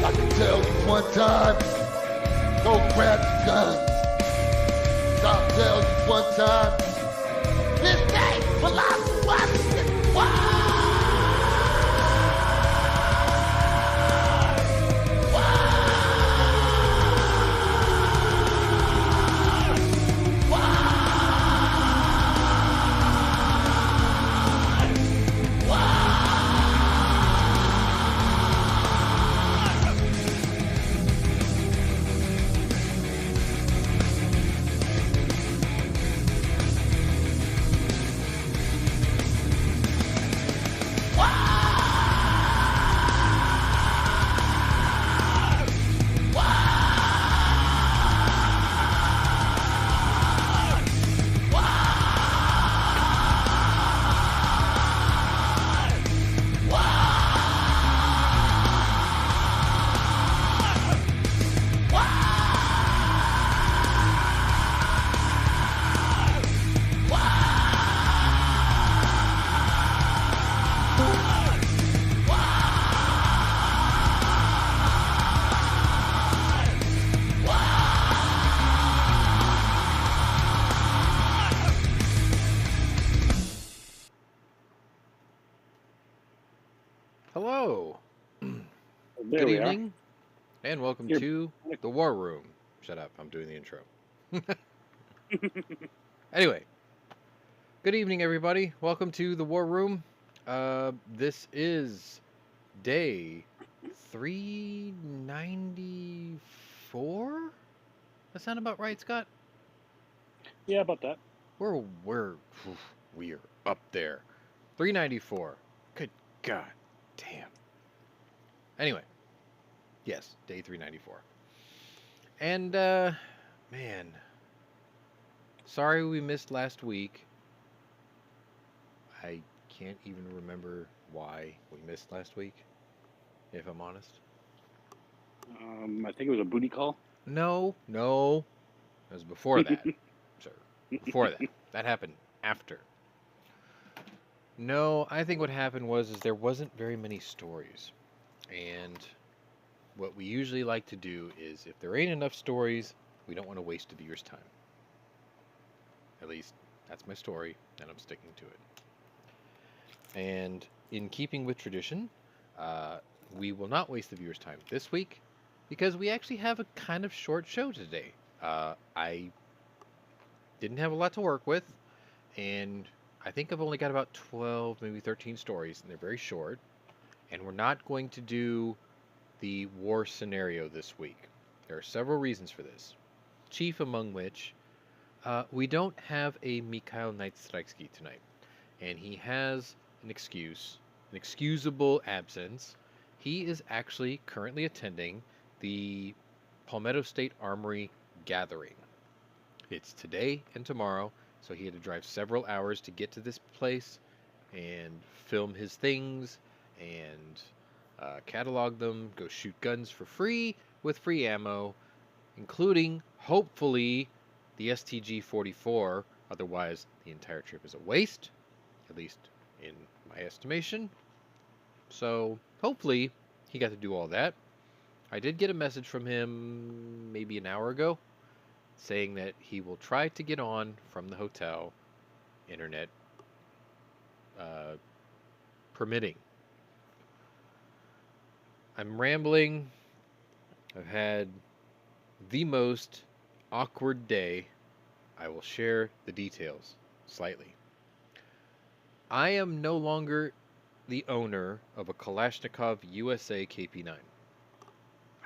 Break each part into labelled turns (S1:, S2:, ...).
S1: I can tell you one time, go grab your guns. I'll tell you one time, this day belongs to Washington. Why?
S2: Hello.
S3: There
S2: Good
S3: we are.
S2: evening, and welcome
S3: You're-
S2: to the War Room. Shut up, I'm doing the intro. Anyway, good evening, everybody. Welcome to the War Room. This is day 394. That sound about right, Scott?
S3: Yeah, about that.
S2: We're up there. 394. Good God damn. Anyway, yes, day 394. And, man, sorry we missed last week. I can't even remember why we missed last week, if I'm honest.
S3: I think it was a booty call.
S2: No. It was before that, sir. Before that. That happened after. No, I think what happened was there wasn't very many stories. And what we usually like to do is if there ain't enough stories, we don't want to waste the viewer's time. At least that's my story, and I'm sticking to it. And in keeping with tradition, we will not waste the viewer's time this week because we actually have a kind of short show today. I didn't have a lot to work with, and I think I've only got about 12, maybe 13 stories, and they're very short. And we're not going to do the war scenario this week. There are several reasons for this. Chief among which, we don't have a Mikhail Neitstritsky tonight. And he has an excuse, an excusable absence. He is actually currently attending the Palmetto State Armory gathering. It's today and tomorrow, so he had to drive several hours to get to this place and film his things and catalog them, go shoot guns for free with free ammo, including, hopefully, the STG-44. Otherwise, the entire trip is a waste, at least in my estimation. So, hopefully, he got to do all that. I did get a message from him maybe an hour ago saying that he will try to get on from the hotel, internet permitting. I'm rambling. I've had the most awkward day. I will share the details slightly. I am no longer the owner of a Kalashnikov USA KP9.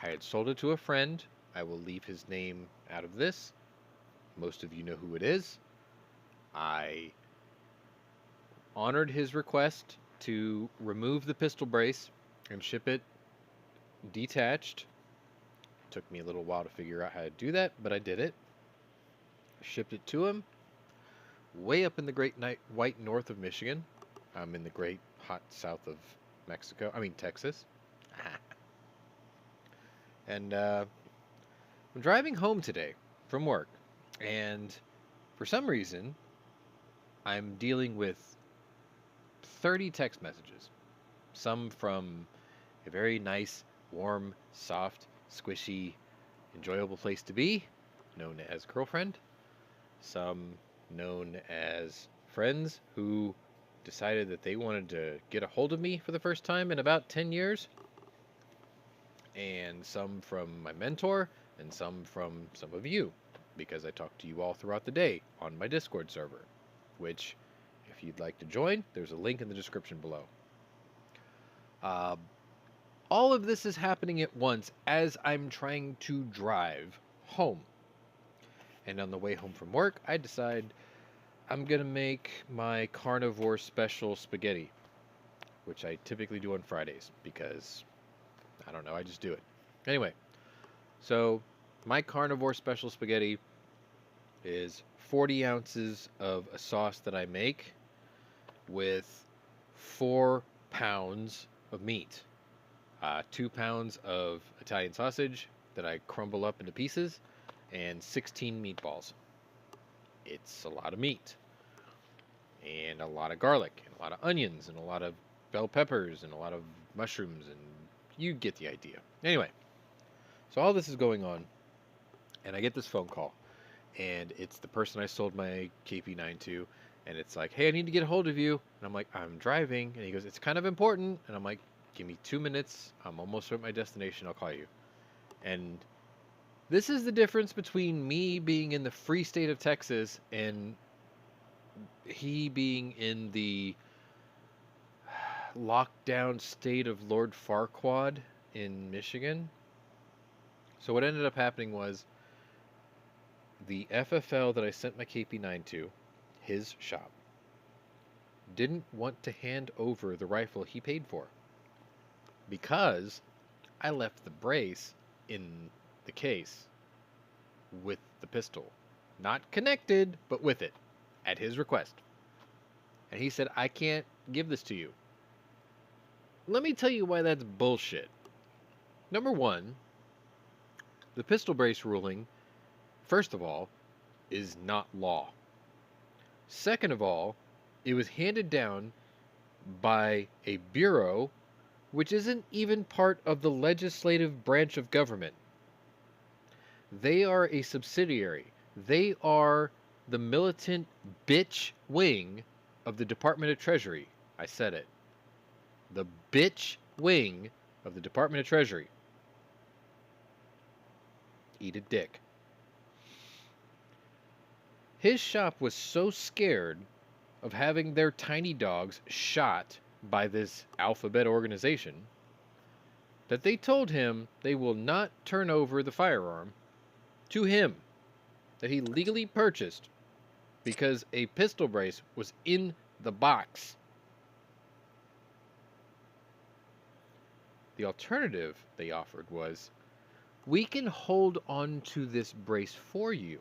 S2: I had sold it to a friend. I will leave his name out of this. Most of you know who it is. I honored his request to remove the pistol brace and ship it detached. Took me a little while to figure out how to do that, but I did it. Shipped it to him. Way up in the great white north of Michigan. I'm in the great hot south of Texas. And I'm driving home today from work. And for some reason, I'm dealing with 30 text messages. Some from a very nice warm, soft, squishy, enjoyable place to be, known as girlfriend. Some known as friends who decided that they wanted to get a hold of me for the first time in about 10 years. And some from my mentor, and some from some of you, because I talk to you all throughout the day on my Discord server, which, if you'd like to join, there's a link in the description below. All of this is happening at once as I'm trying to drive home. And on the way home from work, I decide I'm going to make my carnivore special spaghetti, which I typically do on Fridays because, I don't know, I just do it. Anyway, so my carnivore special spaghetti is 40 ounces of a sauce that I make with 4 pounds of meat. 2 pounds of Italian sausage that I crumble up into pieces, and 16 meatballs. It's a lot of meat, and a lot of garlic, and a lot of onions, and a lot of bell peppers, and a lot of mushrooms, and you get the idea. Anyway, so all this is going on, and I get this phone call, and it's the person I sold my KP9 to, and it's like, hey, I need to get a hold of you. And I'm like, I'm driving. And he goes, it's kind of important. And I'm like, give me 2 minutes. I'm almost at my destination. I'll call you. And this is the difference between me being in the free state of Texas and he being in the lockdown state of Lord Farquaad in Michigan. So what ended up happening was the FFL that I sent my KP9 to, his shop, didn't want to hand over the rifle he paid for because I left the brace in the case with the pistol. Not connected, but with it, at his request. And he said, I can't give this to you. Let me tell you why that's bullshit. Number one, the pistol brace ruling, first of all, is not law. Second of all, it was handed down by a bureau which isn't even part of the legislative branch of government. They are a subsidiary. They are the militant bitch wing of the Department of Treasury. I said it. The bitch wing of the Department of Treasury. Eat a dick. His shop was so scared of having their tiny dogs shot by this alphabet organization that they told him they will not turn over the firearm to him that he legally purchased because a pistol brace was in the box. The alternative they offered was, we can hold on to this brace for you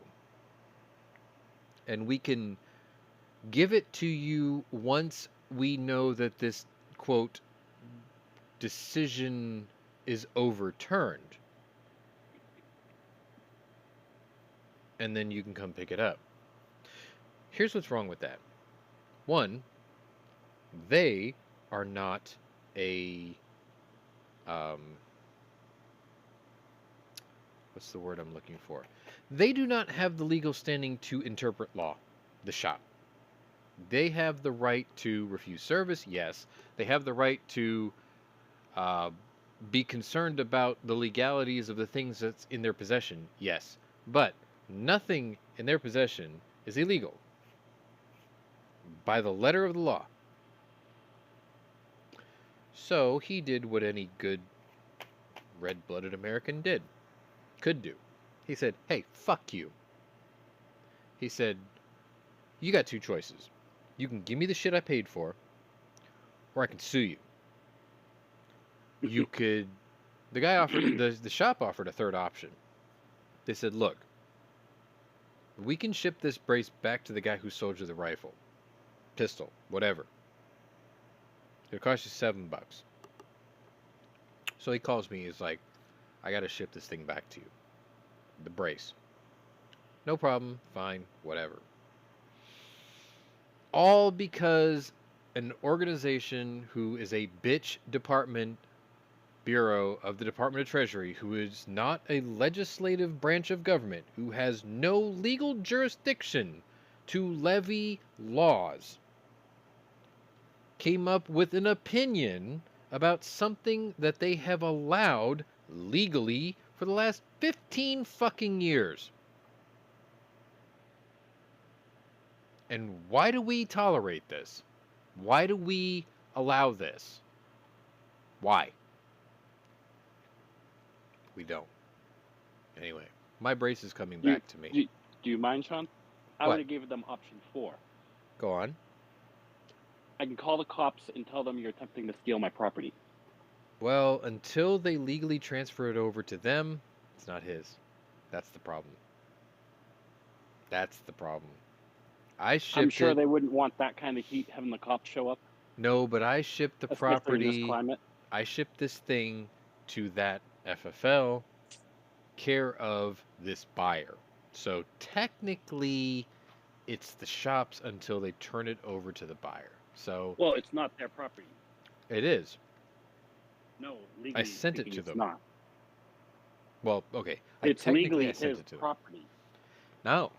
S2: and we can give it to you once we know that this, quote, decision is overturned. And then you can come pick it up. Here's what's wrong with that. One, they are not a, what's the word I'm looking for? They do not have the legal standing to interpret law, the shop. They have the right to refuse service, yes. They have the right to be concerned about the legalities of the things that's in their possession, yes. But nothing in their possession is illegal by the letter of the law. So he did what any good red-blooded American could do. He said, hey, fuck you. He said, you got 2 choices. You can give me the shit I paid for, or I can sue you. You could... The guy offered... The shop offered a third option. They said, look, we can ship this brace back to the guy who sold you the rifle. Pistol. Whatever. It'll cost you $7. So he calls me. He's like, I gotta ship this thing back to you. The brace. No problem. Fine. Whatever. All because an organization who is a bitch department Bureau of the Department of Treasury, who is not a legislative branch of government, who has no legal jurisdiction to levy laws, came up with an opinion about something that they have allowed legally for the last 15 fucking years. And why do we tolerate this? Why do we allow this? Why? We don't. Anyway, my brace is coming back to me.
S3: Do you mind, Sean? I
S2: What?
S3: would have given them option 4.
S2: Go on.
S3: I can call the cops and tell them you're attempting to steal my property.
S2: Well, until they legally transfer it over to them, it's not his. That's the problem. That's the problem. I shipped
S3: I'm sure
S2: it.
S3: they wouldn't want that kind of heat having the cops show up.
S2: No, but I shipped the
S3: Especially in this
S2: property.
S3: climate.
S2: I shipped this thing to that FFL, care of this buyer. So technically, it's the shop's until they turn it over to the buyer. So
S3: Well, it's not their property.
S2: it is.
S3: No, legally
S2: sent it
S3: speaking,
S2: to
S3: it's
S2: them.
S3: not.
S2: Well, okay.
S3: It's legally
S2: I sent
S3: his
S2: it to them.
S3: property.
S2: No.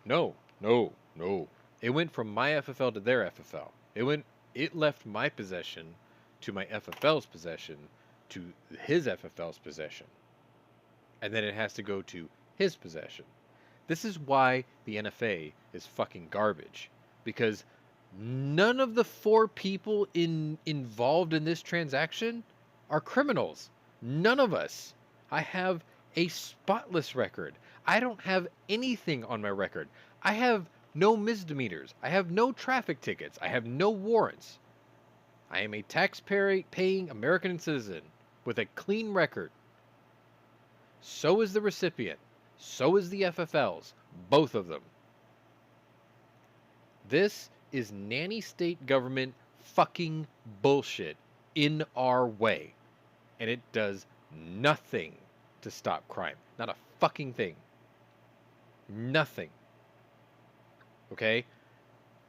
S2: It went from my FFL to their FFL. It left my possession to my FFL's possession to his FFL's possession. And then it has to go to his possession. This is why the NFA is fucking garbage. Because none of the 4 people involved in this transaction are criminals. None of us. I have a spotless record. I don't have anything on my record. I have no misdemeanors. I have no traffic tickets. I have no warrants. I am a tax-paying American citizen with a clean record. So is the recipient. So is the FFLs. Both of them. This is nanny state government fucking bullshit in our way. And it does nothing to stop crime. Not a fucking thing. Nothing. Okay?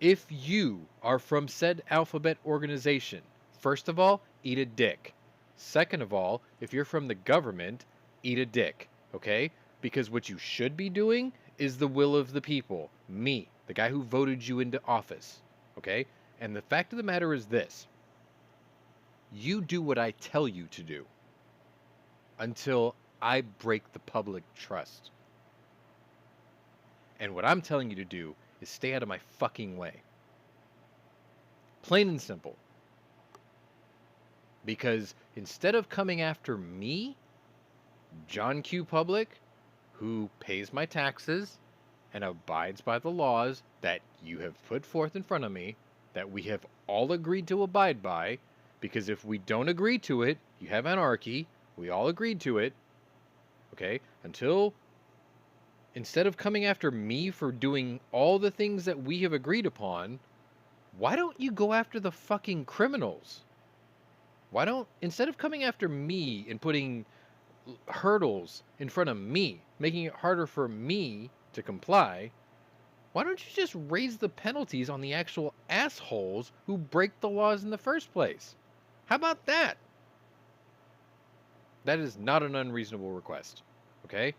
S2: If you are from said alphabet organization, first of all, eat a dick. Second of all, if you're from the government, eat a dick. Okay? Because what you should be doing is the will of the people. Me, the guy who voted you into office. Okay? And the fact of the matter is this. You do what I tell you to do. Until I break the public trust. And what I'm telling you to do is stay out of my fucking way. Plain and simple. Because instead of coming after me, John Q. Public, who pays my taxes and abides by the laws that you have put forth in front of me, that we have all agreed to abide by, because if we don't agree to it, you have anarchy. We all agreed to it. Okay? Instead of coming after me for doing all the things that we have agreed upon, why don't you go after the fucking criminals? Instead of coming after me and putting hurdles in front of me, making it harder for me to comply, why don't you just raise the penalties on the actual assholes who break the laws in the first place? How about that? That is not an unreasonable request, okay?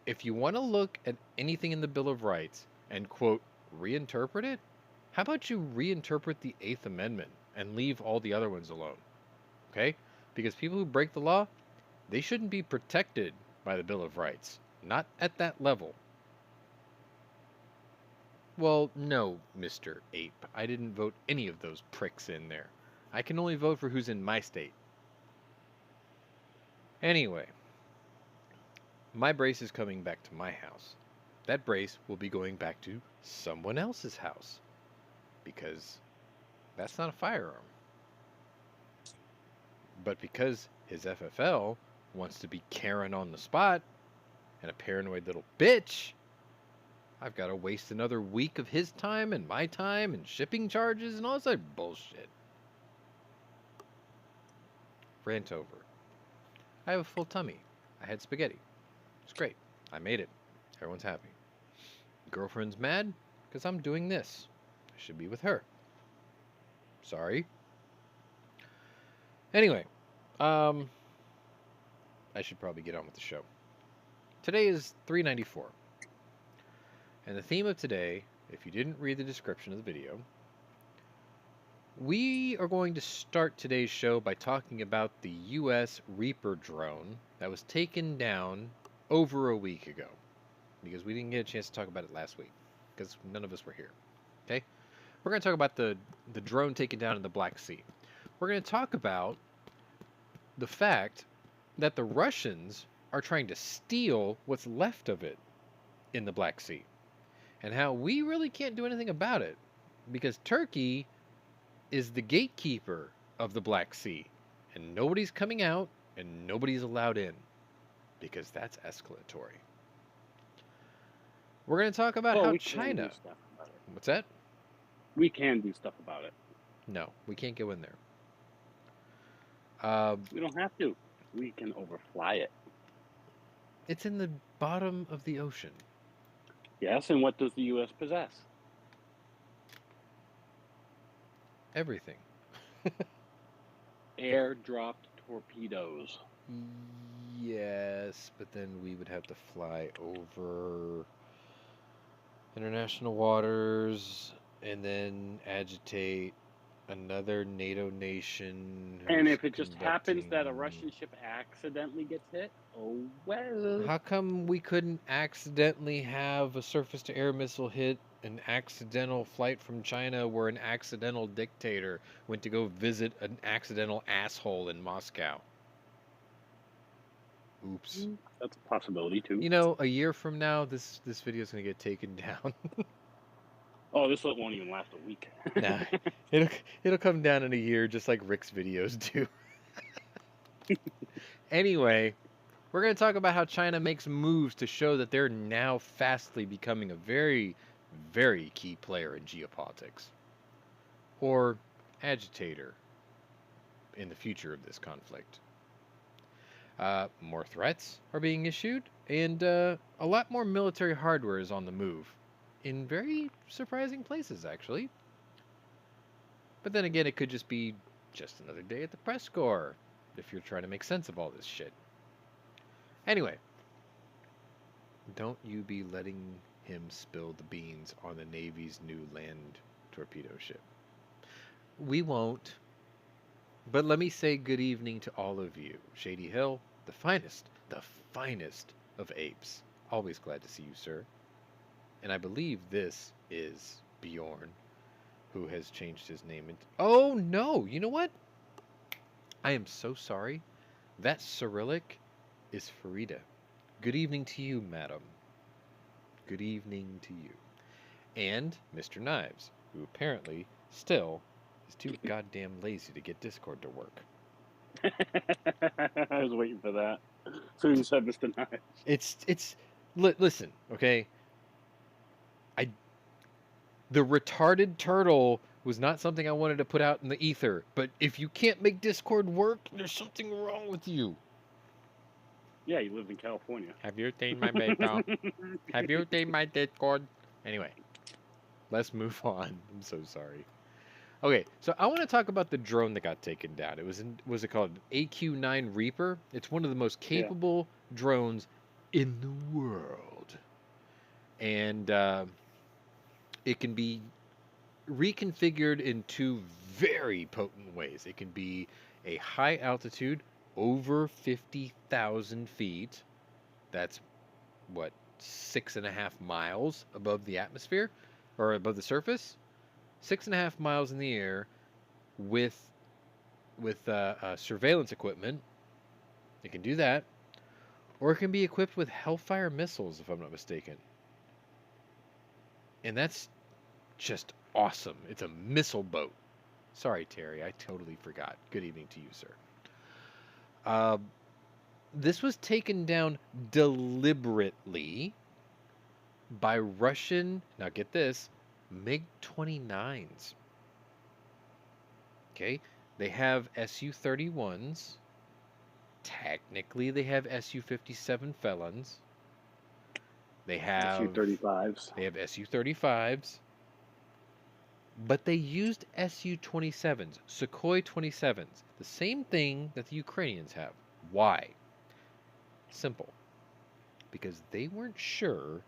S2: If you want to look at anything in the Bill of Rights and, quote, reinterpret it, how about you reinterpret the 8th Amendment and leave all the other ones alone, okay? Because people who break the law, they shouldn't be protected by the Bill of Rights. Not at that level. Well, no, Mr. Ape. I didn't vote any of those pricks in there. I can only vote for who's in my state. Anyway, my brace is coming back to my house. That brace will be going back to someone else's house. Because that's not a firearm. But because his FFL wants to be Karen on the spot and a paranoid little bitch, I've got to waste another week of his time and my time and shipping charges and all this other bullshit. Rant over. I have a full tummy. I had spaghetti. It's great. I made it. Everyone's happy. Girlfriend's mad because I'm doing this. I should be with her. Sorry. Anyway, I should probably get on with the show. Today is 394. And the theme of today, if you didn't read the description of the video, we are going to start today's show by talking about the U.S. Reaper drone that was taken down over a week ago. Because we didn't get a chance to talk about it last week. Because none of us were here. Okay? We're going to talk about the drone taken down in the Black Sea. We're going to talk about the fact that the Russians are trying to steal what's left of it in the Black Sea. And how we really can't do anything about it. Because Turkey is the gatekeeper of the Black Sea. And nobody's coming out and nobody's allowed in. Because that's escalatory. We're going to talk about how
S3: we can
S2: China...
S3: do stuff about it.
S2: What's that?
S3: We can do stuff about it.
S2: No, we can't go in there.
S3: We don't have to. We can overfly it.
S2: It's in the bottom of the ocean.
S3: Yes, and what does the U.S. possess?
S2: Everything.
S3: Airdropped torpedoes.
S2: Yes, but then we would have to fly over international waters and then agitate another NATO nation.
S3: And
S2: who's
S3: if it just happens that a
S2: conducting-
S3: Russian ship accidentally gets hit, oh well.
S2: How come we couldn't accidentally have a surface-to-air missile hit an accidental flight from China where an accidental dictator went to go visit an accidental asshole in Moscow? Oops.
S3: That's a possibility too.
S2: You know, a year from now, this video is going to get taken down.
S3: Oh, this one won't even last a week.
S2: Nah, it'll come down in a year, just like Rick's videos do. Anyway, we're going to talk about how China makes moves to show that they're now fastly becoming a very, very key player in geopolitics. Or agitator in the future of this conflict. More threats are being issued, and a lot more military hardware is on the move. In very surprising places, actually. But then again, it could just be just another day at the press corps, if you're trying to make sense of all this shit. Anyway, don't you be letting him spill the beans on the Navy's new land torpedo ship. We won't. But let me say good evening to all of you. Shady Hill, the finest of apes. Always glad to see you, sir. And I believe this is Bjorn, who has changed his name. Oh, no! You know what? I am so sorry. That Cyrillic is Farida. Good evening to you, madam. Good evening to you. And Mr. Knives, who apparently still is too goddamn lazy to get Discord to work.
S3: I was waiting for that. As soon as you said Mr. Knives.
S2: Listen, okay? The retarded turtle was not something I wanted to put out in the ether, but if you can't make Discord work, there's something wrong with you.
S3: Yeah, he lives in California.
S2: Have you seen my beta? Have you seen my Discord? Anyway, let's move on. I'm so sorry. Okay, so I want to talk about the drone that got taken down. Was it called AQ-9 Reaper? It's one of the most capable drones in the world. And it can be reconfigured in two very potent ways. It can be a high altitude, over 50,000 feet. That's, what, 6.5 miles above the atmosphere? Or above the surface? 6.5 miles in the air with surveillance equipment. It can do that. Or it can be equipped with Hellfire missiles, if I'm not mistaken. And that's just awesome. It's a missile boat. Sorry, Terry, I totally forgot. Good evening to you, sir. This was taken down deliberately by Russian, now get this, MiG-29s. Okay, they have Su-31s. Technically, they have Su-57 Felons. They have
S3: Su-35s.
S2: They have Su-35s. But they used Su-27s, Sukhoi 27s, the same thing that the Ukrainians have. Why? Simple. Because they weren't sure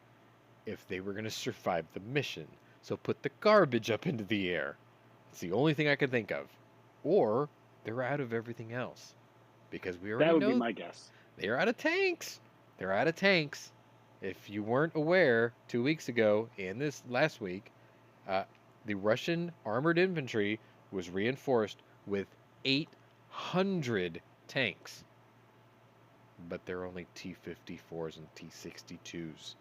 S2: if they were going to survive the mission. So put the garbage up into the air. It's the only thing I can think of. Or they're out of everything else. Because we already
S3: That would be
S2: know
S3: my guess.
S2: they're out of tanks. They're out of tanks. If you weren't aware, 2 weeks ago and this last week, the Russian armored infantry was reinforced with 800 tanks. But they're only T-54s and T-62s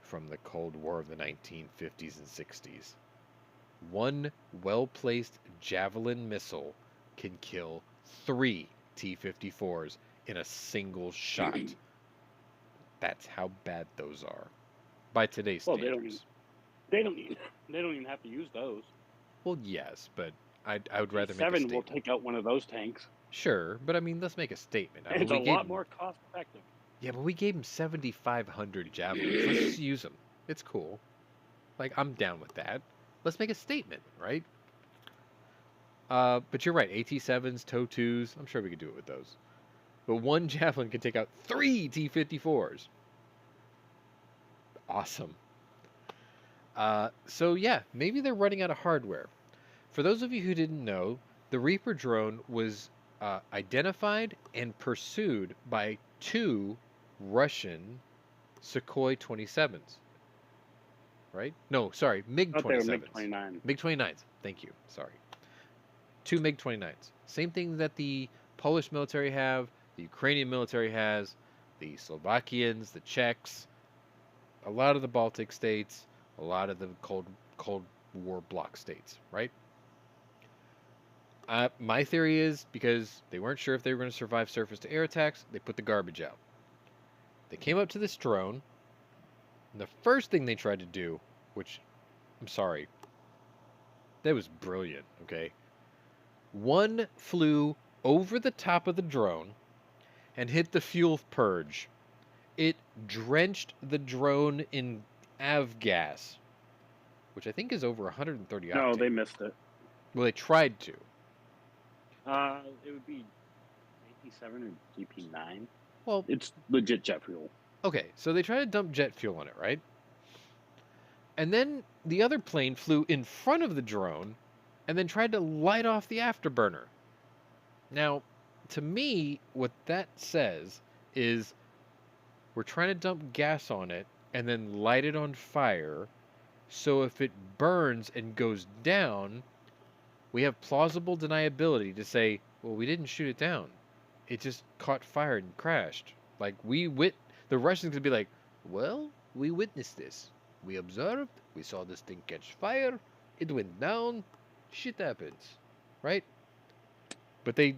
S2: from the Cold War of the 1950s and 60s. One well-placed Javelin missile can kill 3 T-54s in a single shot. That's how bad those are by today's
S3: Well,
S2: standards.
S3: they don't even have to use those.
S2: Well, yes, but I would rather make a
S3: Seven
S2: statement.
S3: will take out one of those tanks.
S2: Sure, but I mean, let's make a statement. I mean,
S3: It's a
S2: we gave
S3: lot
S2: them-
S3: more cost effective.
S2: Yeah, but we gave him 7,500 javelins. Let's just use them. It's cool. Like, I'm down with that. Let's make a statement, right? But you're right. AT-7s, TOW-2s, I'm sure we could do it with those. But one javelin can take out 3 T-54s. Awesome. So yeah, maybe they're running out of hardware. For those of you who didn't know, the Reaper drone was identified and pursued by 2 Russian Sukhoi 27s. Right? No, sorry, MiG
S3: I thought they were
S2: 27s.
S3: MiG-29.
S2: MiG-29s. Thank you. Sorry. 2 MiG-29s. Same thing that the Polish military have, the Ukrainian military has, the Slovakians, the Czechs, a lot of the Baltic states, a lot of the Cold War bloc states, right? My theory is because they weren't sure if they were going to survive surface-to-air attacks, they put the garbage out. They came up to this drone, and the first thing they tried to do, which, I'm sorry, that was brilliant, okay? One flew over the top of the drone and hit the fuel purge. It drenched the drone in avgas, which I think is over 130 octane.
S3: No, they missed it.
S2: Well, they tried to.
S3: It would be AP7 or GP9.
S2: Well,
S3: It's legit jet fuel.
S2: okay, so they tried to dump jet fuel on it, right? And then the other plane flew in front of the drone and then tried to light off the afterburner. Now, to me, what that says is we're trying to dump gas on it and then light it on fire, so if it burns and goes down, we have plausible deniability to say, well, we didn't shoot it down. It just caught fire and crashed. Like, the Russians could be like, well, we witnessed this. We observed, we saw this thing catch fire, it went down, shit happens, right? But they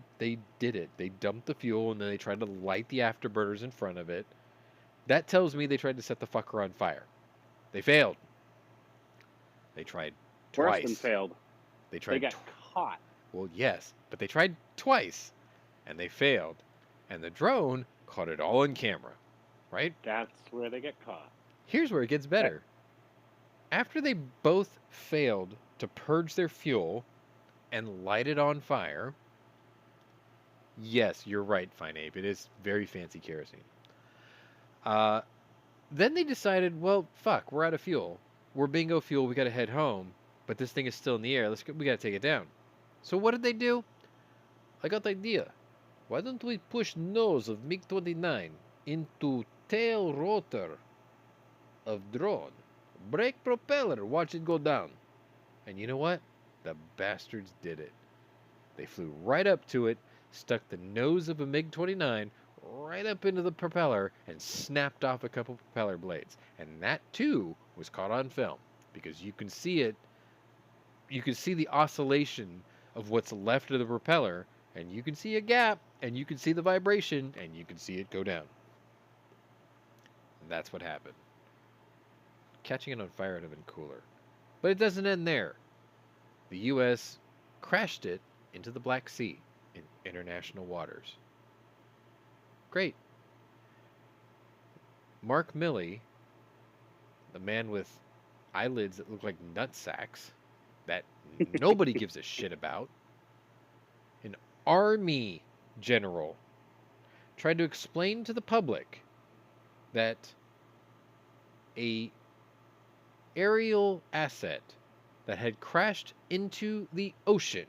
S2: did it. They dumped the fuel and then they tried to light the afterburners in front of it. That tells me they tried to set the fucker on fire. They failed. They tried
S3: Worse
S2: twice.
S3: than failed.
S2: They tried
S3: They got caught.
S2: Well, yes, but they tried twice and they failed. And the drone caught it all on camera, right?
S3: That's where they get caught.
S2: Here's where it gets better. After they both failed to purge their fuel and light it on fire, yes, you're right, Fine Ape. It is very fancy kerosene. Then they decided, well, fuck, we're out of fuel. We're bingo fuel. We got to head home. But this thing is still in the air. We got to take it down. So what did they do? I got the idea. Why don't we push nose of MiG-29 into tail rotor of drone? Brake propeller. Watch it go down. And you know what? The bastards did it. They flew right up to it, stuck the nose of a MiG-29 right up into the propeller, and snapped off a couple propeller blades. And that, too, was caught on film. Because you can see it. You can see the oscillation of what's left of the propeller, and you can see a gap, and you can see the vibration, and you can see it go down. And that's what happened. Catching it on fire would have been cooler. But it doesn't end there. The U.S. crashed it into the Black Sea in international waters. Great. Mark Milley, the man with eyelids that look like nut sacks, that nobody gives a shit about, an army general, tried to explain to the public that a aerial asset that had crashed into the ocean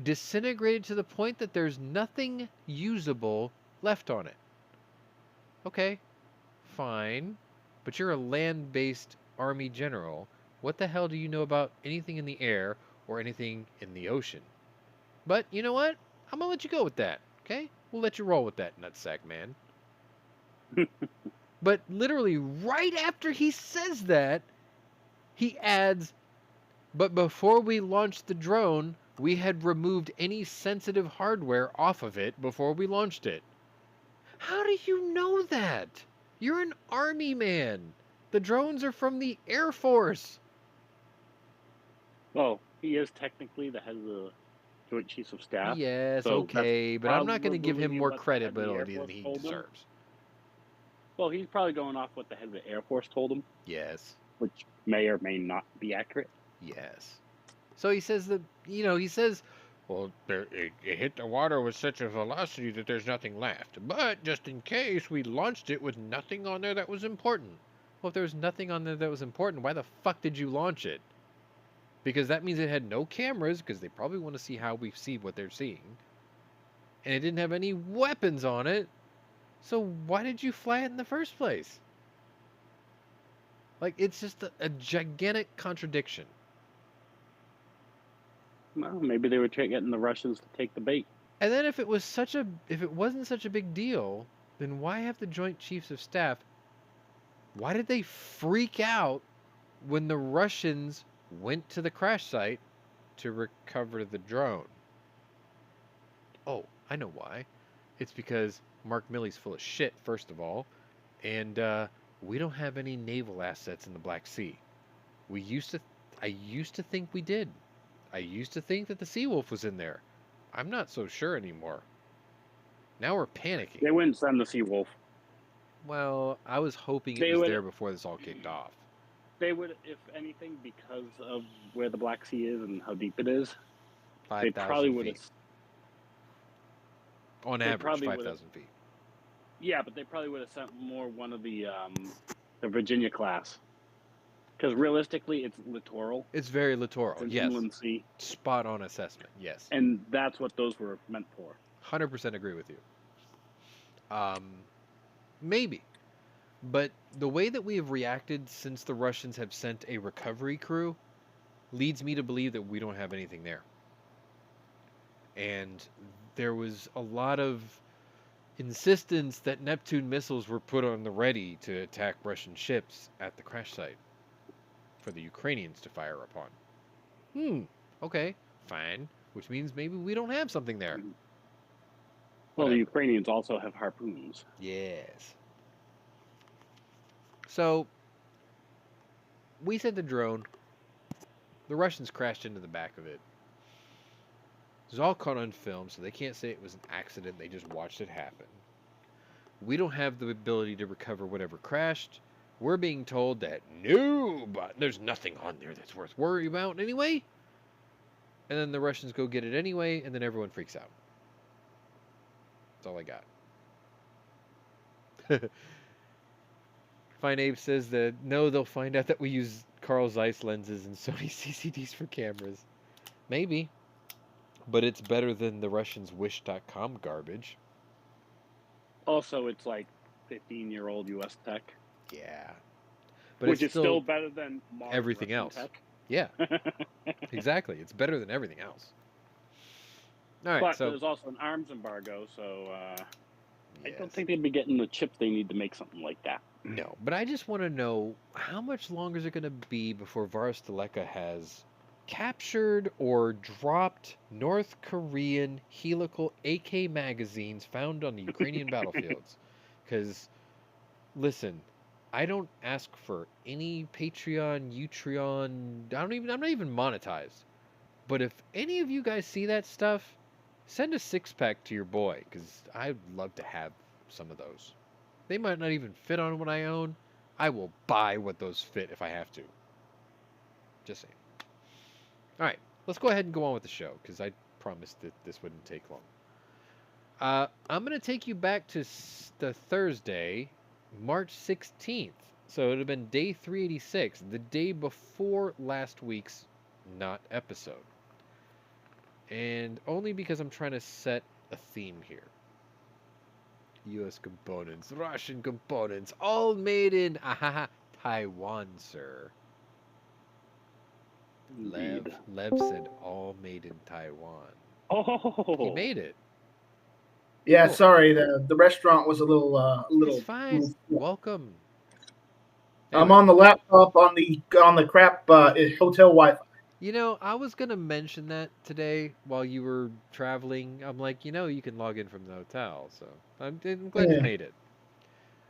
S2: disintegrated to the point that there's nothing usable left on it. Okay, fine, but you're a land-based army general. What the hell do you know about anything in the air or anything in the ocean? But you know what? I'm gonna let you go with that, okay? We'll let you roll with that, nutsack man. But literally, right after he says that, he adds, but before we launched the drone, we had removed any sensitive hardware off of it before we launched it. How do you know that? You're an army man. The drones are from the Air Force.
S3: Well, he is technically the head of the Joint Chiefs of Staff.
S2: Yes,
S3: so
S2: okay, but I'm not going to give him
S3: probably
S2: more
S3: what the head of the Air
S2: credibility than
S3: Force
S2: he
S3: told him.
S2: deserves.
S3: Well, he's probably going off what the head of the Air Force told him,
S2: Yes,
S3: which may or may not be accurate.
S2: yes. So he says that, he says, well, it hit the water with such a velocity that there's nothing left. But just in case, we launched it with nothing on there that was important. Well, if there was nothing on there that was important, why the fuck did you launch it? Because that means it had no cameras, because they probably want to see how we see what they're seeing. And it didn't have any weapons on it. So why did you fly it in the first place? Like, it's just a gigantic contradiction.
S3: Well, maybe they were getting the Russians to take the bait.
S2: And then if it wasn't such a big deal, then why have the Joint Chiefs of Staff, why did they freak out when the Russians went to the crash site to recover the drone? Oh, I know why. It's because Mark Milley's full of shit, first of all, and we don't have any naval assets in the Black Sea. I used to think we did. I used to think that the Seawolf was in there. I'm not so sure anymore. Now we're panicking.
S3: They wouldn't send the Seawolf.
S2: Well, I was hoping it was there before this all kicked off.
S3: They would, if anything, because of where the Black Sea is and how deep it is.
S2: 5,000 feet. On average, 5,000 feet.
S3: Yeah, but they probably would have sent one of the Virginia class. Because realistically, it's littoral.
S2: It's very littoral,
S3: It's an
S2: yes.
S3: inland sea.
S2: Spot on assessment, yes.
S3: And that's what those were meant for.
S2: 100% agree with you. Maybe. But the way that we have reacted since the Russians have sent a recovery crew leads me to believe that we don't have anything there. And there was a lot of insistence that Neptune missiles were put on the ready to attack Russian ships at the crash site for the Ukrainians to fire upon. Okay, fine. Which means maybe we don't have something there.
S3: Well, the Ukrainians also have harpoons.
S2: Yes. So, we sent the drone. The Russians crashed into the back of it. It was all caught on film, so they can't say it was an accident. They just watched it happen. We don't have the ability to recover whatever crashed. We're being told that, no, but there's nothing on there that's worth worrying about anyway. And then the Russians go get it anyway, and then everyone freaks out. That's all I got. Fine Abe says that, no, they'll find out that we use Carl Zeiss lenses and Sony CCDs for cameras. Maybe. But it's better than the Russians' Wish.com garbage.
S3: Also, it's like 15-year-old U.S. tech.
S2: Yeah. But
S3: Which
S2: it's
S3: is still better than
S2: everything
S3: Russian
S2: else.
S3: Tech.
S2: Yeah. Exactly. It's better than everything else. All right,
S3: but
S2: so
S3: there's also an arms embargo, so
S2: yes.
S3: I don't think they'd be getting the chips they need to make something like that.
S2: No, but I just want to know, how much longer is it going to be before Varis Staleka has captured or dropped North Korean helical AK magazines found on the Ukrainian battlefields? Because, listen, I don't ask for any Patreon, Utreon, I'm not even monetized. But if any of you guys see that stuff, send a 6-pack to your boy, because I'd love to have some of those. They might not even fit on what I own. I will buy what those fit if I have to. Just saying. All right, let's go ahead and go on with the show, because I promised that this wouldn't take long. I'm going to take you back to the Thursday, March 16th. So it would have been day 386, the day before last week's not episode. And only because I'm trying to set a theme here. U.S. components, Russian components, all made in Taiwan, sir.
S3: Indeed.
S2: Lev said all made in Taiwan. He
S3: Oh,
S2: made it.
S4: Yeah,
S2: Cool.
S4: sorry, the restaurant was a
S2: It's fine. Welcome.
S4: I'm
S2: Anyway,
S4: on the laptop on the crap hotel Wi-Fi.
S2: you know, I was gonna mention that today while you were traveling. I'm like, you can log in from the hotel, so I'm glad you
S4: Yeah.
S2: made it.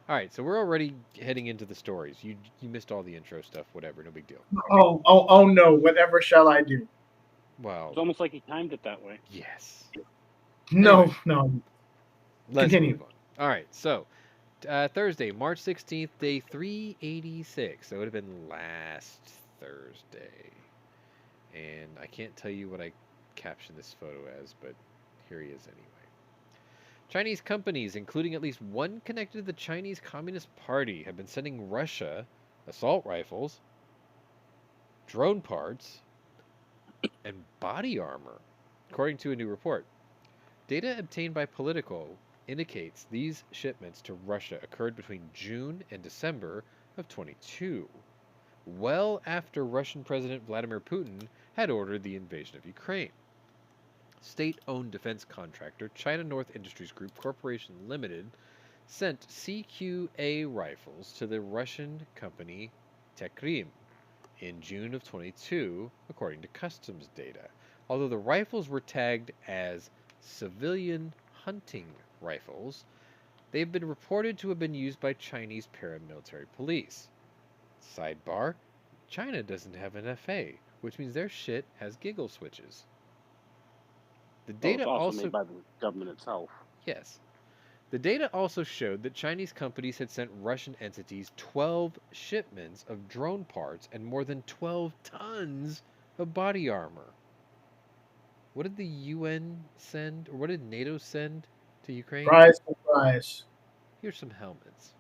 S2: All right, so we're already heading into the stories. You missed all the intro stuff. Whatever, no big deal.
S4: Oh no! Whatever shall I do?
S2: Well,
S3: it's almost like he timed it that way.
S2: yes.
S4: No,
S2: Anyway.
S4: no.
S2: Let's
S4: Continue.
S2: move on. All right, so Thursday, March 16th, day 386. That would have been last Thursday. And I can't tell you what I captioned this photo as, but here he is anyway. Chinese companies, including at least one connected to the Chinese Communist Party, have been sending Russia assault rifles, drone parts, and body armor, according to a new report. Data obtained by Politico indicates these shipments to Russia occurred between June and December of 22, well after Russian President Vladimir Putin had ordered the invasion of Ukraine. State-owned defense contractor China North Industries Group Corporation Limited sent CQA rifles to the Russian company Tekrim in June of 22, according to customs data, although the rifles were tagged as civilian hunting rifles. They've been reported to have been used by Chinese paramilitary police. Sidebar, China doesn't have an FA, which means their shit has giggle switches. The data
S3: It's also made by the government itself.
S2: Yes. The data also showed that Chinese companies had sent Russian entities 12 shipments of drone parts and more than 12 tons of body armor. What did the UN send, or what did NATO send to Ukraine?
S4: Surprise.
S2: Here's some helmets.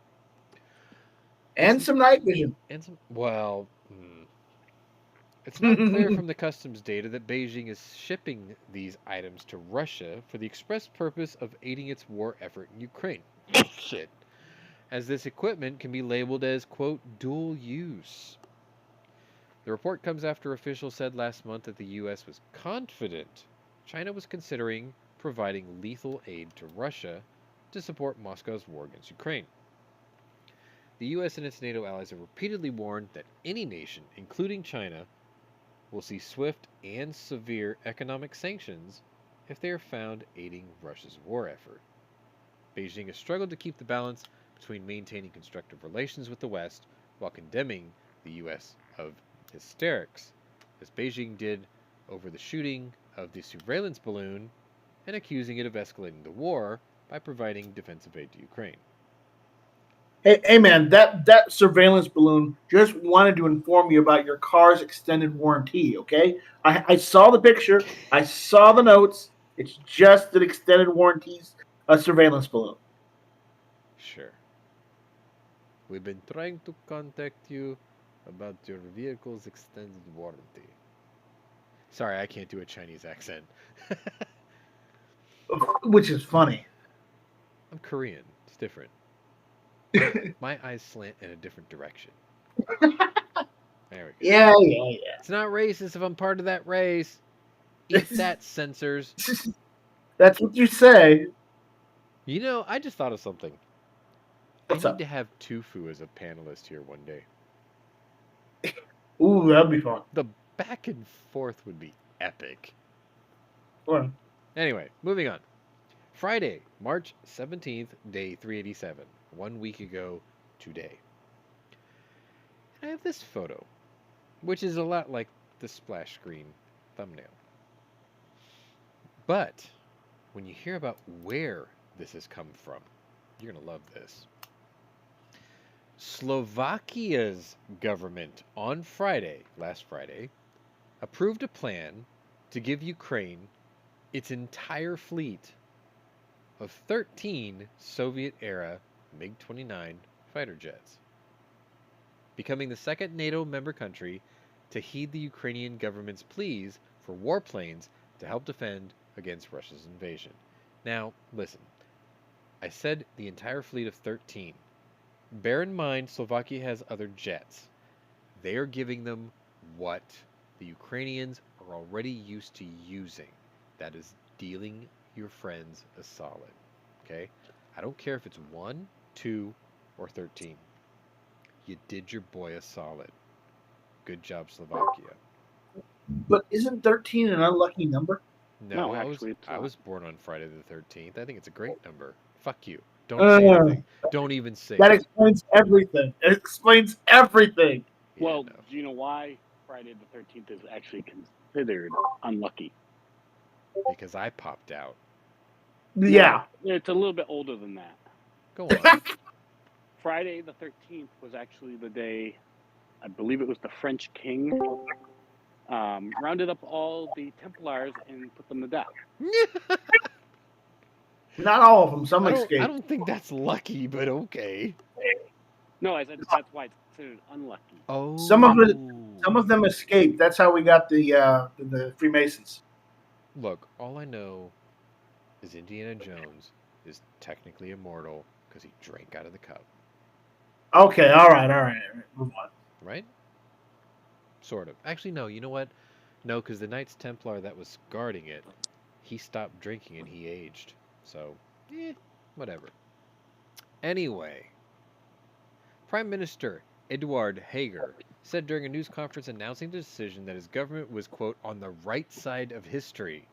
S4: And some night vision.
S2: And some, well, it's not clear from the customs data that Beijing is shipping these items to Russia for the express purpose of aiding its war effort in Ukraine. Shit. As this equipment can be labeled as, quote, dual use. The report comes after officials said last month that the U.S. was confident China was considering providing lethal aid to Russia to support Moscow's war against Ukraine. The U.S. and its NATO allies have repeatedly warned that any nation, including China, will see swift and severe economic sanctions if they are found aiding Russia's war effort. Beijing has struggled to keep the balance between maintaining constructive relations with the West while condemning the U.S. of hysterics, as Beijing did over the shooting of the surveillance balloon and accusing it of escalating the war by providing defensive aid to Ukraine.
S4: Hey man, that surveillance balloon just wanted to inform you about your car's extended warranty, okay? I saw the picture, I saw the notes. It's just an extended warranties surveillance balloon.
S2: Sure. We've been trying to contact you about your vehicle's extended warranty. Sorry, I can't do a Chinese accent.
S4: Which is funny.
S2: I'm Korean. It's different. My eyes slant in a different direction. There we go.
S4: Yeah.
S2: It's not racist if I'm part of that race. Eat that, censors.
S4: That's what you say.
S2: You know, I just thought of something.
S4: What's
S2: I need
S4: up?
S2: to have Tufu as a panelist here one day.
S4: Ooh, that'd be fun.
S2: The back and forth would be epic.
S4: Well,
S2: Anyway, moving on. Friday, March 17th, day 387. 1 week ago today. And I have this photo, which is a lot like the splash screen thumbnail. But when you hear about where this has come from, you're going to love this. Slovakia's government on Friday, last Friday, approved a plan to give Ukraine its entire fleet of 13 Soviet-era MiG-29 fighter jets, becoming the second NATO member country to heed the Ukrainian government's pleas for warplanes to help defend against Russia's invasion. Now, listen, I said the entire fleet of 13. Bear in mind, Slovakia has other jets. They are giving them what the Ukrainians are already used to using. That is dealing your friends a solid. Okay? I don't care if it's 1, 2, or 13. You did your boy a solid. Good job, Slovakia.
S4: But isn't 13 an unlucky number?
S2: No,
S3: No, actually, it's
S2: I
S3: not.
S2: was born on Friday the 13th. I think it's a great number. Fuck you. Don't say anything. Don't even say
S4: That
S2: it.
S4: explains everything. It explains everything.
S2: Yeah,
S3: Well,
S2: no.
S3: do you know why Friday the 13th is actually considered unlucky?
S2: Because I popped out.
S4: Yeah.
S3: No, it's a little bit older than that.
S2: Go on.
S3: Friday the 13th was actually the day, I believe it was the French king rounded up all the Templars and put them to death.
S4: Not all of them. Some
S2: I
S4: escaped.
S2: don't think that's lucky, but okay.
S3: No, I said that's why it's considered unlucky.
S2: Oh.
S4: Some of them escaped. That's how we got the Freemasons.
S2: Look, all I know is Indiana Jones is technically immortal because he drank out of the cup.
S4: Okay, all right. Move on.
S2: Right? Sort of. Actually, no. You know what? No, because the Knights Templar that was guarding it, he stopped drinking and he aged. So, whatever. Anyway, Prime Minister Eduard Hager said during a news conference announcing the decision that his government was, quote, on the right side of history.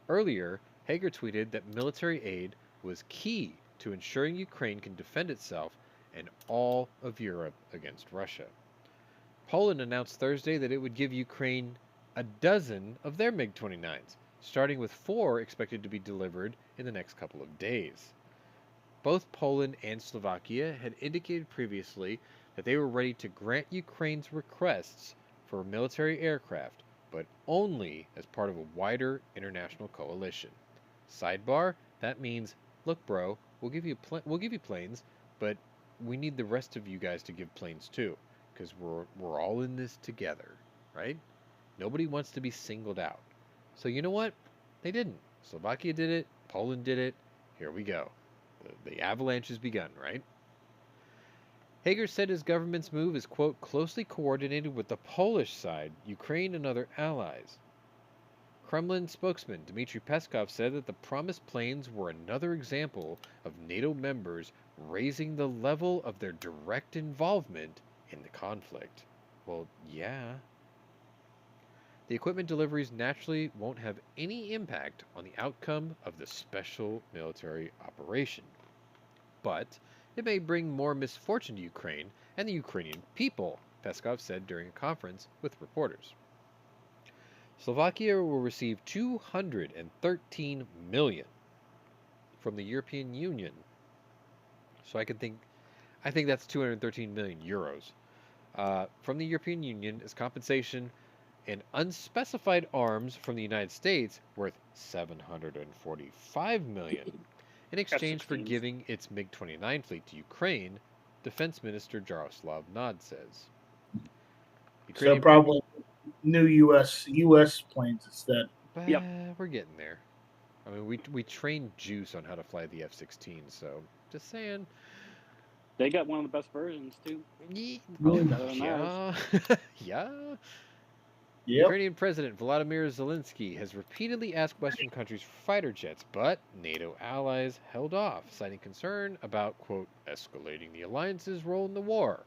S2: Earlier, Hager tweeted that military aid was key to ensuring Ukraine can defend itself and all of Europe against Russia. Poland announced Thursday that it would give Ukraine a dozen of their MiG-29s, starting with 4 expected to be delivered in the next couple of days. Both Poland and Slovakia had indicated previously that they were ready to grant Ukraine's requests for military aircraft, but only as part of a wider international coalition. Sidebar, that means, look bro, we'll give you planes, but we need the rest of you guys to give planes too, because we're all in this together, right? Nobody wants to be singled out. So you know what? They didn't. Slovakia did it. Poland did it. Here we go. The avalanche has begun, right? Hager said his government's move is, quote, closely coordinated with the Polish side, Ukraine, and other allies. Kremlin spokesman Dmitry Peskov said that the promised planes were another example of NATO members raising the level of their direct involvement in the conflict. Well, yeah. The equipment deliveries naturally won't have any impact on the outcome of the special military operation. But it may bring more misfortune to Ukraine and the Ukrainian people, Peskov said during a conference with reporters. Slovakia will receive $213 million from the European Union. So I think that's 213 million euros from the European Union as compensation, and unspecified arms from the United States worth $745 million in exchange for
S3: F-16s.
S2: giving its MiG-29 fleet to Ukraine, Defense Minister Jaroslav Nod says.
S4: So probably new U.S. planes instead.
S3: Yep.
S2: We're getting there. I mean, we trained Juice on how to fly the F-16, so just saying.
S3: They got one of the best versions too.
S2: Probably
S3: better than ours.
S2: Yeah.
S4: Yep.
S2: Ukrainian President Volodymyr Zelensky has repeatedly asked Western countries for fighter jets, but NATO allies held off, citing concern about, quote, escalating the alliance's role in the war.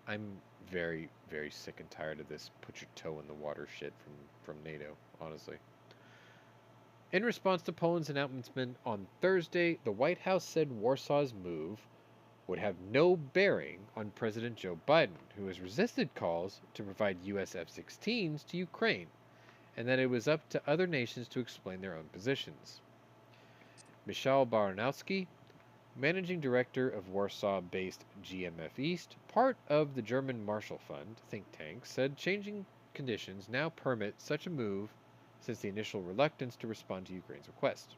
S2: I'm very, very sick and tired of this put your toe in the water shit from NATO, honestly. In response to Poland's announcement on Thursday, the White House said Warsaw's move would have no bearing on President Joe Biden, who has resisted calls to provide U.S. F-16s to Ukraine, and that it was up to other nations to explain their own positions. Michał Baranowski, managing director of Warsaw-based GMF East, part of the German Marshall Fund think tank, said changing conditions now permit such a move since the initial reluctance to respond to Ukraine's request.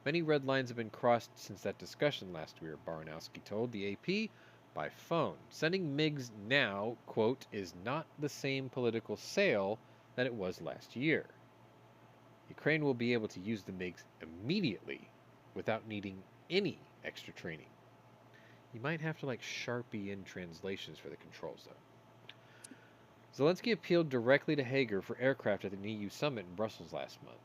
S2: Many red lines have been crossed since that discussion last year, Baranowski told the AP by phone. Sending MiGs now, quote, is not the same political sale that it was last year. Ukraine will be able to use the MiGs immediately without needing any extra training. You might have to Sharpie in translations for the controls, though. Zelensky appealed directly to Hager for aircraft at an EU summit in Brussels last month.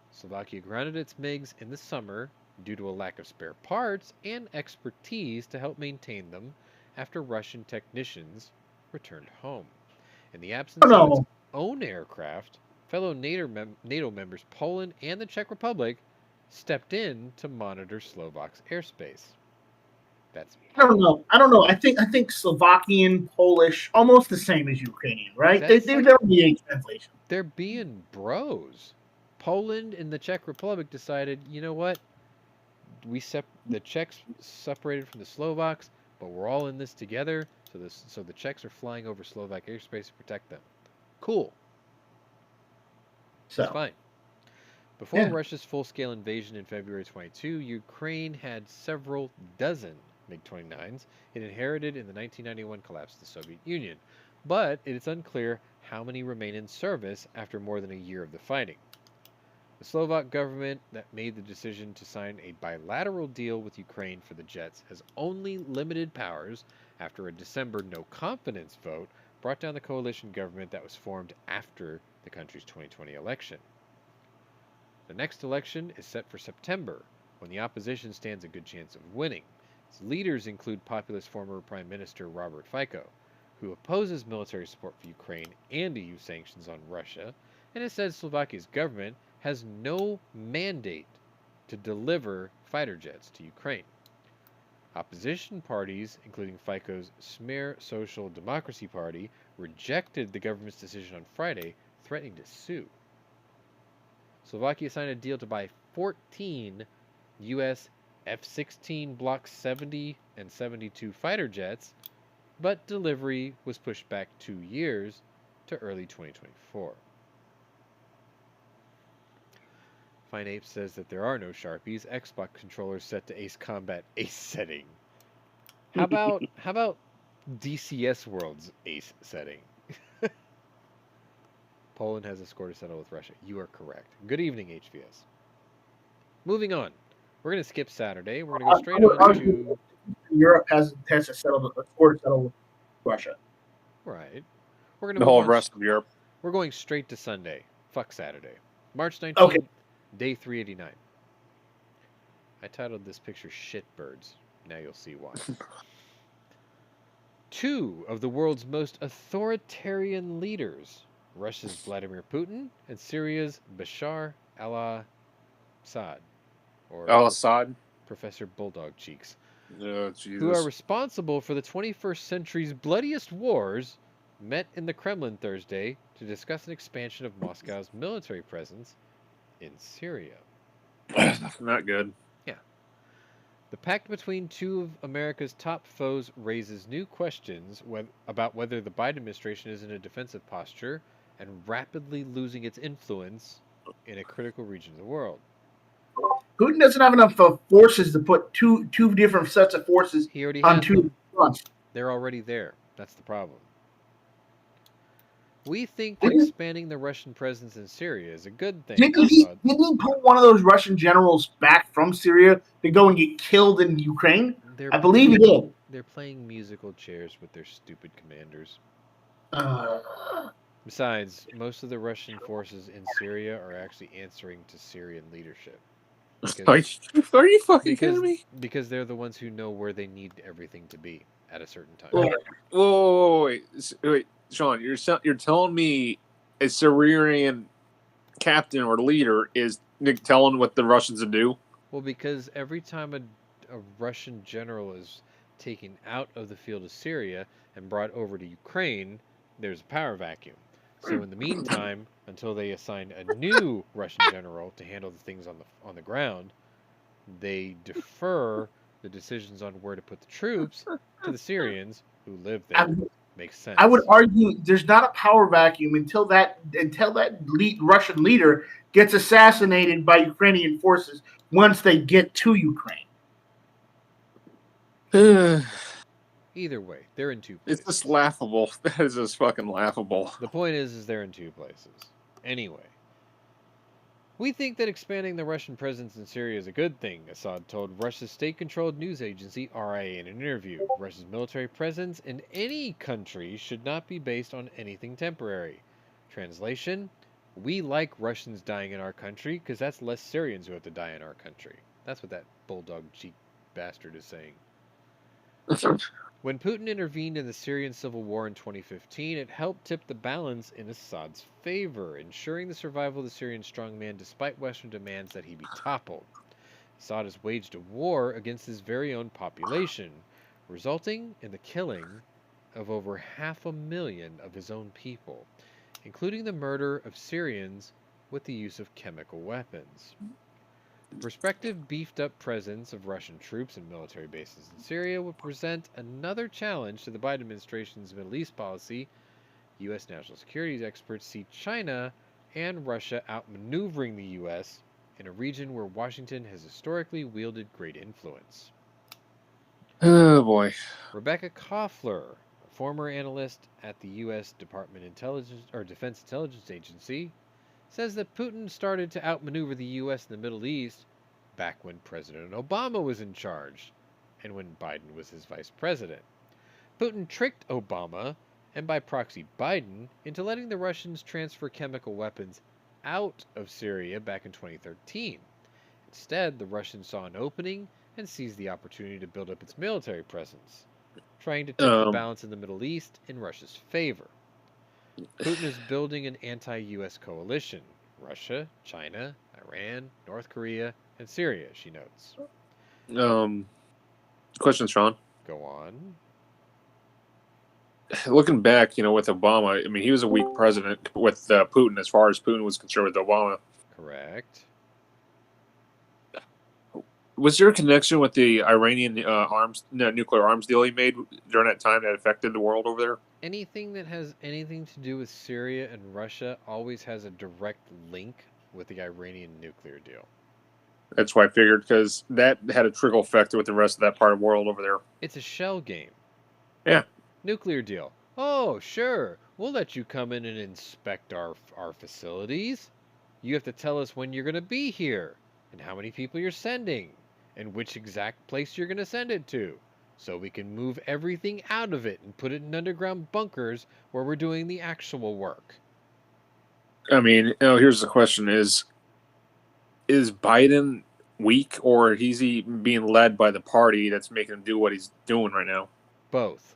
S2: Slovakia grounded its MiGs in the summer due to a lack of spare parts and expertise to help maintain them after Russian technicians returned home. In the absence of its own aircraft, fellow NATO members Poland and the Czech Republic stepped in to monitor Slovak's airspace.
S4: I don't know. I think Slovakian, Polish, almost the same as Ukrainian, right? They don't need a translation.
S2: They're being bros. Poland and the Czech Republic decided, you know what? The Czechs separated from the Slovaks, but we're all in this together. So the Czechs are flying over Slovak airspace to protect them. Cool. That's fine. Before Russia's full-scale invasion in February 22, Ukraine had several dozen MiG-29s it inherited in the 1991 collapse of the Soviet Union, but it is unclear how many remain in service after more than a year of the fighting. The Slovak government that made the decision to sign a bilateral deal with Ukraine for the jets has only limited powers after a December no-confidence vote brought down the coalition government that was formed after the country's 2020 election. The next election is set for September, when the opposition stands a good chance of winning. Its leaders include populist former Prime Minister Robert Fico, who opposes military support for Ukraine and EU sanctions on Russia, and has said Slovakia's government has no mandate to deliver fighter jets to Ukraine. Opposition parties, including Fico's Smer Social Democracy Party, rejected the government's decision on Friday, threatening to sue. Slovakia signed a deal to buy 14 U.S. F-16 Block 70 and 72 fighter jets, but delivery was pushed back 2 years to early 2024. Fine Ape says that there are no Sharpies. Xbox controllers set to Ace Combat Ace setting. How about DCS World's Ace setting? Poland has a score to settle with Russia. You are correct. Good evening, HVS. Moving on. We're going to skip Saturday. We're going to go straight on to...
S4: Europe has a score to settle with Russia.
S2: Right. We're going to
S5: the whole rest of Europe.
S2: We're going straight to Sunday. Fuck Saturday. March 19th, day 389. I titled this picture Shitbirds. Now you'll see why. Two of the world's most authoritarian leaders, Russia's Vladimir Putin and Syria's Bashar al-Assad, or
S5: al-Assad,
S2: Professor Bulldog Cheeks,
S5: who
S2: are responsible for the 21st century's bloodiest wars, met in the Kremlin Thursday to discuss an expansion of Moscow's military presence in Syria.
S5: Not good.
S2: Yeah. The pact between two of America's top foes raises new questions about whether the Biden administration is in a defensive posture and rapidly losing its influence in a critical region of the world.
S4: Putin doesn't have enough forces to put two different sets of forces on two fronts.
S2: They're already there. That's the problem. We think that expanding the Russian presence in Syria is a good thing.
S4: Didn't he put one of those Russian generals back from Syria to go and get killed in Ukraine? I believe he did.
S2: They're playing musical chairs with their stupid commanders. Besides, most of the Russian forces in Syria are actually answering to Syrian leadership.
S5: Are you fucking kidding me?
S2: Because they're the ones who know where they need everything to be at a certain time.
S5: Wait, Sean, you're telling me a Syrian captain or leader is telling what the Russians to do?
S2: Well, because every time a Russian general is taken out of the field of Syria and brought over to Ukraine, there's a power vacuum. So in the meantime, until they assign a new Russian general to handle the things on the ground, they defer the decisions on where to put the troops to the Syrians who live there. Makes sense.
S4: I would argue there's not a power vacuum until that Russian leader gets assassinated by Ukrainian forces once they get to Ukraine.
S2: Either way, they're in two
S5: It's
S2: places.
S5: just laughable. That is just fucking laughable.
S2: The point is they're in two places. Anyway, we think that expanding the Russian presence in Syria is a good thing, Assad told Russia's state-controlled news agency RIA in an interview. Russia's military presence in any country should not be based on anything temporary. Translation: we like Russians dying in our country because that's less Syrians who have to die in our country. That's what that bulldog cheek bastard is saying. When Putin intervened in the Syrian civil war in 2015, it helped tip the balance in Assad's favor, ensuring the survival of the Syrian strongman despite Western demands that he be toppled. Assad has waged a war against his very own population, resulting in the killing of over 500,000 of his own people, including the murder of Syrians with the use of chemical weapons. The prospective beefed-up presence of Russian troops and military bases in Syria would present another challenge to the Biden administration's Middle East policy. U.S. national security experts see China and Russia outmaneuvering the U.S. in a region where Washington has historically wielded great influence.
S5: Oh, boy.
S2: Rebecca Koffler, a former analyst at the U.S. Department of Defense Intelligence Agency, says that Putin started to outmaneuver the U.S. in the Middle East back when President Obama was in charge and when Biden was his vice president. Putin tricked Obama, and by proxy Biden, into letting the Russians transfer chemical weapons out of Syria back in 2013. Instead, the Russians saw an opening and seized the opportunity to build up its military presence, trying to tip the balance in the Middle East in Russia's favor. Putin is building an anti-U.S. coalition: Russia, China, Iran, North Korea, and Syria, she notes.
S5: Question, Sean.
S2: Go on.
S5: Looking back, with Obama, I mean, he was a weak president with Putin as far as Putin was concerned with Obama.
S2: Correct.
S5: Was there a connection with the Iranian nuclear arms deal he made during that time that affected the world over there?
S2: Anything that has anything to do with Syria and Russia always has a direct link with the Iranian nuclear deal.
S5: That's why I figured, because that had a trickle effect with the rest of that part of the world over there.
S2: It's a shell game.
S5: Yeah.
S2: Nuclear deal. Oh, sure. We'll let you come in and inspect our facilities. You have to tell us when you're going to be here and how many people you're sending and which exact place you're going to send it to, so we can move everything out of it and put it in underground bunkers where we're doing the actual work.
S5: I mean, here's the question: Is Biden weak, or is he being led by the party that's making him do what he's doing right now?
S2: Both.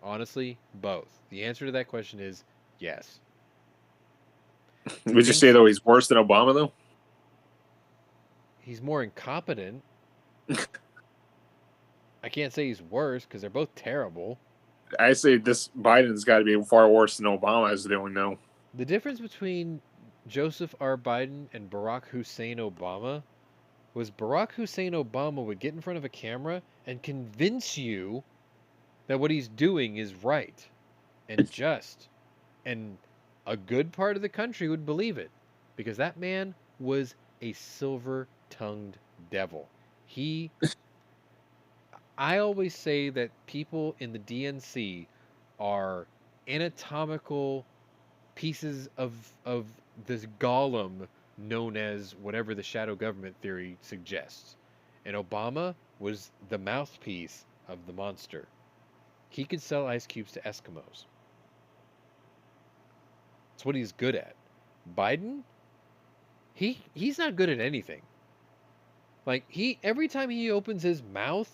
S2: Honestly, both. The answer to that question is yes.
S5: Would you say, though, he's worse than Obama, though?
S2: He's more incompetent. I can't say he's worse because they're both terrible.
S5: I say this Biden's got to be far worse than Obama, as they only know.
S2: The difference between Joseph R. Biden and Barack Hussein Obama was Barack Hussein Obama would get in front of a camera and convince you that what he's doing is right and just. And a good part of the country would believe it because that man was a silver-tongued devil. I always say that people in the DNC are anatomical pieces of this golem known as whatever the shadow government theory suggests. And Obama was the mouthpiece of the monster. He could sell ice cubes to Eskimos. That's what he's good at. Biden, he's not good at anything. Like, every time he opens his mouth,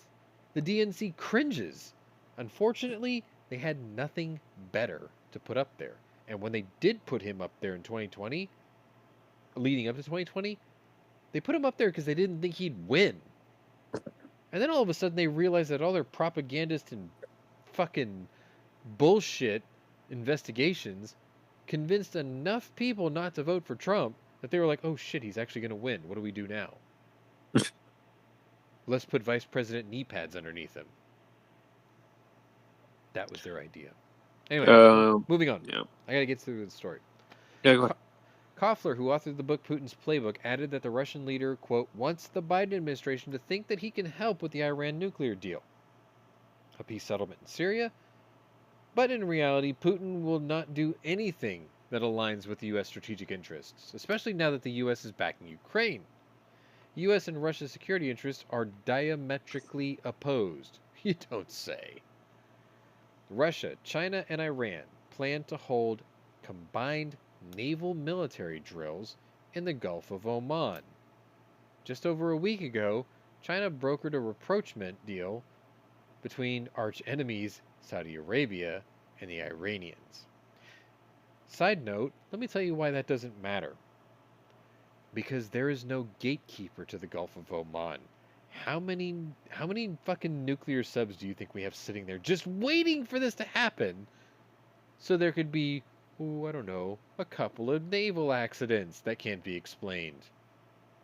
S2: the DNC cringes. Unfortunately, they had nothing better to put up there. And when they did put him up there in 2020, leading up to 2020, they put him up there because they didn't think he'd win. And then all of a sudden they realized that all their propagandist and fucking bullshit investigations convinced enough people not to vote for Trump that they were like, oh shit, he's actually going to win. What do we do now? Let's put Vice President knee pads underneath him. That was their idea. Anyway, moving on.
S5: Yeah.
S2: I got to get through the story.
S5: Yeah, go ahead.
S2: Koffler, who authored the book Putin's Playbook, added that the Russian leader, quote, wants the Biden administration to think that he can help with the Iran nuclear deal, a peace settlement in Syria, but in reality, Putin will not do anything that aligns with the U.S. strategic interests, especially now that the U.S. is backing Ukraine. U.S. and Russia's security interests are diametrically opposed. You don't say. Russia, China, and Iran plan to hold combined naval military drills in the Gulf of Oman. Just over a week ago, China brokered a rapprochement deal between arch enemies Saudi Arabia and the Iranians. Side note, let me tell you why that doesn't matter. Because there is no gatekeeper to the Gulf of Oman. How many fucking nuclear subs do you think we have sitting there just waiting for this to happen? So there could be, I don't know, a couple of naval accidents that can't be explained.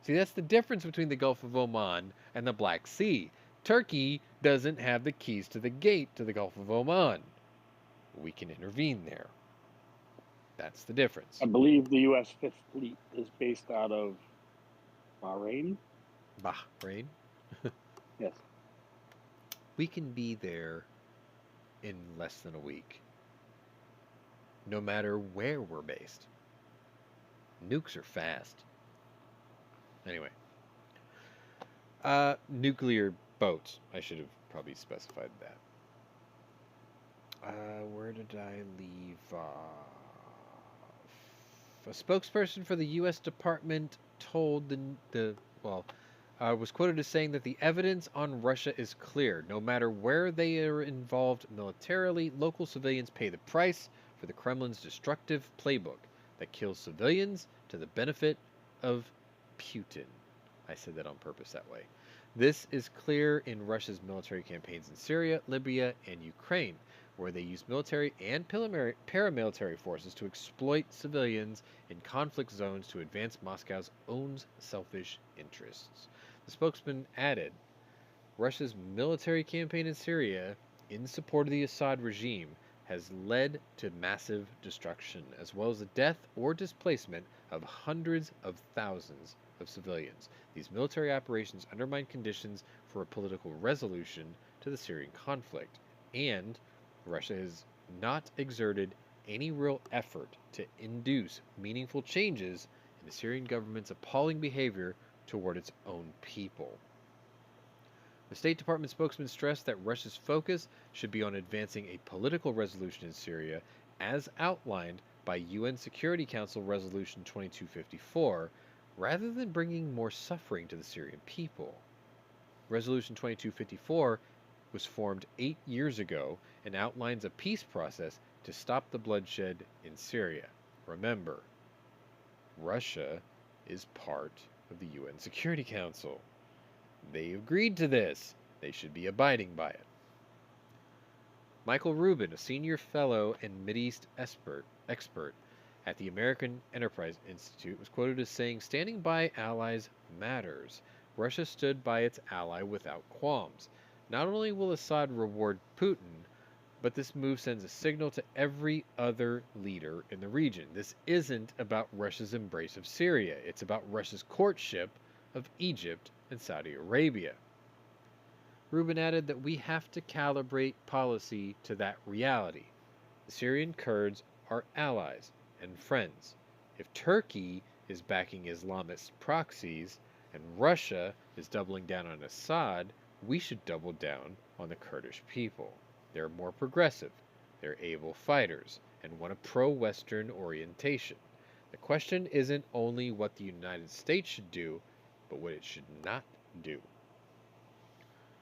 S2: See, that's the difference between the Gulf of Oman and the Black Sea. Turkey doesn't have the keys to the gate to the Gulf of Oman. We can intervene there. That's the difference.
S3: I believe the U.S. Fifth Fleet is based out of Bahrain.
S2: Bahrain?
S3: Yes.
S2: We can be there in less than a week. No matter where we're based. Nukes are fast. Anyway. Nuclear boats. I should have probably specified that. Where did I leave off? A spokesperson for the U.S. Department told was quoted as saying that the evidence on Russia is clear. No matter where they are involved militarily, local civilians pay the price for the Kremlin's destructive playbook that kills civilians to the benefit of Putin. I said that on purpose that way. This is clear in Russia's military campaigns in Syria, Libya, and Ukraine, where they use military and paramilitary forces to exploit civilians in conflict zones to advance Moscow's own selfish interests. The spokesman added, Russia's military campaign in Syria in support of the Assad regime has led to massive destruction, as well as the death or displacement of hundreds of thousands of civilians. These military operations undermine conditions for a political resolution to the Syrian conflict, and Russia has not exerted any real effort to induce meaningful changes in the Syrian government's appalling behavior toward its own people. The State Department spokesman stressed that Russia's focus should be on advancing a political resolution in Syria as outlined by UN Security Council Resolution 2254, rather than bringing more suffering to the Syrian people. Resolution 2254 was formed 8 years ago and outlines a peace process to stop the bloodshed in Syria. Remember, Russia is part of the UN Security Council. They agreed to this. They should be abiding by it. Michael Rubin, a senior fellow and Mideast expert at the American Enterprise Institute, was quoted as saying, standing by allies matters. Russia stood by its ally without qualms. Not only will Assad reward Putin, but this move sends a signal to every other leader in the region. This isn't about Russia's embrace of Syria. It's about Russia's courtship of Egypt and Saudi Arabia. Rubin added that we have to calibrate policy to that reality. The Syrian Kurds are allies and friends. If Turkey is backing Islamist proxies and Russia is doubling down on Assad, we should double down on the Kurdish people. They're more progressive, they're able fighters, and want a pro-Western orientation. The question isn't only what the United States should do, but what it should not do.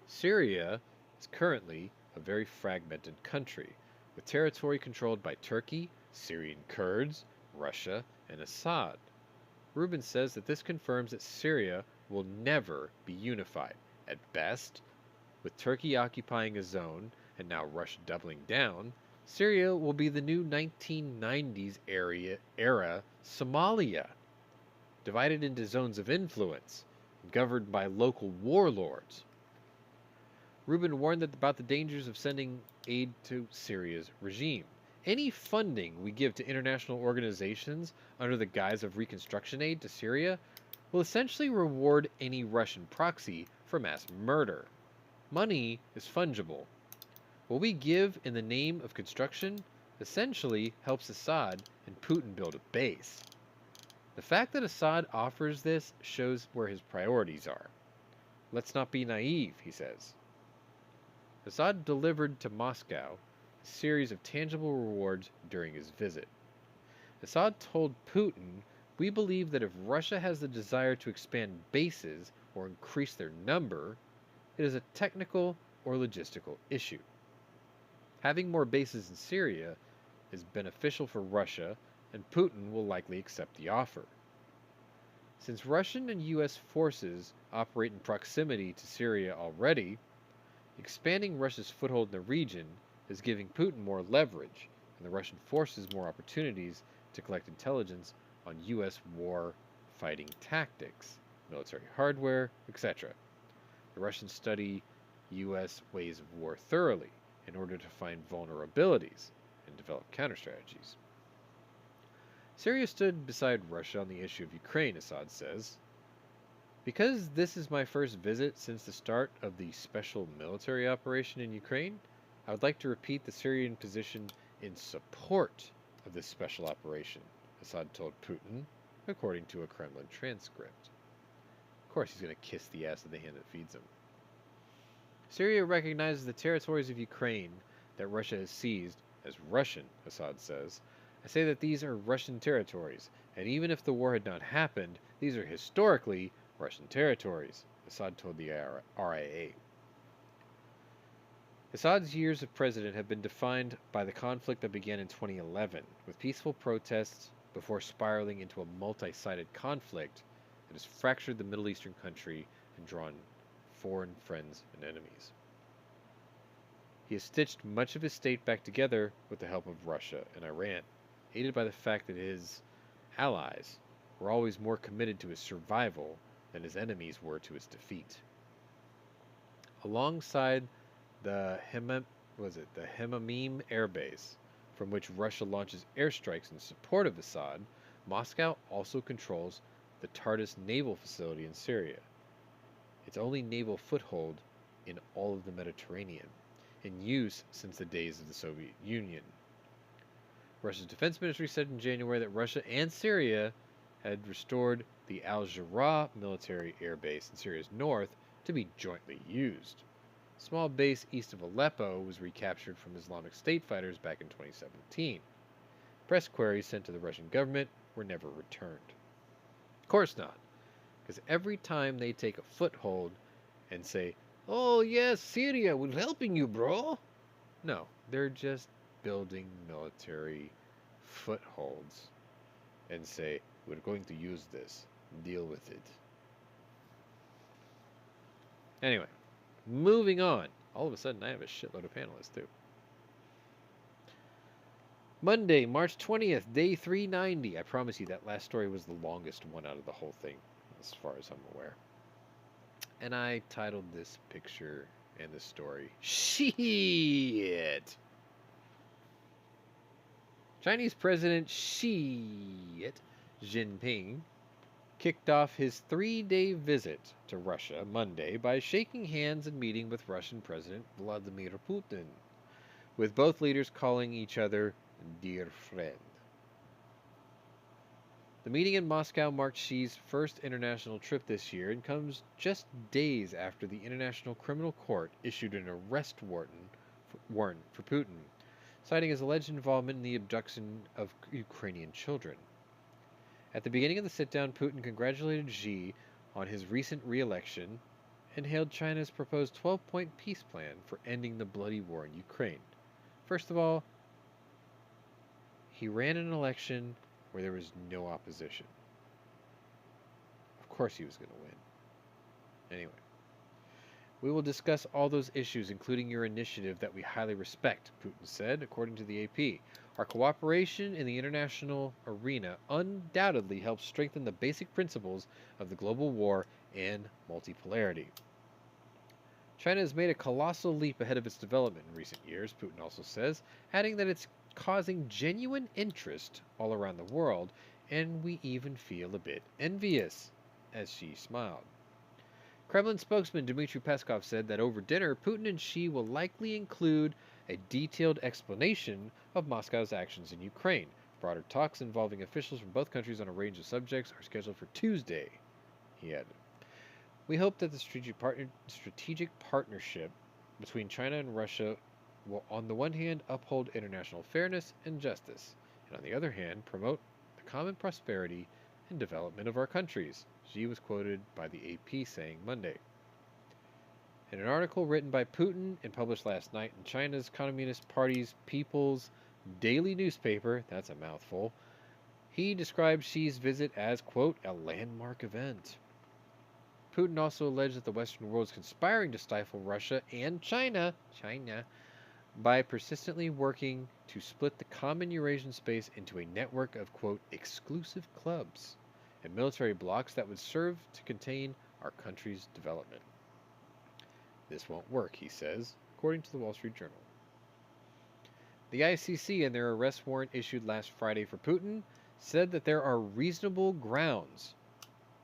S2: Syria is currently a very fragmented country, with territory controlled by Turkey, Syrian Kurds, Russia, and Assad. Rubin says that this confirms that Syria will never be unified. At best, with Turkey occupying a zone and now Russia doubling down, Syria will be the new 1990s era Somalia, divided into zones of influence, governed by local warlords. Rubin warned about the dangers of sending aid to Syria's regime. Any funding we give to international organizations under the guise of reconstruction aid to Syria will essentially reward any Russian proxy for mass murder. Money is fungible. What we give in the name of construction essentially helps Assad and Putin build a base. The fact that Assad offers this shows where his priorities are. Let's not be naive, he says. Assad delivered to Moscow a series of tangible rewards during his visit. Assad told Putin, "We believe that if Russia has the desire to expand bases or increase their number, it is a technical or logistical issue. Having more bases in Syria is beneficial for Russia, and Putin will likely accept the offer. Since Russian and U.S. forces operate in proximity to Syria already, expanding Russia's foothold in the region is giving Putin more leverage and the Russian forces more opportunities to collect intelligence on U.S. war fighting tactics, military hardware, etc. The Russians study U.S. ways of war thoroughly in order to find vulnerabilities and develop counterstrategies." Syria stood beside Russia on the issue of Ukraine, Assad says. "Because this is my first visit since the start of the special military operation in Ukraine, I would like to repeat the Syrian position in support of this special operation," Assad told Putin, according to a Kremlin transcript. Of course he's going to kiss the ass of the hand that feeds him. Syria recognizes the territories of Ukraine that Russia has seized as Russian, Assad says. "I say that these are Russian territories, and even if the war had not happened, these are historically Russian territories," Assad told the RIA. Assad's years of president have been defined by the conflict that began in 2011, with peaceful protests before spiraling into a multi-sided conflict that has fractured the Middle Eastern country and drawn foreign friends and enemies. He has stitched much of his state back together with the help of Russia and Iran, aided by the fact that his allies were always more committed to his survival than his enemies were to his defeat. Alongside the Hemamim Air Base, from which Russia launches airstrikes in support of Assad, Moscow also controls the Tartus naval facility in Syria, its only naval foothold in all of the Mediterranean, in use since the days of the Soviet Union. Russia's defense ministry said in January that Russia and Syria had restored the Al-Jarrah military air base in Syria's north to be jointly used. A small base east of Aleppo was recaptured from Islamic State fighters back in 2017. Press queries sent to the Russian government were never returned. Of course not, because every time they take a foothold and say, "Oh yes, Syria, we're helping you, bro," no, they're just building military footholds and say, "We're going to use this, deal with it." Anyway, moving on. All of a sudden I have a shitload of panelists too. Monday, March 20th, day 390. I promise you that last story was the longest one out of the whole thing, as far as I'm aware. And I titled this picture and this story, "Shit." Chinese President Xi Jinping kicked off his 3-day visit to Russia Monday by shaking hands and meeting with Russian President Vladimir Putin, with both leaders calling each other dear friend. The meeting in Moscow marked Xi's first international trip this year and comes just days after the International Criminal Court issued an arrest warrant for Putin, citing his alleged involvement in the abduction of Ukrainian children. At the beginning of the sit-down, Putin congratulated Xi on his recent re-election and hailed China's proposed 12-point peace plan for ending the bloody war in Ukraine. First of all, he ran an election where there was no opposition. Of course he was going to win. Anyway, we will discuss all those issues, including your initiative that we highly respect, Putin said, according to the AP. Our cooperation in the international arena undoubtedly helps strengthen the basic principles of the global war and multipolarity. China has made a colossal leap ahead of its development in recent years, Putin also says, adding that it's causing genuine interest all around the world, and we even feel a bit envious, as she smiled. Kremlin spokesman Dmitry Peskov said that over dinner, Putin and Xi will likely include a detailed explanation of Moscow's actions in Ukraine. Broader talks involving officials from both countries on a range of subjects are scheduled for Tuesday, he added. We hope that the strategic partnership between China and Russia will, on the one hand, uphold international fairness and justice, and on the other hand, promote the common prosperity and development of our countries, Xi was quoted by the AP saying Monday. In an article written by Putin and published last night in China's Communist Party's People's Daily newspaper, that's a mouthful, he described Xi's visit as, quote, a landmark event. Putin also alleged that the Western world is conspiring to stifle Russia and China by persistently working to split the common Eurasian space into a network of, quote, exclusive clubs and military blocs that would serve to contain our country's development. This won't work, he says, according to the Wall Street Journal. The ICC, in their arrest warrant issued last Friday for Putin, said that there are reasonable grounds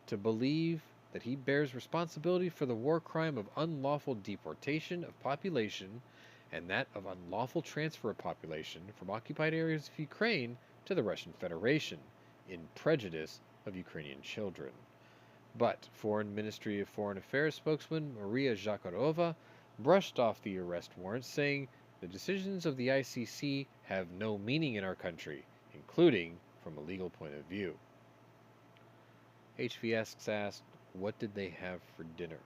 S2: to believe that he bears responsibility for the war crime of unlawful deportation of population and that of unlawful transfer of population from occupied areas of Ukraine to the Russian Federation in prejudice of Ukrainian children. But Foreign Ministry of Foreign Affairs spokesman Maria Zakharova brushed off the arrest warrant, saying the decisions of the ICC have no meaning in our country, including from a legal point of view. HVS asked, what did they have for dinner?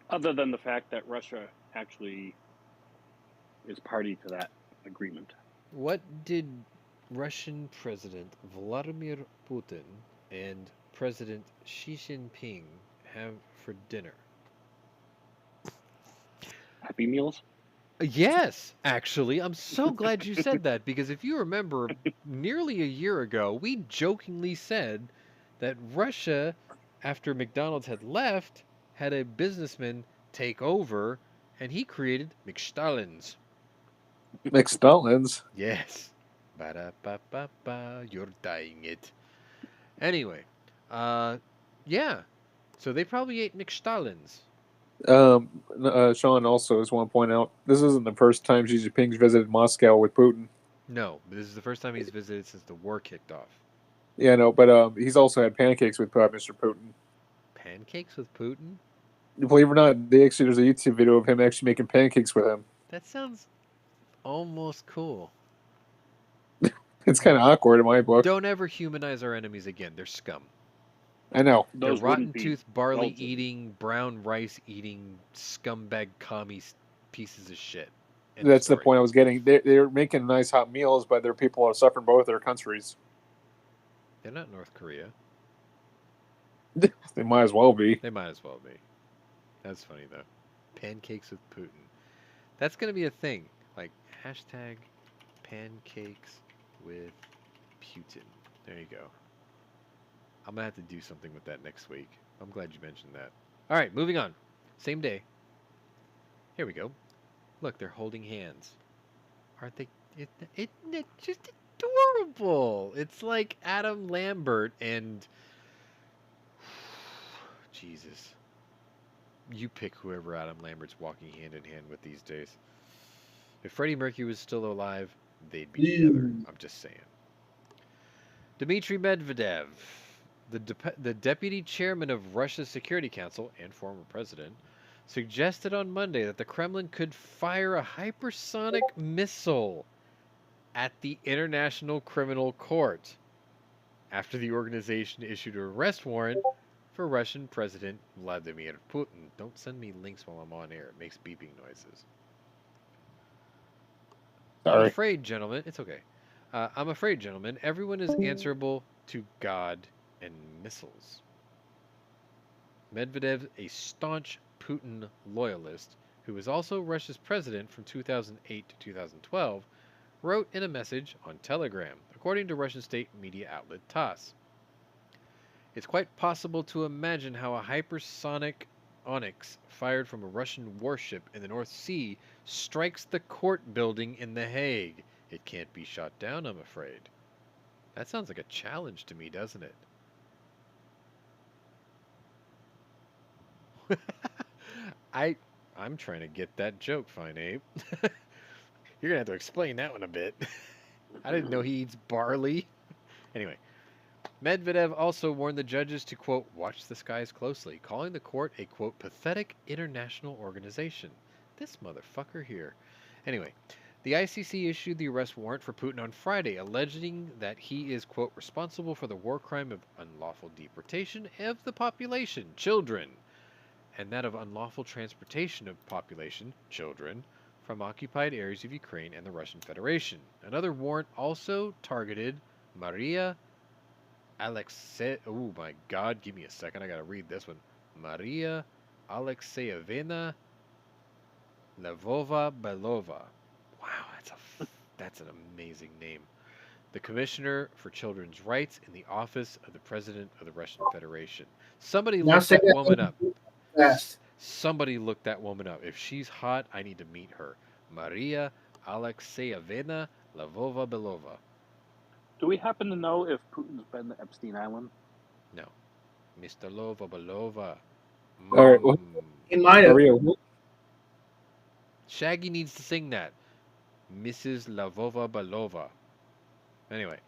S3: Other than the fact that Russia actually is party to that agreement.
S2: What did Russian President Vladimir Putin and President Xi Jinping have for dinner?
S3: Happy Meals?
S2: Yes, actually. I'm so glad you said that, because if you remember, nearly a year ago, we jokingly said that Russia, after McDonald's had left, had a businessman take over, and he created McStallin's.
S5: McStallin's?
S2: Yes. Ba-da-ba-ba-ba, you're dying it. Anyway, yeah. So they probably ate McStallin's.
S5: Sean also just want to point out, this isn't the first time Xi Jinping's visited Moscow with Putin.
S2: No, but this is the first time he's visited since the war kicked off.
S5: Yeah, no, but he's also had pancakes with Mr. Putin.
S2: Pancakes with Putin?
S5: Believe it or not, there's a YouTube video of him actually making pancakes with him.
S2: That sounds almost cool.
S5: It's kind of awkward in my book.
S2: Don't ever humanize our enemies again. They're scum.
S5: I know.
S2: They're
S3: Those
S2: rotten
S3: wouldn't be
S2: tooth, barley
S3: Belgian.
S2: eating, brown rice eating, scumbag commies pieces of shit. End
S5: That's the
S2: story.
S5: point I was getting. They're making nice hot meals, but their people are suffering both their countries.
S2: They're not North Korea.
S5: They might as well be.
S2: They might as well be. That's funny, though. Pancakes with Putin. That's going to be a thing. Like, hashtag pancakes with Putin. There you go. I'm going to have to do something with that next week. I'm glad you mentioned that. All right, moving on. Same day. Here we go. Look, they're holding hands. Aren't they? It's just adorable. It's like Adam Lambert and... Jesus. You pick whoever Adam Lambert's walking hand in hand with these days. If Freddie Mercury was still alive, they'd be together. I'm just saying. Dmitry Medvedev, the deputy chairman of Russia's Security Council and former president, suggested on Monday that the Kremlin could fire a hypersonic missile at the International Criminal Court after the organization issued an arrest warrant for Russian President Vladimir Putin. Don't send me links while I'm on air. It makes beeping noises.
S5: Sorry.
S2: I'm afraid, gentlemen. It's okay. I'm afraid, gentlemen, everyone is answerable to God and missiles. Medvedev, a staunch Putin loyalist, who was also Russia's president from 2008 to 2012, wrote in a message on Telegram, according to Russian state media outlet TASS. It's quite possible to imagine how a hypersonic Onyx, fired from a Russian warship in the North Sea, strikes the court building in The Hague. It can't be shot down, I'm afraid. That sounds like a challenge to me, doesn't it? I'm trying to get that joke, Fine Ape. You're gonna have to explain that one a bit. I didn't know he eats barley. Anyway, Medvedev also warned the judges to, quote, watch the skies closely, calling the court a, quote, pathetic international organization. This motherfucker here. Anyway, the ICC issued the arrest warrant for Putin on Friday, alleging that he is, quote, responsible for the war crime of unlawful deportation of the population, children, and that of unlawful transportation of population, children, from occupied areas of Ukraine and the Russian Federation. Another warrant also targeted Maria oh my God, give me a second, I gotta read this one. Maria Alexeyevna Lvova Belova. Wow, that's an amazing name. The Commissioner for Children's Rights in the Office of the President of the Russian Federation. Somebody look that woman up.
S4: Yes.
S2: Somebody look that woman up. If she's hot, I need to meet her. Maria Alexeyevna Lvova Belova.
S3: Do we happen to know if Putin's been to Epstein Island?
S2: No. Mr. Lova Belova.
S5: All right, well,
S4: He might have.
S5: Maria,
S2: Shaggy needs to sing that. Mrs. Lavova Belova. Anyway,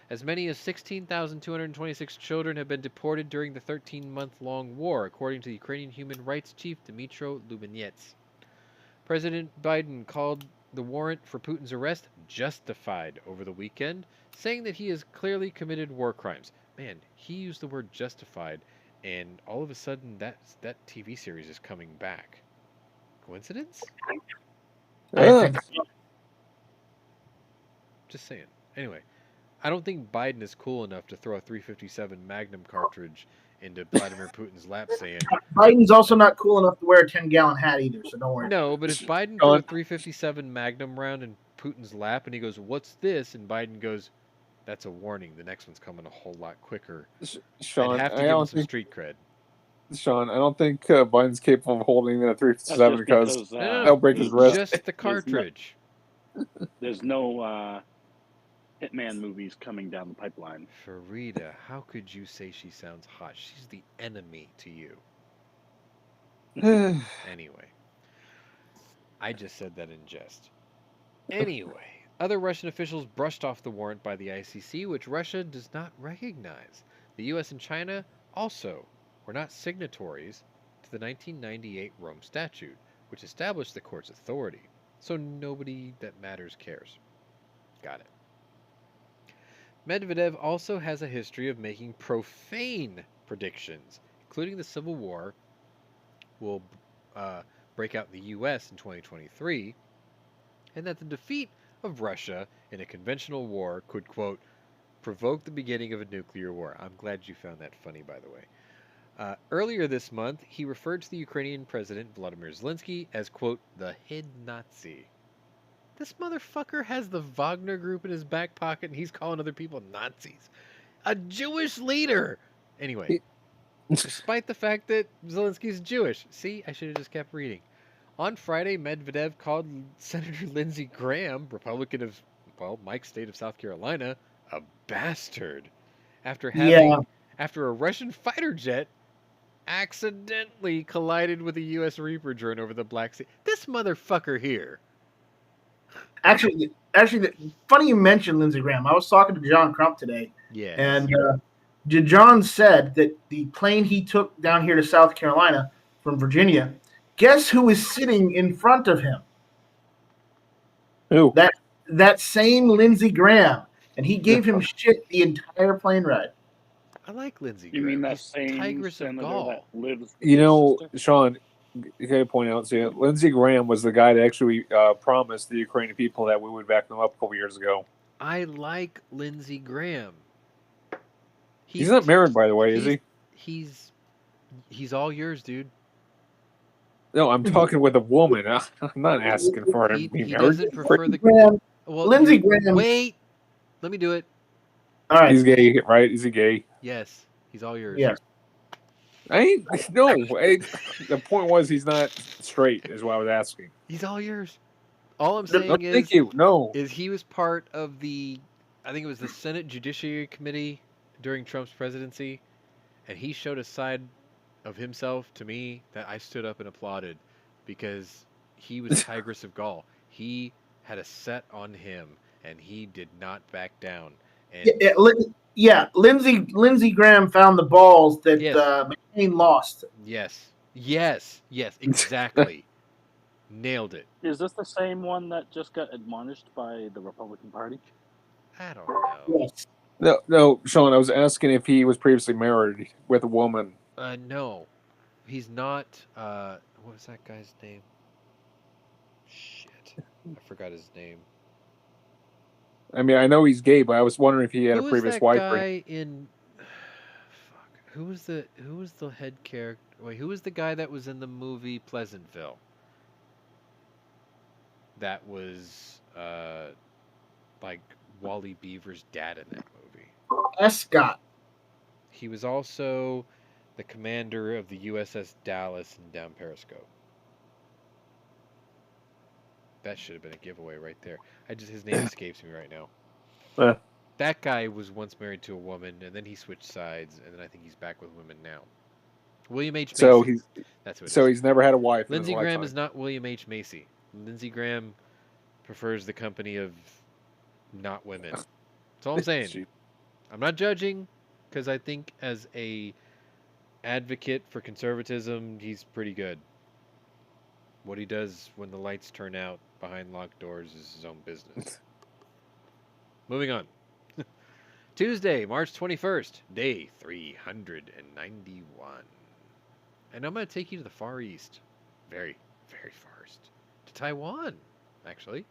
S2: as many as 16,226 children have been deported during the 13-month-long war, according to the Ukrainian human rights chief Dmytro Lubinets. President Biden called the warrant for Putin's arrest justified over the weekend, saying that he has clearly committed war crimes. Man, he used the word justified, and all of a sudden that TV series is coming back. Coincidence?
S4: I think so.
S2: Just saying. Anyway, I don't think Biden is cool enough to throw a 357 Magnum cartridge into Vladimir Putin's lap saying,
S4: Biden's also not cool enough to wear a 10-gallon hat either, so don't worry.
S2: no, but if Biden threw a 357 Magnum round in Putin's lap and he goes, what's this? And Biden goes, that's a warning. The next one's coming a whole lot quicker.
S5: Sean,
S2: I'd have to
S5: I
S2: give him
S5: don't
S2: some
S5: think
S2: street cred.
S5: Sean, I don't think Biden's capable of holding that 357 because
S2: No.
S5: they'll break his wrist.
S2: Just the cartridge.
S3: There's no Hitman movies coming down the pipeline.
S2: Farida, how could you say she sounds hot? She's the enemy to you. Anyway, I just said that in jest. Anyway, other Russian officials brushed off the warrant by the ICC, which Russia does not recognize. The U.S. and China also were not signatories to the 1998 Rome Statute, which established the court's authority. So nobody that matters cares. Got it. Medvedev also has a history of making profane predictions, including the Civil War will break out in the U.S. in 2023, and that the defeat of Russia in a conventional war could, quote, provoke the beginning of a nuclear war. I'm glad you found that funny, by the way. Earlier this month, he referred to the Ukrainian President Vladimir Zelensky as, quote, the head Nazi. This motherfucker has the Wagner Group in his back pocket, and he's calling other people Nazis. A Jewish leader! Anyway, despite the fact that Zelensky's Jewish. See, I should have just kept reading. On Friday, Medvedev called Senator Lindsey Graham, Republican of, Mike's state of South Carolina, a bastard. After a Russian fighter jet accidentally collided with a U.S. Reaper drone over the Black Sea. This motherfucker here.
S4: Actually, funny you mentioned Lindsey Graham. I was talking to John Crump today.
S2: Yes.
S4: And John said that the plane he took down here to South Carolina from Virginia, guess who was sitting in front of him?
S5: Who?
S4: That same Lindsey Graham. And he gave him shit the entire plane ride.
S2: I like Lindsey Graham.
S3: You mean that
S2: He's
S3: same
S2: Tigress of
S3: senator
S2: Gaul.
S3: that lives?
S5: You know,
S3: sister?
S5: Sean, you got to point out, see, Lindsey Graham was the guy that actually promised the Ukrainian people that we would back them up a couple years ago.
S2: I like Lindsey Graham.
S5: He's not married, by the way, is he?
S2: He's all yours, dude.
S5: No, I'm talking with a woman. I'm not asking for him to be
S2: He
S5: married.
S2: doesn't prefer the.
S4: Graham,
S2: Well,
S4: Lindsey Graham.
S2: Wait, let me do it.
S4: All right.
S5: He's gay, right? Is he gay?
S2: Yes, he's all yours.
S4: Yes.
S5: The point was he's not straight, is what I was asking.
S2: He's all yours. All I'm
S4: No,
S5: No,
S2: saying
S5: thank you. No.
S2: is he was part of I think it was the Senate Judiciary Committee during Trump's presidency, and he showed a side of himself to me that I stood up and applauded because he was Tigress of Gaul. He had a set on him, and he did not back down. And
S4: Lindsey Graham found the balls that
S2: Yes.
S4: McCain lost.
S2: yes, exactly. Nailed it.
S3: Is this the same one that just got admonished by the Republican Party?
S2: I don't know.
S4: Yes.
S5: No, Sean, I was asking if he was previously married with a woman.
S2: No, he's not. What was that guy's name? Shit, I forgot his name.
S5: I mean, I know he's gay, but I was wondering if he had
S2: Who
S5: a
S2: was
S5: previous
S2: that
S5: wife.
S2: guy in? Fuck. Who was the head character? Wait, who was the guy that was in the movie Pleasantville? That was like Wally Beaver's dad in that movie.
S4: Escott.
S2: He was also the commander of the USS Dallas and down Periscope. That should have been a giveaway right there. His name escapes me right now. That guy was once married to a woman, and then he switched sides, and then I think he's back with women now. William H. Macy.
S5: So he's
S2: That's what it
S5: so
S2: is.
S5: he's never had a wife. in his
S2: Lindsey Graham
S5: lifetime.
S2: is not William H. Macy. Lindsey Graham prefers the company of not women. That's all I'm saying. I'm not judging, because I think as a advocate for conservatism, he's pretty good. What he does when the lights turn out behind locked doors is his own business. Moving on. Tuesday, March 21st, day 391. And I'm going to take you to the Far East. Very, very far east. To Taiwan, actually.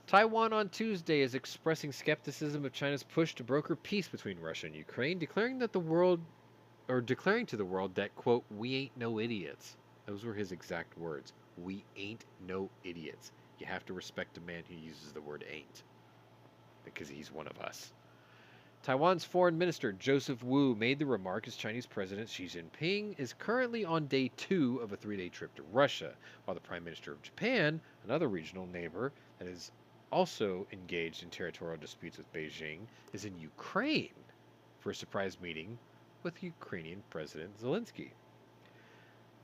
S2: Taiwan on Tuesday is expressing skepticism of China's push to broker peace between Russia and Ukraine, declaring to the world that, quote, "we ain't no idiots." Those were his exact words. We ain't no idiots. You have to respect a man who uses the word ain't, because he's one of us. Taiwan's Foreign Minister Joseph Wu made the remark as Chinese President Xi Jinping is currently on day 2 of a 3-day trip to Russia, while the Prime Minister of Japan, another regional neighbor that is also engaged in territorial disputes with Beijing, is in Ukraine for a surprise meeting with Ukrainian President Zelensky.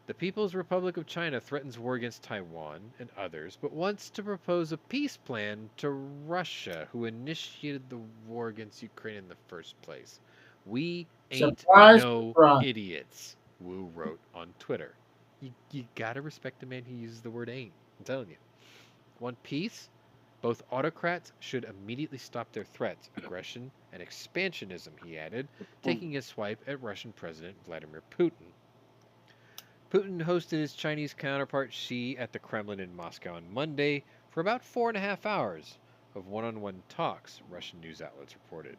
S2: The People's Republic of China threatens war against Taiwan and others, but wants to propose a peace plan to Russia, who initiated the war against Ukraine in the first place. We ain't no idiots, Wu wrote on Twitter. You gotta respect a man who uses the word ain't. I'm telling you. Want peace? Both autocrats should immediately stop their threats, aggression, and expansionism, he added, taking a swipe at Russian President Vladimir Putin. Putin hosted his Chinese counterpart Xi at the Kremlin in Moscow on Monday for about 4.5 hours of one-on-one talks, Russian news outlets reported.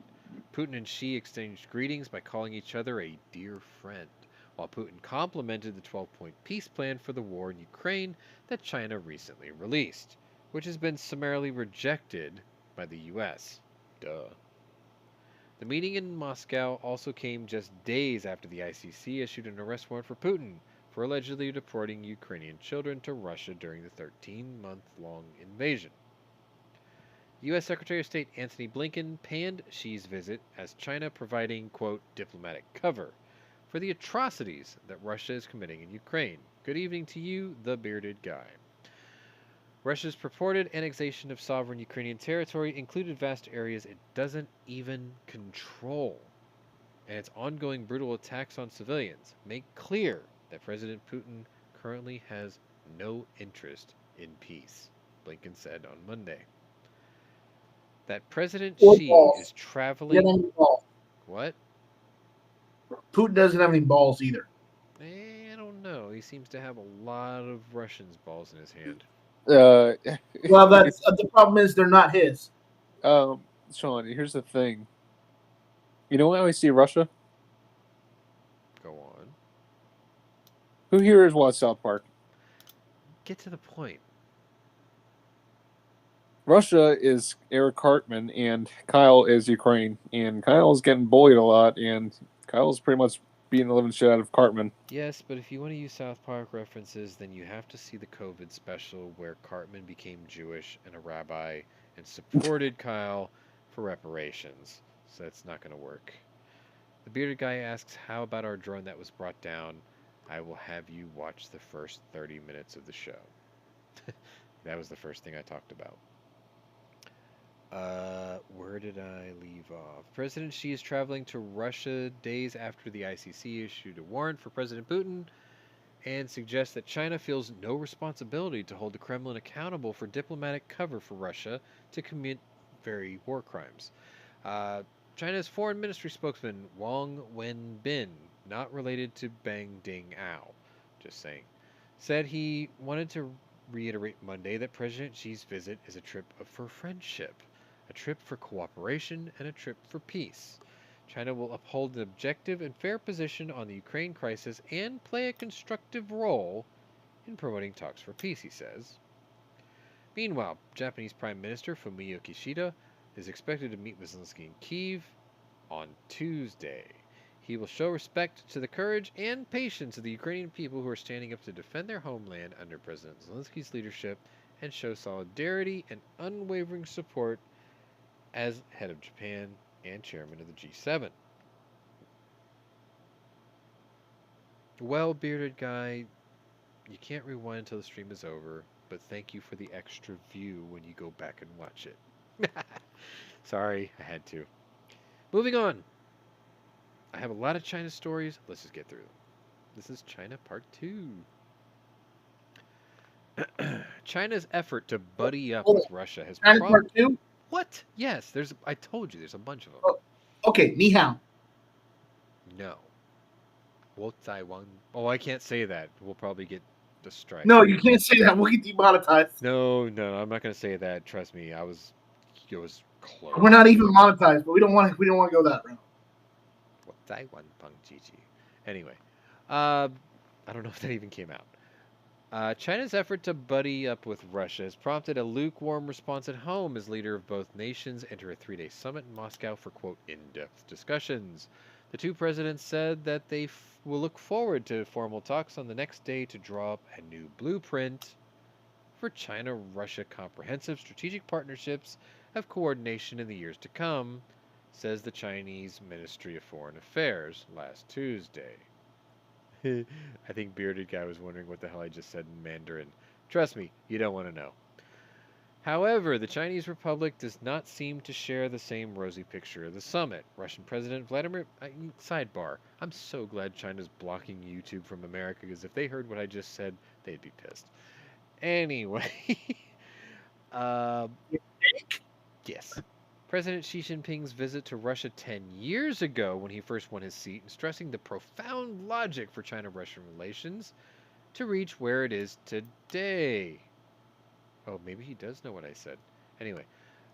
S2: Putin and Xi exchanged greetings by calling each other a dear friend, while Putin complimented the 12-point peace plan for the war in Ukraine that China recently released, which has been summarily rejected by the U.S. Duh. The meeting in Moscow also came just days after the ICC issued an arrest warrant for Putin for allegedly deporting Ukrainian children to Russia during the 13-month-long invasion. U.S. Secretary of State Antony Blinken panned Xi's visit as China providing, quote, diplomatic cover for the atrocities that Russia is committing in Ukraine. Good evening to you, the bearded guy. Russia's purported annexation of sovereign Ukrainian territory included vast areas it doesn't even control, and its ongoing brutal attacks on civilians make clear that President Putin currently has no interest in peace, Blinken said on Monday. That President Xi is traveling... What?
S4: Putin doesn't have any balls either.
S2: I don't know. He seems to have a lot of Russians' balls in his hand.
S4: Well, that's the problem is they're not his.
S5: Sean, here's the thing. You know how I see Russia?
S2: Go on.
S5: Who here has watched South Park?
S2: Get to the point.
S5: Russia is Eric Cartman, and Kyle is Ukraine. And Kyle's getting bullied a lot, and Kyle's pretty much beating the living shit out of Cartman.
S2: Yes, but if you want to use South Park references, then you have to see the COVID special where Cartman became Jewish and a rabbi and supported Kyle for reparations. So that's not going to work. The bearded guy asks, how about our drone that was brought down? I will have you watch the first 30 minutes of the show. That was the first thing I talked about. Where did I leave off? President Xi is traveling to Russia days after the ICC issued a warrant for President Putin and suggests that China feels no responsibility to hold the Kremlin accountable for diplomatic cover for Russia to commit very war crimes. China's foreign ministry spokesman Wang Wenbin, not related to Bang Ding Ao, just saying, said he wanted to reiterate Monday that President Xi's visit is a trip for friendship, a trip for cooperation, and a trip for peace. China will uphold an objective and fair position on the Ukraine crisis and play a constructive role in promoting talks for peace, he says. Meanwhile, Japanese Prime Minister Fumio Kishida is expected to meet with Zelensky in Kyiv on Tuesday. He will show respect to the courage and patience of the Ukrainian people who are standing up to defend their homeland under President Zelensky's leadership and show solidarity and unwavering support as head of Japan and chairman of the G7. Well, bearded guy, you can't rewind until the stream is over, but thank you for the extra view when you go back and watch it. Sorry, I had to. Moving on. I have a lot of China stories. Let's just get through them. This is China Part 2. China's effort to buddy up with Russia has
S4: China Part 2?
S2: What? Yes, I told you there's a bunch of them.
S4: Oh, okay, ni hao.
S2: No. Oh, I can't say that. We'll probably get the strike.
S4: No, you can't say that. We'll get demonetized.
S2: No, I'm not going to say that. Trust me. It was close.
S4: We're not even monetized, but we don't want to go that route.
S2: Anyway, I don't know if that even came out. China's effort to buddy up with Russia has prompted a lukewarm response at home as leader of both nations enter a 3-day summit in Moscow for, quote, in-depth discussions. The two presidents said that they will look forward to formal talks on the next day to draw up a new blueprint for China-Russia comprehensive strategic partnerships of coordination in the years to come, says the Chinese Ministry of Foreign Affairs last Tuesday. I think bearded guy was wondering what the hell I just said in Mandarin. Trust me, you don't want to know. However, the Chinese Republic does not seem to share the same rosy picture of the summit. Russian President Vladimir... sidebar. I'm so glad China's blocking YouTube from America, because if they heard what I just said, they'd be pissed. Anyway. Yes. President Xi Jinping's visit to Russia 10 years ago when he first won his seat and stressing the profound logic for China-Russian relations to reach where it is today. Oh, maybe he does know what I said. Anyway,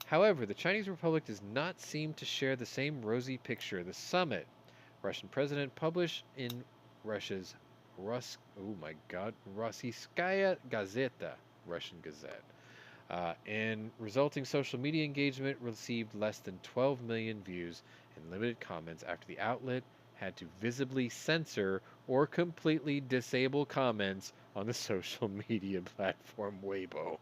S2: however, the Chinese Republic does not seem to share the same rosy picture of the summit. Russian president published in Russia's Rossiyskaya Gazeta, Russian Gazette. And resulting social media engagement received less than 12 million views and limited comments after the outlet had to visibly censor or completely disable comments on the social media platform Weibo.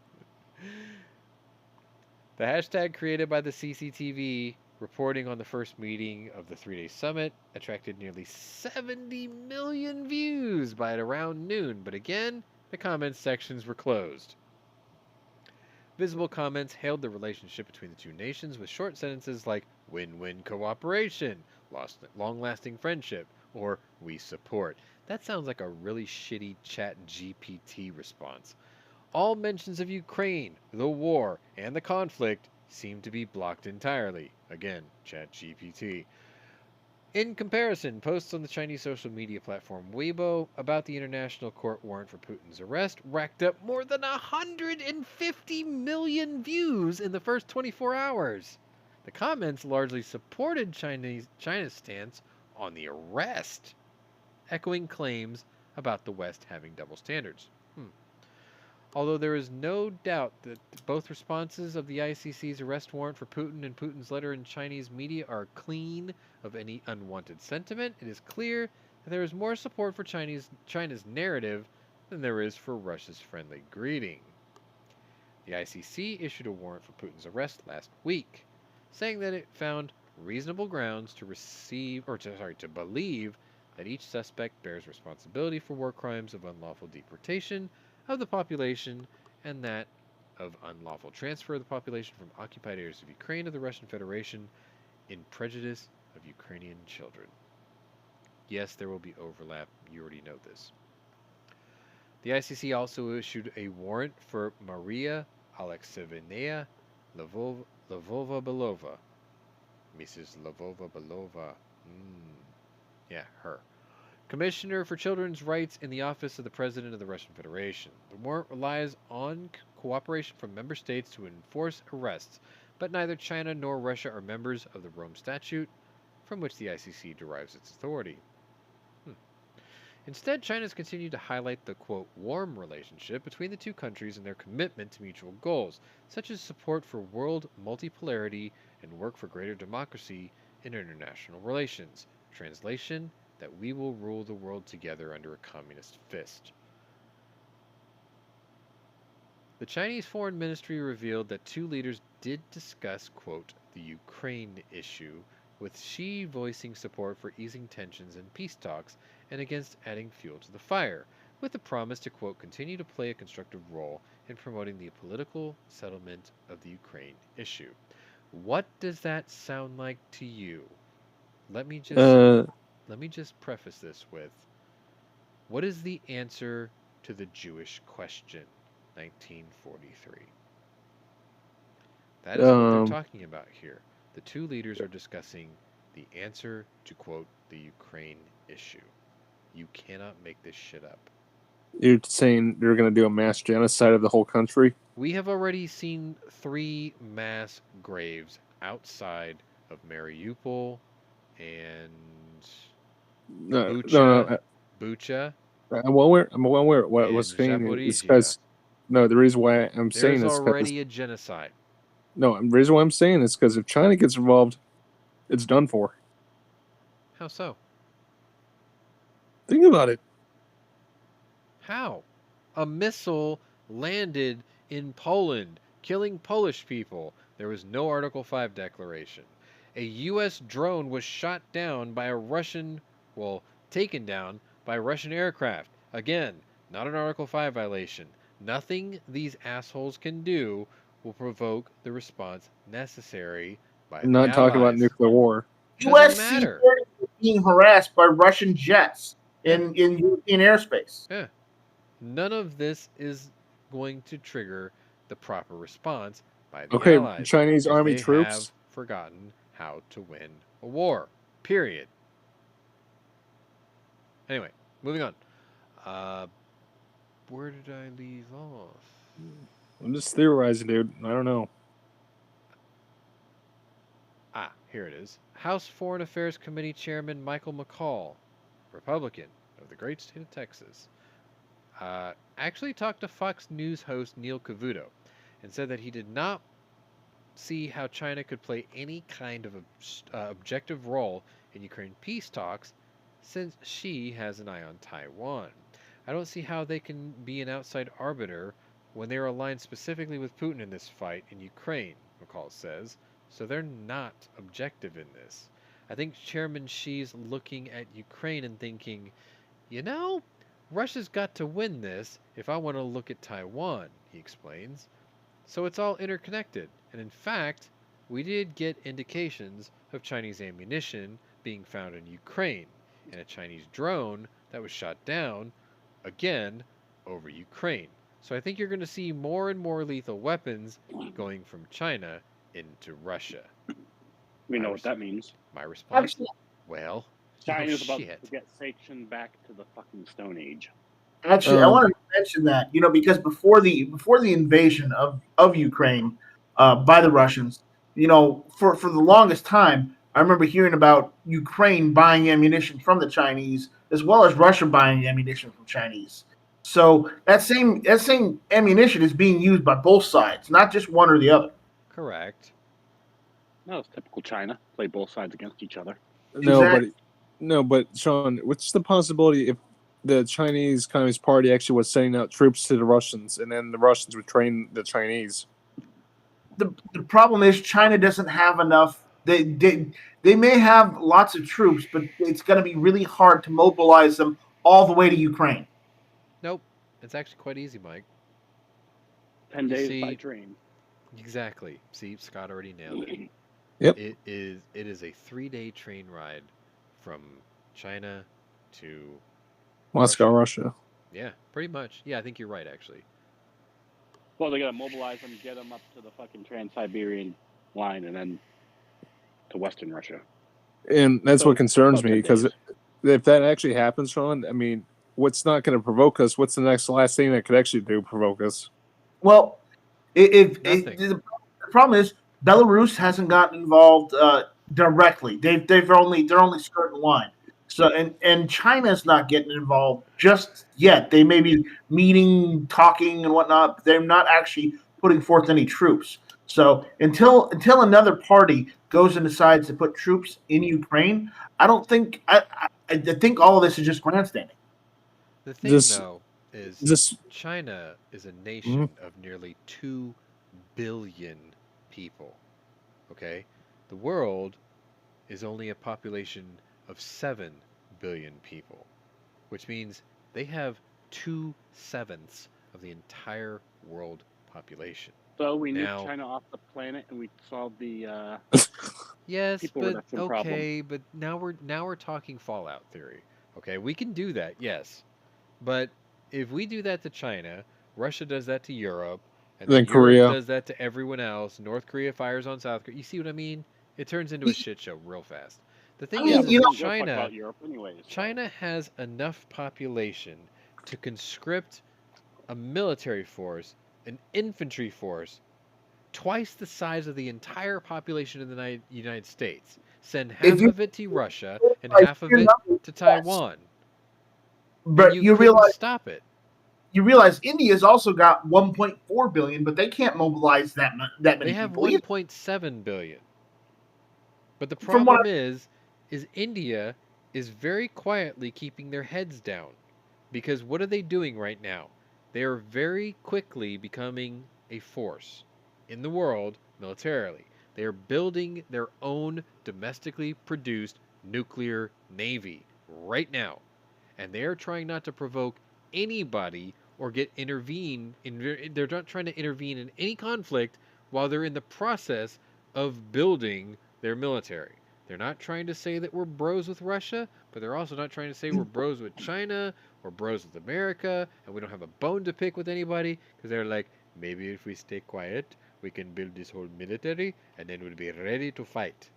S2: The hashtag created by the CCTV reporting on the first meeting of the 3-day summit attracted nearly 70 million views by around noon, but again, the comments sections were closed. Visible comments hailed the relationship between the two nations with short sentences like win-win cooperation, long-lasting friendship, or we support. That sounds like a really shitty Chat GPT response. All mentions of Ukraine, the war, and the conflict seem to be blocked entirely. Again, Chat GPT. In comparison, posts on the Chinese social media platform Weibo about the international court warrant for Putin's arrest racked up more than 150 million views in the first 24 hours. The comments largely supported China's stance on the arrest, echoing claims about the West having double standards. Although there is no doubt that both responses of the ICC's arrest warrant for Putin and Putin's letter in Chinese media are clean of any unwanted sentiment, it is clear that there is more support for China's narrative than there is for Russia's friendly greeting. The ICC issued a warrant for Putin's arrest last week, saying that it found reasonable grounds to believe that each suspect bears responsibility for war crimes of unlawful deportation of the population and that of unlawful transfer of the population from occupied areas of Ukraine to the Russian Federation in prejudice of Ukrainian children. Yes, there will be overlap. You already know this. The ICC also issued a warrant for Maria Alexeyevna Lvova-Belova. Mrs. Lvova-Belova. Yeah, her. Commissioner for Children's Rights in the Office of the President of the Russian Federation. The warrant relies on cooperation from member states to enforce arrests, but neither China nor Russia are members of the Rome Statute, from which the ICC derives its authority. Instead, China has continued to highlight the, quote, warm relationship between the two countries and their commitment to mutual goals, such as support for world multipolarity and work for greater democracy in international relations. Translation, that we will rule the world together under a communist fist. The Chinese Foreign Ministry revealed that two leaders did discuss, quote, the Ukraine issue, with Xi voicing support for easing tensions in peace talks and against adding fuel to the fire, with the promise to, quote, continue to play a constructive role in promoting the political settlement of the Ukraine issue. What does that sound like to you? Let me just preface this with, what is the answer to the Jewish question, 1943? That is what they're talking about here. The two leaders are discussing the answer to, quote, the Ukraine issue. You cannot make this shit up.
S5: You're saying they're going to do a mass genocide of the whole country?
S2: We have already seen 3 mass graves outside of Mariupol and Bucha.
S5: I'm well aware. What I was saying is because the reason why I'm saying
S2: there's
S5: is
S2: already a genocide.
S5: No, the reason why I'm saying is because if China gets involved, it's done for.
S2: How so?
S5: Think about it.
S2: How? A missile landed in Poland, killing Polish people. There was no Article 5 declaration. A U.S. drone was shot down by taken down by Russian aircraft. Again, not an Article 5 violation. Nothing these assholes can do will provoke the response necessary by the
S5: Allies. Talking about nuclear war.
S4: U.S. seafarers were being harassed by Russian jets in European airspace.
S2: Yeah. None of this is going to trigger the proper response by the Allies.
S5: Chinese army troops
S2: have forgotten how to win a war. Period. Anyway, moving on. Where did I leave off?
S5: I'm just theorizing, dude. I don't know.
S2: Here it is. House Foreign Affairs Committee Chairman Michael McCall, Republican of the great state of Texas, actually talked to Fox News host Neil Cavuto and said that he did not see how China could play any kind of objective role in Ukraine peace talks since Xi has an eye on Taiwan. I don't see how they can be an outside arbiter when they are aligned specifically with Putin in this fight in Ukraine, McCall says, so they're not objective in this. I think Chairman Xi's looking at Ukraine and thinking, Russia's got to win this if I want to look at Taiwan, he explains. So it's all interconnected, and in fact, we did get indications of Chinese ammunition being found in Ukraine, and a Chinese drone that was shot down, again, over Ukraine. So I think you're going to see more and more lethal weapons going from China into Russia.
S3: We know what that means.
S2: My response?
S4: Actually,
S2: Well,
S3: China's about to get sanctioned back to the fucking Stone Age.
S4: Actually, I wanted to mention that, because before the invasion of Ukraine by the Russians, for the longest time, I remember hearing about Ukraine buying ammunition from the Chinese, as well as Russia buying ammunition from Chinese. So that same ammunition is being used by both sides, not just one or the other.
S2: Correct.
S3: No, it's typical China. Play both sides against each other.
S5: No,
S4: Exactly.
S5: No, but Sean, what's the possibility if the Chinese Communist Party actually was sending out troops to the Russians, and then the Russians would train the Chinese?
S4: The problem is China doesn't have enough. They may have lots of troops, but it's going to be really hard to mobilize them all the way to Ukraine.
S2: Nope. It's actually quite easy, Mike.
S3: 10
S2: You
S3: days
S2: see-
S3: by train.
S2: Exactly. See, Scott already nailed it.
S5: Yep.
S2: It is a 3-day train ride from China to
S5: Moscow, Russia.
S2: Yeah, pretty much. Yeah, I think you're right actually.
S3: Well, they got to mobilize them, get them up to the fucking Trans-Siberian line, and then to Western Russia.
S5: And that's
S3: So,
S5: what concerns
S3: about
S5: me,
S3: 10
S5: because
S3: days.
S5: if that actually happens, Sean, I mean, what's not going to provoke us? What's the last thing that could actually provoke us?
S4: Well,
S2: Nothing.
S4: the problem is Belarus hasn't gotten involved directly. They're only skirting the line. So and China's not getting involved just yet. They may be meeting, talking, and whatnot. But they're not actually putting forth any troops. So until another party goes and decides to put troops in Ukraine, I don't think I think all of this is just grandstanding.
S2: The thing
S5: This-
S2: though is
S5: This
S2: China is a nation of nearly 2 billion people. Okay? The world is only a population of 7 billion people, which means they have 2/7 of the entire world population.
S3: So we
S2: Now-
S3: nuked China off the planet, and we solved the.
S2: Yes,
S3: People with
S2: but
S3: that same problem.
S2: okay, but now we're talking Fallout theory. Okay, we can do that, yes. But if we do that to China, Russia does that to Europe, and
S5: Then
S2: then
S5: Korea.
S2: Europe does that to everyone else. North Korea fires on South Korea. You see what I mean? It turns into a shit show real fast. The thing
S4: mean,
S3: Yeah,
S2: is,
S3: but
S4: you
S3: we
S4: know-
S3: don't give a fuck
S2: China
S3: about Europe anyways. so-
S2: China has enough population to conscript a military force, an infantry force, twice the size of the entire population of the United States. Send half
S4: you-
S2: of it to Russia and
S4: Like,
S2: half of
S4: you're
S2: it
S4: not-
S2: to Taiwan.
S4: But
S2: And
S4: you
S2: couldn't
S4: realize
S2: stop it.
S4: India's also got 1.4 billion, but they can't mobilize that many
S2: They have
S4: people either.
S2: 1.7 billion. But the
S4: From what
S2: problem is India is very quietly keeping their heads down. Because what are they doing right now? They are very quickly becoming a force in the world militarily. They are building their own domestically produced nuclear navy right now. And they are trying not to provoke anybody or they're not trying to intervene in any conflict while they're in the process of building their military. They're not trying to say that we're bros with Russia, but they're also not trying to say we're bros with China or bros with America, and we don't have a bone to pick with anybody, because they're like, maybe if we stay quiet, we can build this whole military, and then we'll be ready to fight.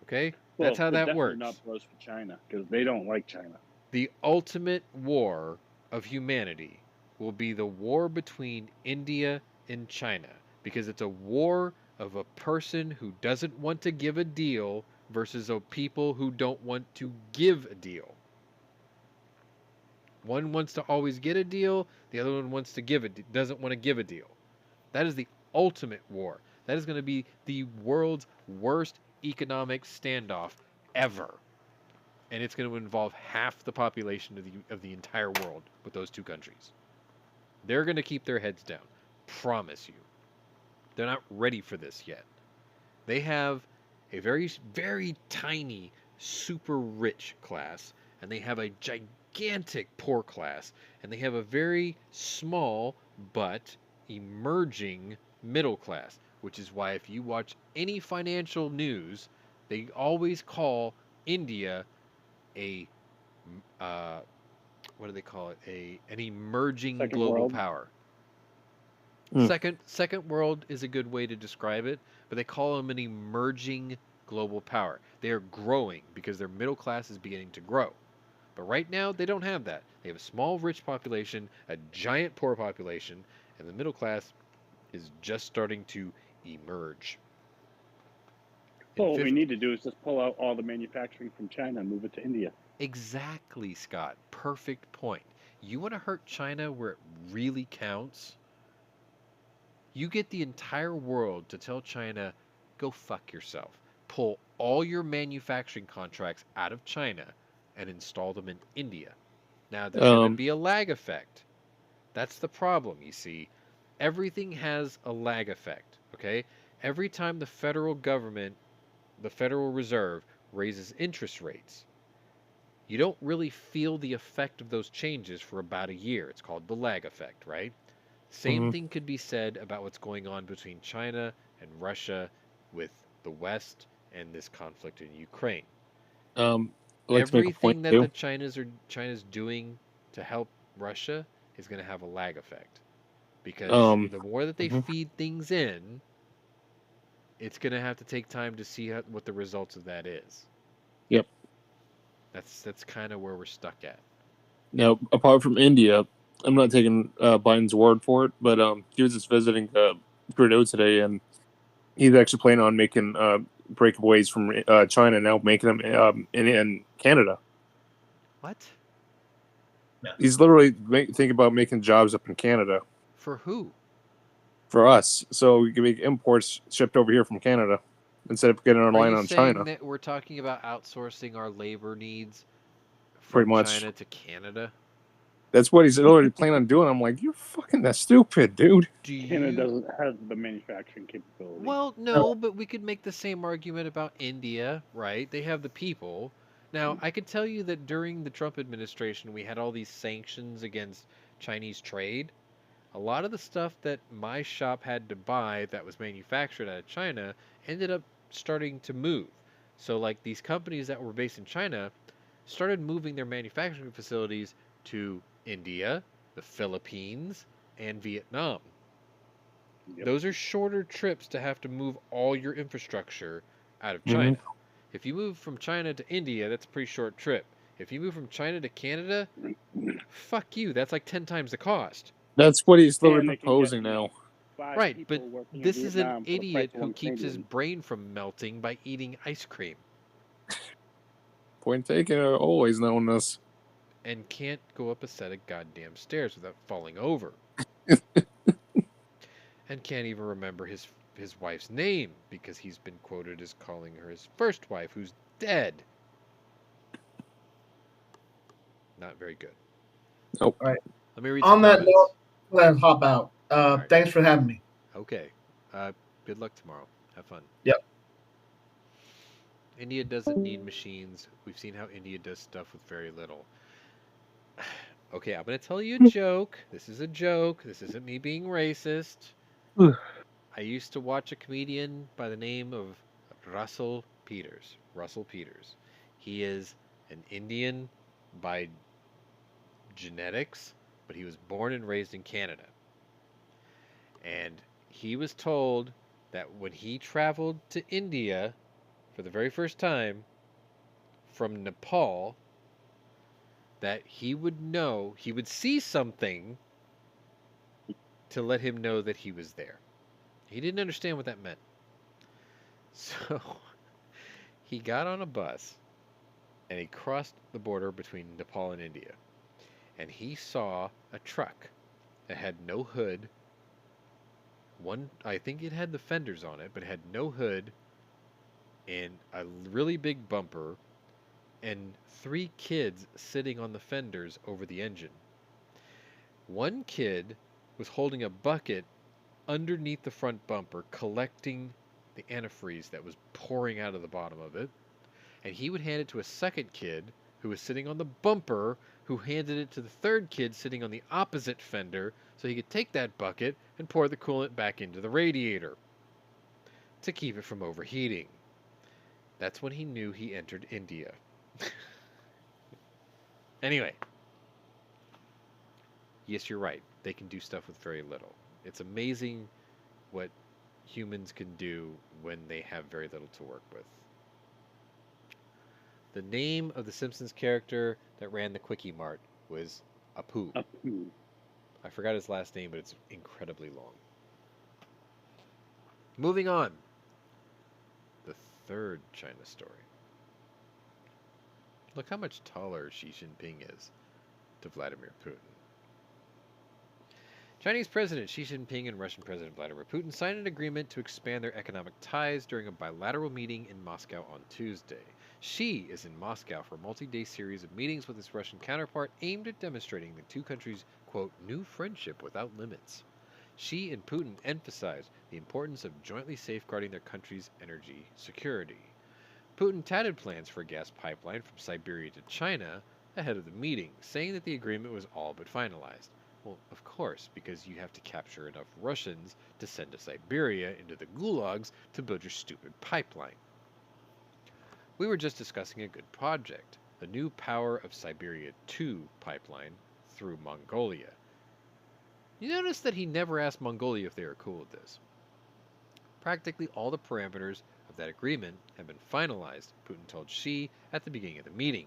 S2: Okay?
S3: Well,
S2: That's how
S3: they're
S2: that
S3: definitely
S2: works.
S3: Not close for China because they don't like China.
S2: The ultimate war of humanity will be the war between India and China, because it's a war of a person who doesn't want to give a deal versus a people who don't want to give a deal. One wants to always get a deal, the other one wants to doesn't want to give a deal. That is the ultimate war. That is going to be the world's worst economic standoff ever. And it's going to involve half the population of the entire world with those two countries. They're going to keep their heads down. Promise you. They're not ready for this yet. They have a very, very tiny, super rich class, and they have a gigantic poor class, and they have a very small but emerging middle class, which is why if you watch any financial news, they always call India a what do they call it? An emerging
S3: Second
S2: global
S3: world.
S2: power.
S5: Mm.
S2: Second world is a good way to describe it, but they call them an emerging global power. They are growing because their middle class is beginning to grow. But right now they don't have that. They have a small rich population, a giant poor population, and the middle class is just starting to emerge. In
S3: Well, what we
S2: 50
S3: need to do is just pull out all the manufacturing from China and move it to India.
S2: Exactly, Scott. Perfect point. You want to hurt China where it really counts? You get the entire world to tell China, go fuck yourself. Pull all your manufacturing contracts out of China and install them in India. Now, there's going to be a lag effect. That's the problem, you see. Everything has a lag effect, okay? Every time the federal government, the Federal Reserve, raises interest rates, you don't really feel the effect of those changes for about a year. It's called the lag effect, right? Same thing could be said about what's going on between China and Russia with the West and this conflict in Ukraine.
S5: I'd like to make a point
S2: Everything that
S5: too.
S2: the China's doing to help Russia is going to have a lag effect, because the more that they feed things in, it's going to have to take time to see what the results of that is.
S5: Yep.
S2: That's kind of where we're stuck at.
S5: Now, apart from India, I'm not taking Biden's word for it, but he was just visiting Trudeau today, and he's actually planning on making breakaways from China now, making them in Canada.
S2: What?
S5: He's literally thinking about making jobs up in Canada
S2: For who?
S5: for us, so we can make imports shipped over here from Canada instead of getting our
S2: Are
S5: line
S2: you
S5: on
S2: saying
S5: China.
S2: that we're talking about outsourcing our labor needs
S5: Pretty
S2: from
S5: much.
S2: China to Canada?
S5: That's what he's already planning on doing. I'm like, you're fucking that stupid, dude.
S3: Canada doesn't have the manufacturing capability.
S2: Well, no, but we could make the same argument about India, right? They have the people. Now, I could tell you that during the Trump administration, we had all these sanctions against Chinese trade. A lot of the stuff that my shop had to buy that was manufactured out of China ended up starting to move. So, like, these companies that were based in China started moving their manufacturing facilities to India, the Philippines, and Vietnam.
S3: Yep.
S2: Those are shorter trips to have to move all your infrastructure out of China. If you move from China to India, that's a pretty short trip. If you move from China to Canada, fuck you, that's like 10 times the cost.
S5: That's what he's
S3: And
S5: literally
S3: they can
S5: proposing
S3: get,
S5: now.
S3: 5
S2: Right,
S3: people
S2: but
S3: working in
S2: this is an
S3: Vietnam for the price
S2: idiot
S3: of
S2: who
S3: one
S2: keeps his
S3: Canadian.
S2: brain from melting by eating ice cream
S5: Point taken. I've always known this.
S2: and can't go up a set of goddamn stairs without falling over. And can't even remember his wife's name because he's been quoted as calling her his first wife, who's dead. Not very good.
S5: Nope.
S4: All right.
S2: Let me read
S4: On
S2: some
S4: that
S2: comments.
S4: note, I'm going to hop out.
S2: right.
S4: Thanks for having me.
S2: Okay. Good luck tomorrow. Have fun.
S4: Yep.
S2: India doesn't need machines. We've seen how India does stuff with very little. Okay, I'm going to tell you a joke. This is a joke. This isn't me being racist. I used to watch a comedian by the name of Russell Peters. Russell Peters. He is an Indian by genetics, but he was born and raised in Canada. And he was told that when he traveled to India for the very first time from Nepal, that he would see something to let him know that he was there. He didn't understand what that meant. So he got on a bus and he crossed the border between Nepal and India. And he saw a truck that had no hood. I think it had the fenders on it, but it had no hood and a really big bumper and 3 kids sitting on the fenders over the engine. One kid was holding a bucket underneath the front bumper collecting the antifreeze that was pouring out of the bottom of it, and he would hand it to a second kid who was sitting on the bumper, who handed it to the third kid sitting on the opposite fender so he could take that bucket and pour the coolant back into the radiator to keep it from overheating. That's when he knew he entered India. Anyway, yes, you're right. They can do stuff with very little. It's amazing what humans can do when they have very little to work with. The name of the Simpsons character that ran the Quickie Mart was Apu.
S3: Apu.
S2: I forgot his last name, but it's incredibly long. Moving on. The third China story. Look how much taller Xi Jinping is to Vladimir Putin. Chinese President Xi Jinping and Russian President Vladimir Putin signed an agreement to expand their economic ties during a bilateral meeting in Moscow on Tuesday. Xi is in Moscow for a multi-day series of meetings with his Russian counterpart aimed at demonstrating the two countries' quote, new friendship without limits. Xi and Putin emphasized the importance of jointly safeguarding their country's energy security. Putin touted plans for a gas pipeline from Siberia to China ahead of the meeting, saying that the agreement was all but finalized. Well, of course, because you have to capture enough Russians to send to Siberia into the gulags to build your stupid pipeline. We were just discussing a good project, the new Power of Siberia 2 pipeline through Mongolia. You notice that he never asked Mongolia if they were cool with this. Practically all the parameters of that agreement have been finalized, Putin told Xi at the beginning of the meeting.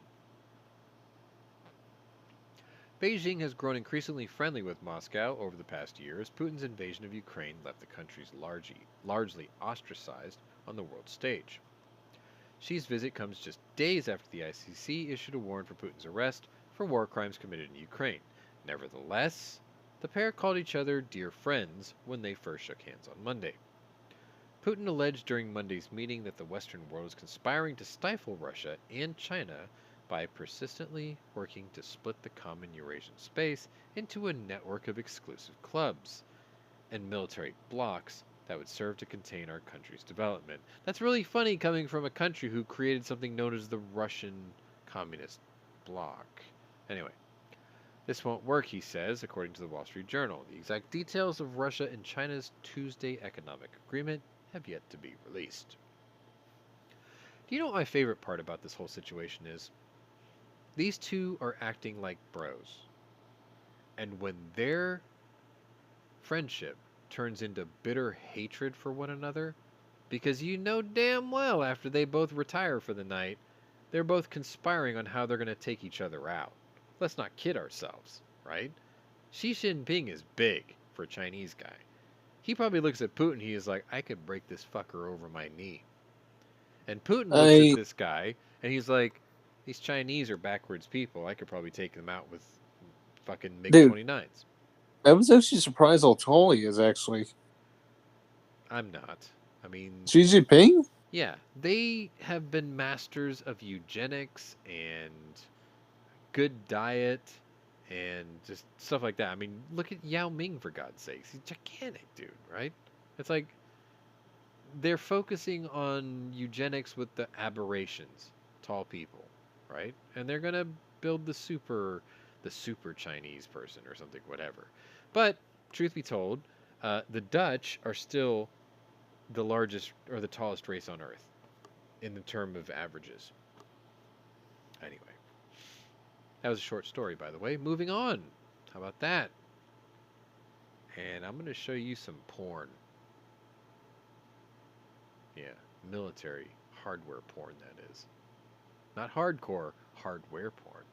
S2: Beijing has grown increasingly friendly with Moscow over the past year as Putin's invasion of Ukraine left the countries largely ostracized on the world stage. Xi's visit comes just days after the ICC issued a warrant for Putin's arrest for war crimes committed in Ukraine. Nevertheless, the pair called each other dear friends when they first shook hands on Monday. Putin alleged during Monday's meeting that the Western world is conspiring to stifle Russia and China by persistently working to split the common Eurasian space into a network of exclusive clubs and military blocs that would serve to contain our country's development. That's really funny coming from a country who created something known as the Russian Communist Bloc. Anyway, this won't work, he says, according to the Wall Street Journal. The exact details of Russia and China's Tuesday economic agreement have yet to be released. Do you know what my favorite part about this whole situation is? These two are acting like bros. And when their friendship turns into bitter hatred for one another, because you know damn well after they both retire for the night, they're both conspiring on how they're going to take each other out. Let's not kid ourselves, right? Xi Jinping is big for a Chinese guy. He probably looks at Putin, he is like, I could break this fucker over my knee. And Putin looks at this guy, and he's like, these Chinese are backwards people. I could probably take them out with fucking MiG-29s.
S5: I was actually surprised how tall he is, actually.
S2: I'm not. I mean...
S5: Xi Jinping?
S2: Yeah. They have been masters of eugenics and good diet and just stuff like that. I mean, look at Yao Ming, for God's sakes. He's a gigantic dude, right? It's like they're focusing on eugenics with the aberrations, tall people, right? And they're going to build the super Chinese person or something, whatever. But, truth be told, the Dutch are still the largest or the tallest race on Earth in the term of averages. Anyway. That was a short story, by the way. Moving on. How about that? And I'm going to show you some porn. Yeah, military hardware porn, that is. Not hardcore, hardware porn.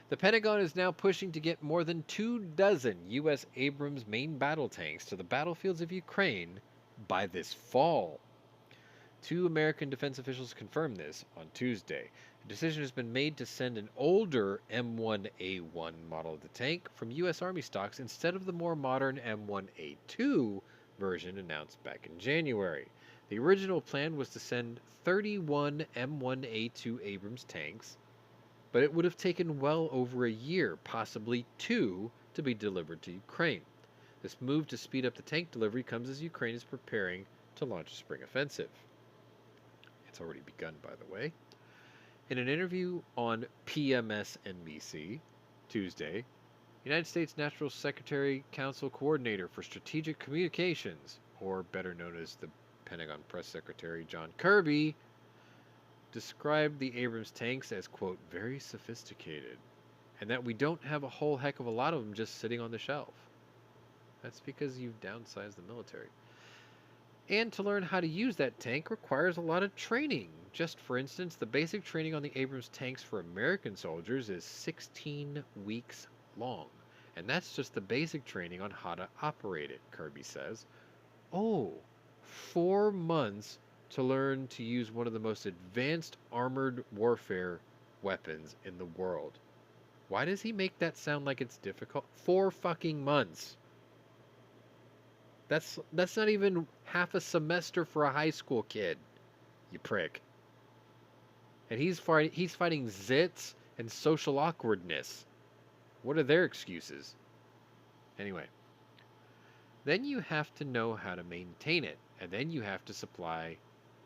S2: The Pentagon is now pushing to get more than 24 U.S. Abrams main battle tanks to the battlefields of Ukraine by this fall. 2 American defense officials confirmed this on Tuesday. A decision has been made to send an older M1A1 model of the tank from U.S. Army stocks instead of the more modern M1A2 version announced back in January. The original plan was to send 31 M1A2 Abrams tanks, but it would have taken well over a year, possibly 2, to be delivered to Ukraine. This move to speed up the tank delivery comes as Ukraine is preparing to launch a spring offensive. It's already begun, by the way. In an interview on PMSNBC Tuesday, United States National Secretary Council Coordinator for Strategic Communications, or better known as the Pentagon Press Secretary John Kirby, described the Abrams tanks as, quote, very sophisticated, and that we don't have a whole heck of a lot of them just sitting on the shelf. That's because you've downsized the military. And to learn how to use that tank requires a lot of training. Just for instance, the basic training on the Abrams tanks for American soldiers is 16 weeks long. And that's just the basic training on how to operate it, Kirby says. Oh, 4 months to learn to use one of the most advanced armored warfare weapons in the world. Why does he make that sound like it's difficult? 4 fucking months. That's not even half a semester for a high school kid, you prick. And he's fighting zits and social awkwardness. What are their excuses? Anyway, then you have to know how to maintain it, and then you have to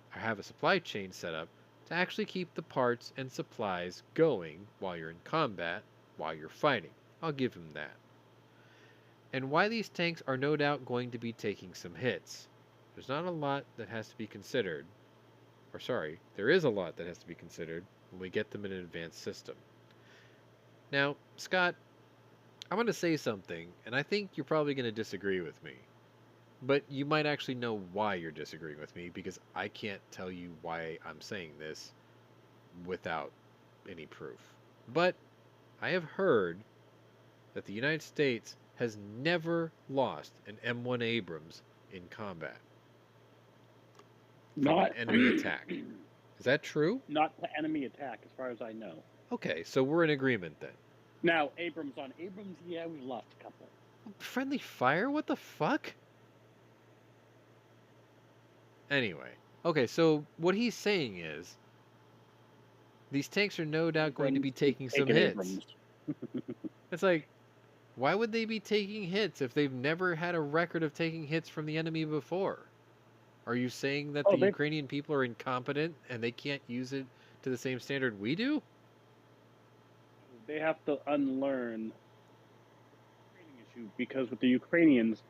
S2: have a supply chain set up to actually keep the parts and supplies going while you're in combat, while you're fighting. I'll give him that. And why these tanks are no doubt going to be taking some hits. There's not a lot that has to be considered. Or sorry, there is a lot that has to be considered when we get them in an advanced system. Now, Scott, I'm going to say something, and I think you're probably going to disagree with me. But you might actually know why you're disagreeing with me, because I can't tell you why I'm saying this without any proof. But I have heard that the United States has never lost an M1 Abrams in combat.
S3: Not
S2: an enemy attack. Is that true?
S3: Not to enemy attack, as far as I know.
S2: Okay, so we're in agreement then.
S3: Now, Abrams, yeah, we lost a couple.
S2: Friendly fire? What the fuck? Anyway, okay, so what he's saying is these tanks are no doubt going to be taking some hits. It's like, why would they be taking hits if they've never had a record of taking hits from the enemy before? Are you saying that the Ukrainian people are incompetent and they can't use it to the same standard we do?
S3: They have to unlearn the training issue, because with the Ukrainians,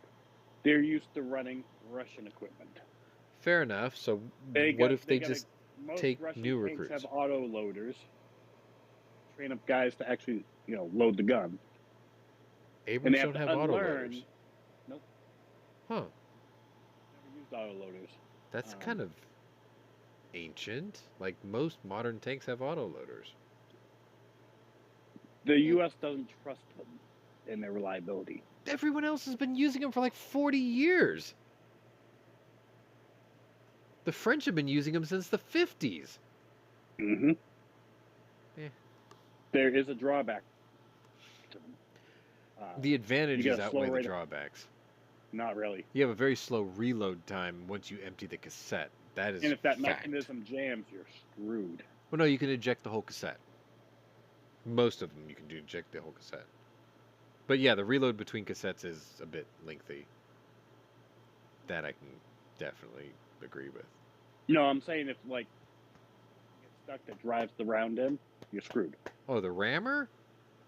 S3: they're used to running Russian equipment.
S2: Fair enough. So what if they just take new recruits?
S3: Most Russian tanks have auto loaders. Train up guys to actually, load the gun.
S2: Abrams don't have auto loaders.
S3: Nope.
S2: Huh.
S3: Never used auto loaders.
S2: That's kind of ancient. Like, most modern tanks have auto loaders.
S3: The U.S. doesn't trust them in their reliability.
S2: Everyone else has been using them for like 40 years. The French have been using them since the 50s.
S3: Mm-hmm.
S2: Yeah.
S3: There is a drawback to them.
S2: The advantages outweigh the drawbacks.
S3: Not really.
S2: You have a very slow reload time once you empty the cassette. That is
S3: And if that
S2: fact.
S3: mechanism jams, you're screwed.
S2: Well, no, you can eject the whole cassette. Most of them you can eject the whole cassette. But yeah, the reload between cassettes is a bit lengthy. That I can definitely agree with.
S3: No, I'm saying if, you get stuck that drives the round in, you're screwed.
S2: Oh, the rammer?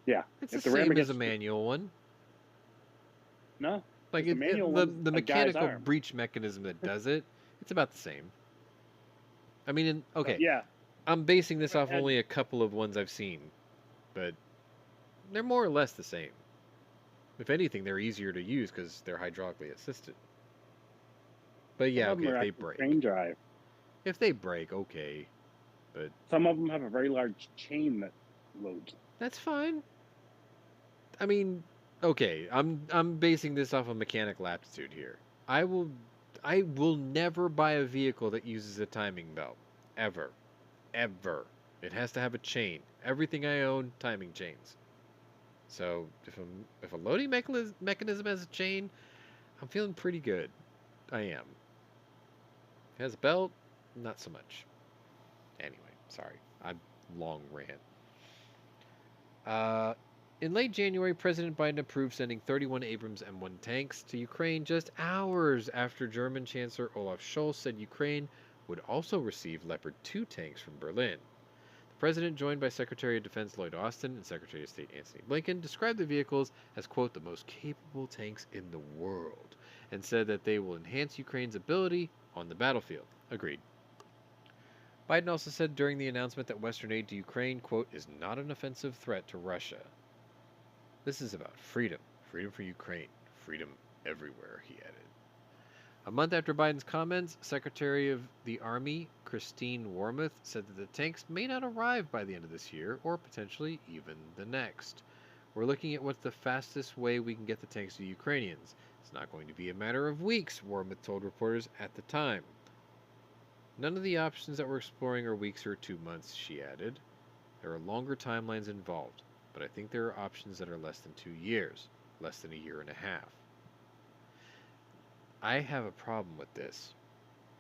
S3: Yeah.
S2: It's
S3: if
S2: the same as a manual one.
S3: No.
S2: Like the mechanical breach mechanism that does it, it's about the same. I mean, okay.
S3: Yeah.
S2: I'm basing this off only a couple of ones I've seen, but they're more or less the same. If anything, they're easier to use because they're hydraulically assisted. But yeah, okay, if they break.
S3: Train drive.
S2: If they break, okay. But
S3: some of them have a very large chain that loads.
S2: That's fine. I mean, okay, I'm basing this off of mechanical aptitude here. I will never buy a vehicle that uses a timing belt. Ever. Ever. It has to have a chain. Everything I own, timing chains. So if a loading mechanism has a chain, I'm feeling pretty good. I am. It has a belt, not so much. Anyway, sorry. I'm long rant. In late January, President Biden approved sending 31 Abrams M1 tanks to Ukraine just hours after German Chancellor Olaf Scholz said Ukraine would also receive Leopard 2 tanks from Berlin. The president, joined by Secretary of Defense Lloyd Austin and Secretary of State Antony Blinken, described the vehicles as, quote, the most capable tanks in the world, and said that they will enhance Ukraine's ability on the battlefield. Agreed. Biden also said during the announcement that Western aid to Ukraine, quote, is not an offensive threat to Russia. This is about freedom. Freedom for Ukraine. Freedom everywhere, he added. A month after Biden's comments, Secretary of the Army Christine Wormuth said that the tanks may not arrive by the end of this year, or potentially even the next. We're looking at what's the fastest way we can get the tanks to the Ukrainians. It's not going to be a matter of weeks, Wormuth told reporters at the time. None of the options that we're exploring are weeks or 2 months, she added. There are longer timelines involved, but I think there are options that are less than 2 years, less than a year and a half. I have a problem with this.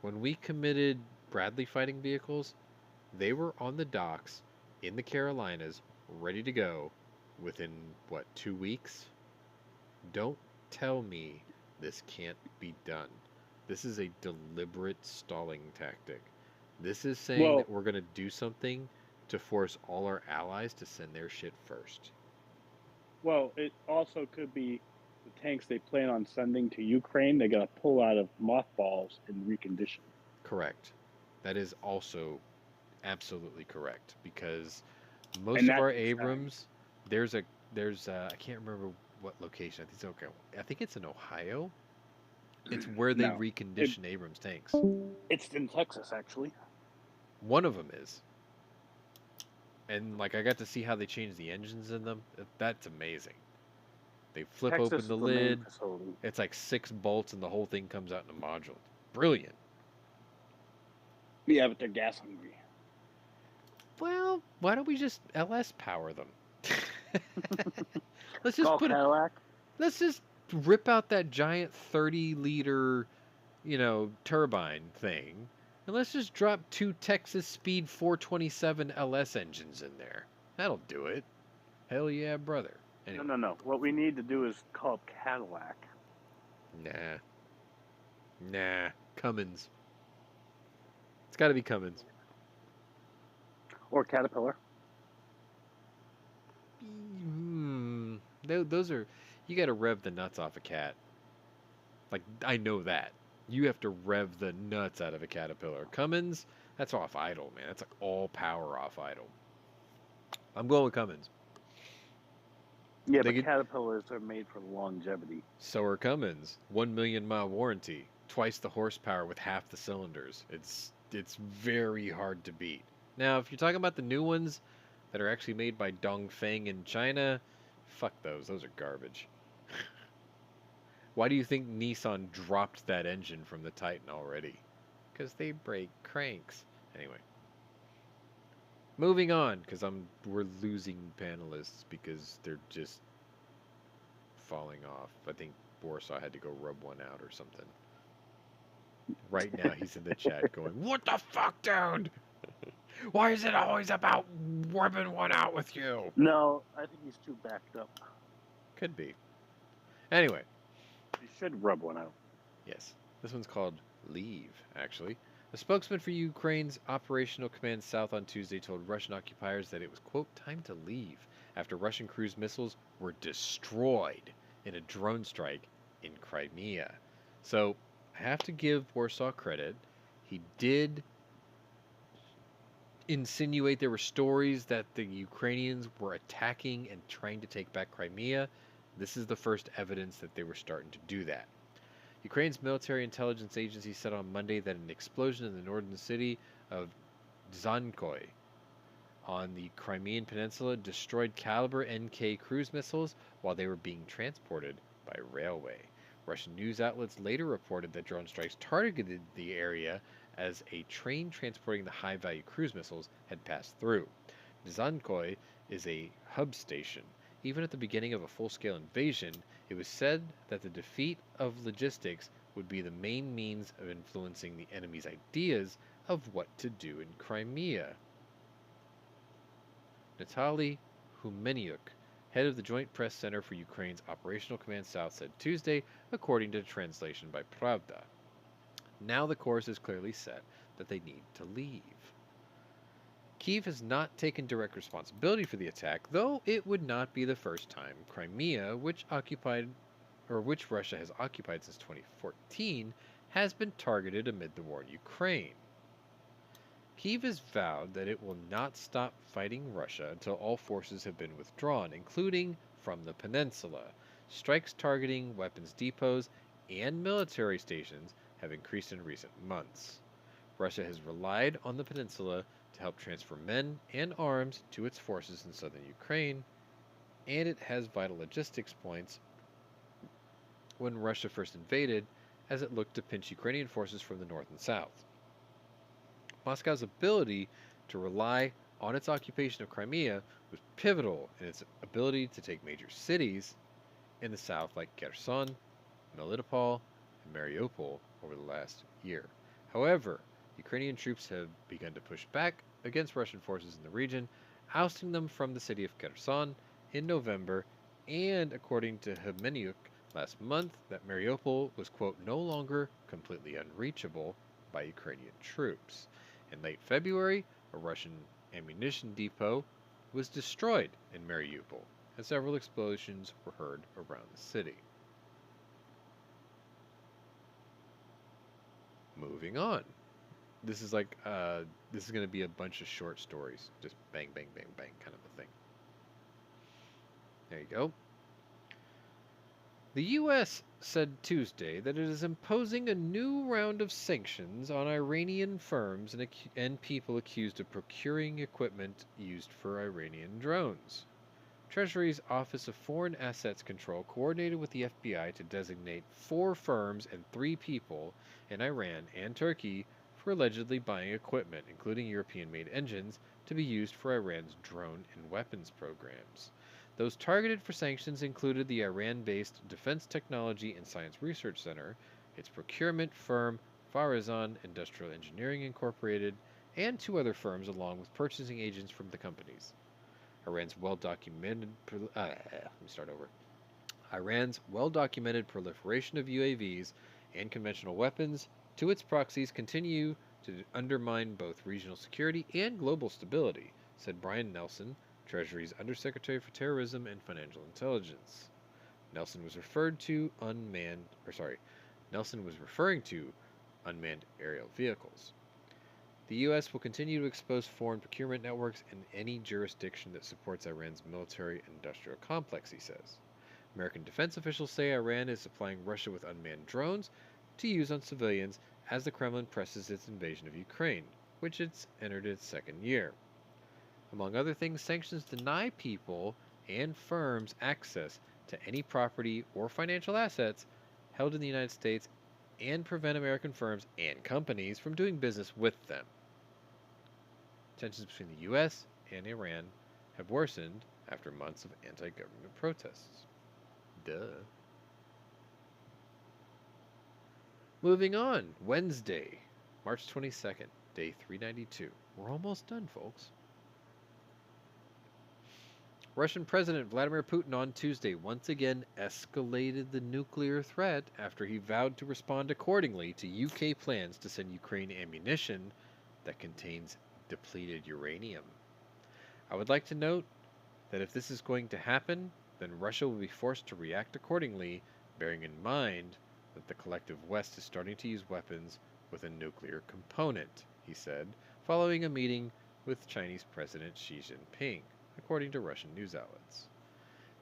S2: When we committed Bradley fighting vehicles, they were on the docks in the Carolinas, ready to go within, what, 2 weeks? Don't tell me this can't be done. This is a deliberate stalling tactic. This is saying
S3: Well-
S2: that we're going to do something to force all our allies to send their shit first.
S3: Well, it also could be the tanks they plan on sending to Ukraine. They got to pull out of mothballs and recondition.
S2: Correct. That is also absolutely correct, because most
S3: And
S2: of
S3: that
S2: our
S3: takes time.
S2: Abrams, there's I can't remember what location. I think it's okay. I think it's in Ohio. It's where they
S3: No,
S2: recondition Abrams tanks.
S3: It's in Texas, actually.
S2: One of them is. And like I got to see how they change the engines in them. That's amazing. They flip
S3: Texas
S2: open
S3: is
S2: the
S3: the main
S2: lid.
S3: facility.
S2: It's like 6 bolts and the whole thing comes out in a module. Brilliant.
S3: Yeah, but they're gas hungry.
S2: Well, why don't we just LS power them? Let's just
S3: Call
S2: put
S3: Cadillac.
S2: let's just rip out that giant 30-liter, turbine thing, and let's just drop 2 Texas Speed 427 LS engines in there. That'll do it. Hell yeah, brother. Anyway,
S3: No. What we need to do is call up Cadillac.
S2: Nah. Cummins. It's got to be Cummins.
S3: Or Caterpillar.
S2: Those are, you got to rev the nuts off a cat. Like, I know that. You have to rev the nuts out of a Caterpillar. Cummins, that's off idle, man. That's like all power off idle. I'm going with Cummins.
S3: Yeah,
S2: They
S3: but
S2: could-
S3: Caterpillars are made for longevity.
S2: So are Cummins. 1 million mile warranty. Twice the horsepower with half the cylinders. It's very hard to beat. Now, if you're talking about the new ones that are actually made by Dongfeng in China, fuck those. Those are garbage. Why do you think Nissan dropped that engine from the Titan already? Because they break cranks. Anyway. Moving on, because we're losing panelists because they're just falling off. I think Warsaw had to go rub one out or something. Right now, he's in the chat going, "What the fuck, dude? Why is it always about rubbing one out with you?"
S3: No, I think he's too backed up.
S2: Could be. Anyway,
S3: He should rub one out.
S2: yes, this one's called Leave, actually. A spokesman for Ukraine's Operational Command South on Tuesday told Russian occupiers that it was, quote, time to leave after Russian cruise missiles were destroyed in a drone strike in Crimea. So, I have to give Warsaw credit. He did insinuate there were stories that the Ukrainians were attacking and trying to take back Crimea. This is the first evidence that they were starting to do that. Ukraine's military intelligence agency said on Monday that an explosion in the northern city of Dzhankoy on the Crimean Peninsula destroyed Caliber NK cruise missiles while they were being transported by railway. Russian news outlets later reported that drone strikes targeted the area as a train transporting the high-value cruise missiles had passed through. Dzhankoy is a hub station. Even at the beginning of a full-scale invasion, it was said that the defeat of logistics would be the main means of influencing the enemy's ideas of what to do in Crimea. Nataly Humeniuk, head of the Joint Press Center for Ukraine's Operational Command South, said Tuesday, according to translation by Pravda. Now the course is clearly set that they need to leave. Kyiv has not taken direct responsibility for the attack, though it would not be the first time Crimea, which Russia has occupied since 2014, has been targeted amid the war in Ukraine. Kyiv has vowed that it will not stop fighting Russia until all forces have been withdrawn, including from the peninsula. Strikes targeting weapons depots and military stations have increased in recent months. Russia has relied on the peninsula to help transfer men and arms to its forces in southern Ukraine, and it has vital logistics points when Russia first invaded, as it looked to pinch Ukrainian forces from the north and south. Moscow's ability to rely on its occupation of Crimea was pivotal in its ability to take major cities in the south like Kherson, Melitopol, in Mariupol over the last year. However, Ukrainian troops have begun to push back against Russian forces in the region, ousting them from the city of Kherson in November, and according to Hmenyuk last month, that Mariupol was, quote, no longer completely unreachable by Ukrainian troops. In late February, a Russian ammunition depot was destroyed in Mariupol, and several explosions were heard around the city. Moving on. This is like, this is going to be a bunch of short stories. Just bang, bang, bang, bang kind of a thing. There you go. The U.S. said Tuesday that it is imposing a new round of sanctions on Iranian firms and people accused of procuring equipment used for Iranian drones. Treasury's Office of Foreign Assets Control coordinated with the FBI to designate 4 firms and 3 people in Iran and Turkey for allegedly buying equipment, including European-made engines, to be used for Iran's drone and weapons programs. Those targeted for sanctions included the Iran-based Defense Technology and Science Research Center, its procurement firm Farazan Industrial Engineering Incorporated, and 2 other firms along with purchasing agents from the companies. Iran's well-documented proliferation of UAVs and conventional weapons to its proxies continue to undermine both regional security and global stability, said Brian Nelson, Treasury's Undersecretary for Terrorism and Financial Intelligence. Nelson was referring to unmanned aerial vehicles. The U.S. will continue to expose foreign procurement networks in any jurisdiction that supports Iran's military-industrial complex, he says. American defense officials say Iran is supplying Russia with unmanned drones to use on civilians as the Kremlin presses its invasion of Ukraine, which it's entered its 2nd year. Among other things, sanctions deny people and firms access to any property or financial assets held in the United States and prevent American firms and companies from doing business with them. Tensions between the U.S. and Iran have worsened after months of anti-government protests. Duh. Moving on, Wednesday, March 22nd, day 392. We're almost done, folks. Russian President Vladimir Putin on Tuesday once again escalated the nuclear threat after he vowed to respond accordingly to UK plans to send Ukraine ammunition that contains depleted uranium. I would like to note that if this is going to happen, then Russia will be forced to react accordingly, bearing in mind that the collective West is starting to use weapons with a nuclear component, he said, following a meeting with Chinese President Xi Jinping, according to Russian news outlets.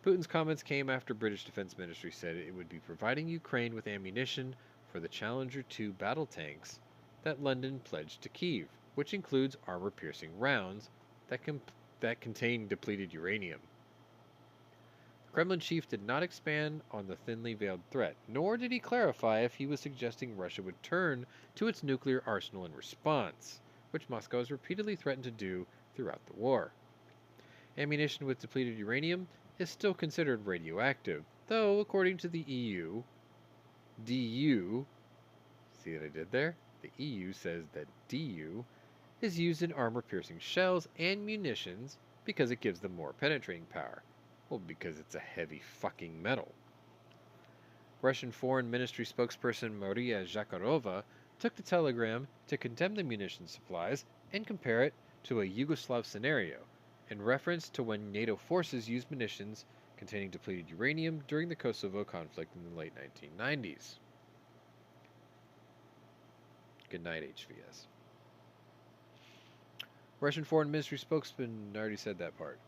S2: Putin's comments came after British Defense Ministry said it would be providing Ukraine with ammunition for the Challenger 2 battle tanks that London pledged to Kyiv, which includes armor-piercing rounds that contain depleted uranium. The Kremlin chief did not expand on the thinly veiled threat, nor did he clarify if he was suggesting Russia would turn to its nuclear arsenal in response, which Moscow has repeatedly threatened to do throughout the war. Ammunition with depleted uranium is still considered radioactive, though, according to the EU, see what I did there? The EU says that DU is used in armor-piercing shells and munitions because it gives them more penetrating power. Well, because it's a heavy fucking metal. Russian Foreign Ministry spokesperson Maria Zakharova took to Telegram to condemn the munition supplies and compare it to a Yugoslav scenario, in reference to when NATO forces used munitions containing depleted uranium during the Kosovo conflict in the late 1990s. Good night, HVS. Russian Foreign Ministry spokesman already said that part.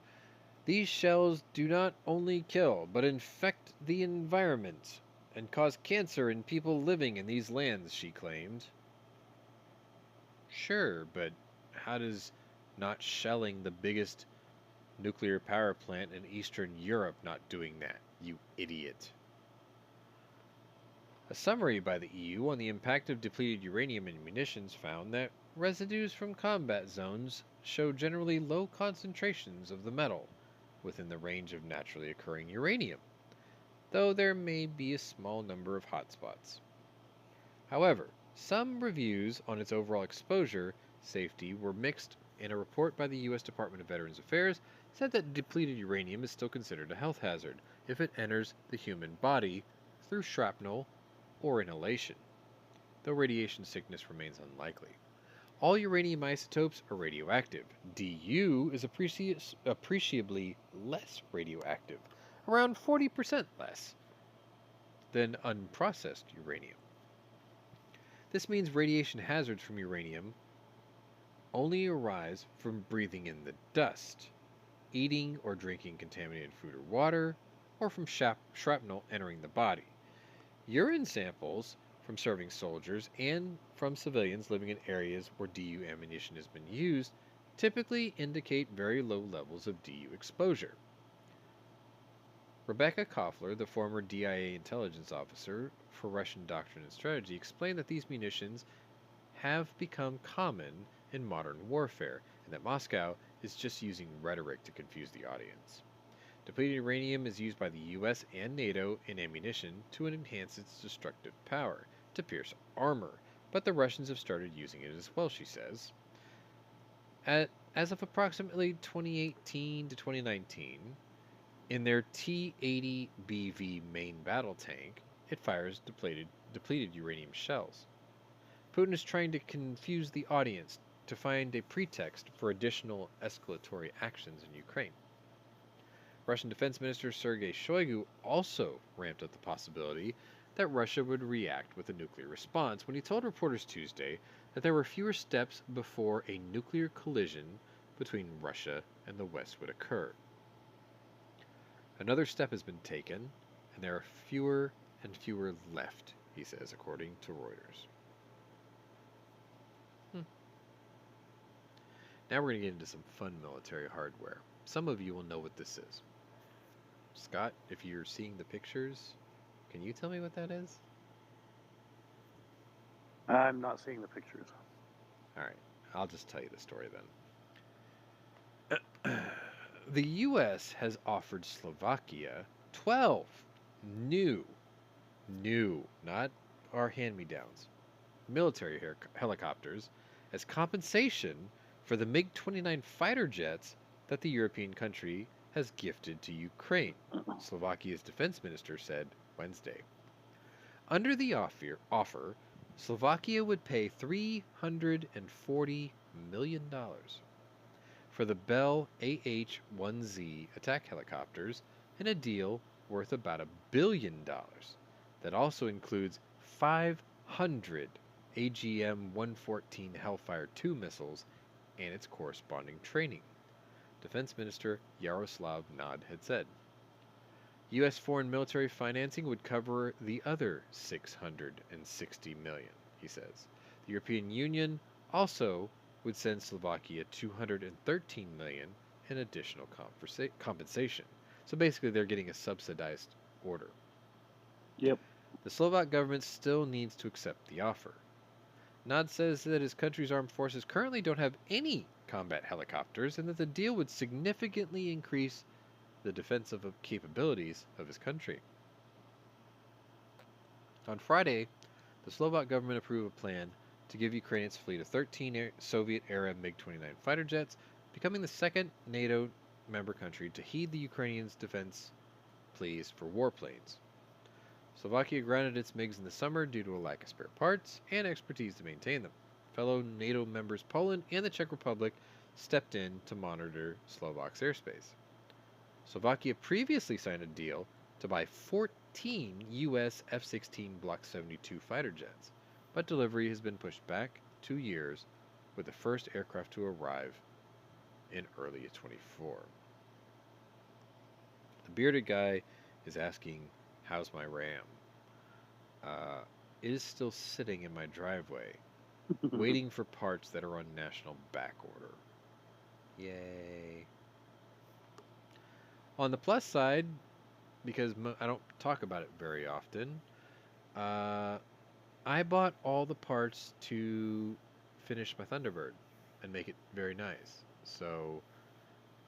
S2: These shells do not only kill, but infect the environment and cause cancer in people living in these lands, she claimed. Sure, but how does not shelling the biggest nuclear power plant in Eastern Europe not doing that, you idiot? A summary by the EU on the impact of depleted uranium in munitions found that residues from combat zones show generally low concentrations of the metal within the range of naturally occurring uranium, though there may be a small number of hotspots. However, some reviews on its overall exposure safety were mixed, and a report by the U.S. Department of Veterans Affairs said that depleted uranium is still considered a health hazard if it enters the human body through shrapnel or inhalation, though radiation sickness remains unlikely. All uranium isotopes are radioactive. Du is appreciably less radioactive, around 40% less than unprocessed uranium. This means radiation hazards from uranium only arise from breathing in the dust, eating or drinking contaminated food or water, or from shrapnel entering the body. Urine samples from serving soldiers and from civilians living in areas where DU ammunition has been used typically indicate very low levels of DU exposure. Rebecca Koffler, the former DIA intelligence officer for Russian doctrine and strategy, explained that these munitions have become common in modern warfare and that Moscow is just using rhetoric to confuse the audience. Depleted uranium is used by the US and NATO in ammunition to enhance its destructive power, to pierce armor, but the Russians have started using it as well, she says. As of approximately 2018 to 2019, in their T-80BV main battle tank, it fires depleted uranium shells. Putin is trying to confuse the audience to find a pretext for additional escalatory actions in Ukraine. Russian Defense Minister Sergei Shoigu also ramped up the possibility that Russia would react with a nuclear response when he told reporters Tuesday that there were fewer steps before a nuclear collision between Russia and the West would occur. Another step has been taken, and there are fewer and fewer left, he says, according to Reuters. Now we're going to get into some fun military hardware. Some of you will know what this is. Scott, if you're seeing the pictures, can you tell me what that is?
S3: I'm not seeing the pictures.
S2: All right, I'll just tell you the story then. The U.S. has offered Slovakia 12 new, not our hand-me-downs, military helicopters as compensation for the MiG-29 fighter jets that the European country has gifted to Ukraine, Slovakia's defense minister said Wednesday. Under the offer, Slovakia would pay $340 million for the Bell AH-1Z attack helicopters in a deal worth about $1 billion that also includes 500 AGM-114 Hellfire II missiles and its corresponding training, Defense Minister Yaroslav Nad had said. U.S. foreign military financing would cover the other $660 million, he says. The European Union also would send Slovakia $213 million in additional compensation. So basically they're getting a subsidized order.
S3: Yep.
S2: The Slovak government still needs to accept the offer. Nad says that his country's armed forces currently don't have any combat helicopters and that the deal would significantly increase the defensive capabilities of his country. On Friday, the Slovak government approved a plan to give Ukraine its fleet of 13 Soviet-era MiG-29 fighter jets, becoming the second NATO member country to heed the Ukrainians' defense pleas for warplanes. Slovakia grounded its MiGs in the summer due to a lack of spare parts and expertise to maintain them. Fellow NATO members Poland and the Czech Republic stepped in to monitor Slovak's airspace. Slovakia previously signed a deal to buy 14 U.S. F-16 Block 72 fighter jets, but delivery has been pushed back 2 years, with the first aircraft to arrive in early 24. The bearded guy is asking, how's my RAM? It is still sitting in my driveway, waiting for parts that are on national back order. Yay. On the plus side, because I don't talk about it very often, I bought all the parts to finish my Thunderbird and make it very nice. So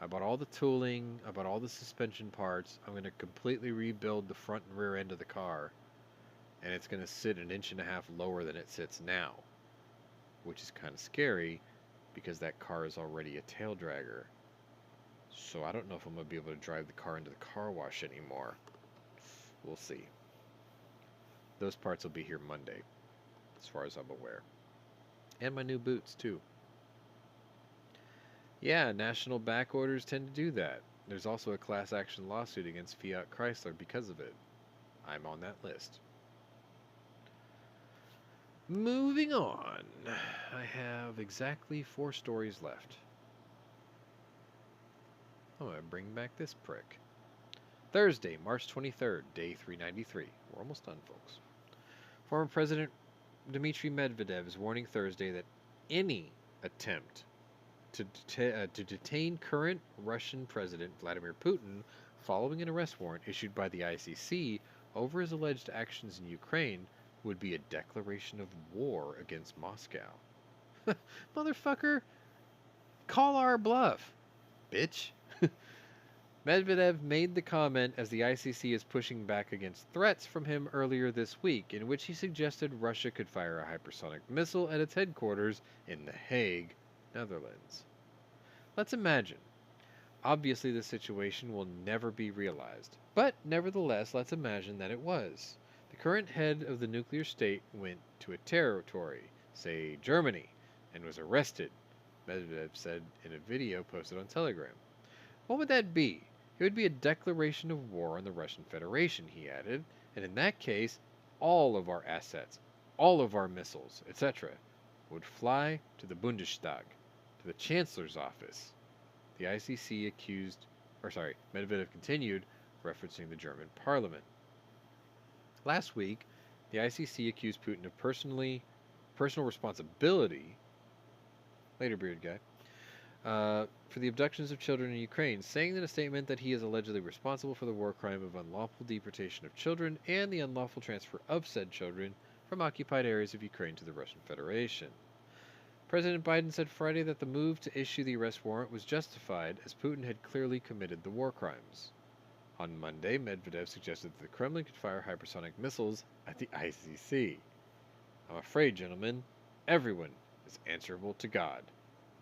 S2: I bought all the tooling, I bought all the suspension parts. I'm going to completely rebuild the front and rear end of the car and it's going to sit an inch and a half lower than it sits now, which is kind of scary because that car is already a tail dragger. So I don't know if I'm going to be able to drive the car into the car wash anymore. We'll see. Those parts will be here Monday, as far as I'm aware. And my new boots, too. Yeah, national back orders tend to do that. There's also a class action lawsuit against Fiat Chrysler because of it. I'm on that list. Moving on. I have exactly 4 stories left. I'm going to bring back this prick. Thursday, March 23rd, day 393. We're almost done, folks. Former President Dmitry Medvedev is warning Thursday that any attempt to detain current Russian President Vladimir Putin following an arrest warrant issued by the ICC over his alleged actions in Ukraine would be a declaration of war against Moscow. Motherfucker, call our bluff, bitch. Medvedev made the comment as the ICC is pushing back against threats from him earlier this week, in which he suggested Russia could fire a hypersonic missile at its headquarters in The Hague, Netherlands. Let's imagine. Obviously, the situation will never be realized, but nevertheless, let's imagine that it was. The current head of the nuclear state went to a territory, say Germany, and was arrested, Medvedev said in a video posted on Telegram. What would that be? It would be a declaration of war on the Russian Federation, he added, and in that case, all of our assets, all of our missiles, etc., would fly to the Bundestag, to the Chancellor's office. The ICC Medvedev continued, referencing the German parliament. Last week, the ICC accused Putin of personal responsibility, later beard guy, for the abductions of children in Ukraine, saying in a statement that he is allegedly responsible for the war crime of unlawful deportation of children and the unlawful transfer of said children from occupied areas of Ukraine to the Russian Federation. President Biden said Friday that the move to issue the arrest warrant was justified, as Putin had clearly committed the war crimes. On Monday, Medvedev suggested that the Kremlin could fire hypersonic missiles at the ICC. I'm afraid, gentlemen, everyone is answerable to God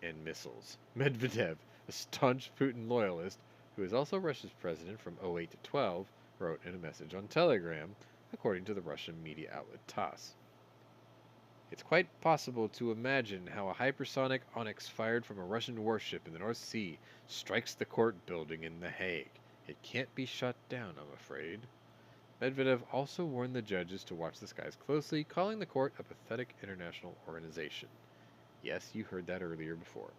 S2: and missiles. Medvedev, a staunch Putin loyalist, who is also Russia's president from 2008 to 12, wrote in a message on Telegram, according to the Russian media outlet TASS. It's quite possible to imagine how a hypersonic Onyx fired from a Russian warship in the North Sea strikes the court building in The Hague. It can't be shut down, I'm afraid. Medvedev also warned the judges to watch the skies closely, calling the court a pathetic international organization. Yes, you heard that earlier before.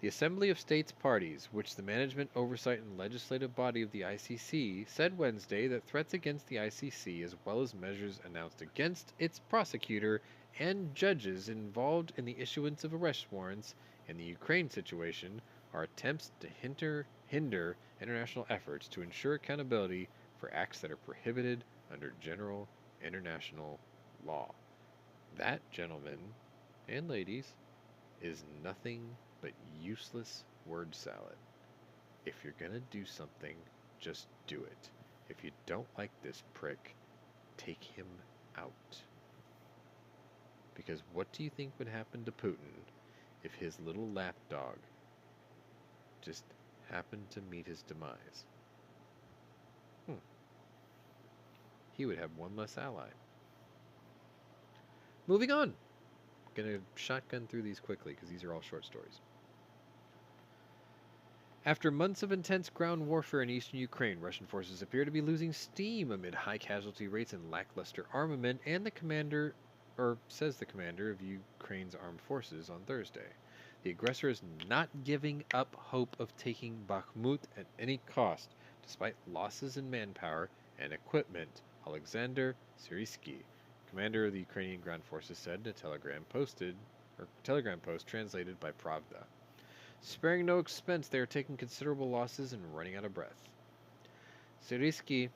S2: The Assembly of States Parties, which the management, oversight, and legislative body of the ICC, said Wednesday that threats against the ICC, as well as measures announced against its prosecutor and judges involved in the issuance of arrest warrants in the Ukraine situation, are attempts to hinder international efforts to ensure accountability for acts that are prohibited under general international law. That, gentlemen and ladies, is nothing but useless word salad. If you're gonna do something, just do it. If you don't like this prick, take him out. Because what do you think would happen to Putin if his little lapdog just happened to meet his demise? He would have one less ally. Moving on. Gonna shotgun through these quickly because these are all short stories. After months of intense ground warfare in eastern Ukraine, Russian forces appear to be losing steam amid high casualty rates and lackluster armament, and the commander of Ukraine's armed forces on Thursday. The aggressor is not giving up hope of taking Bakhmut at any cost, despite losses in manpower and equipment, Alexander Syrsky, commander of the Ukrainian ground forces, said in a Telegram post translated by Pravda. Sparing no expense, they are taking considerable losses and running out of breath. Syrsky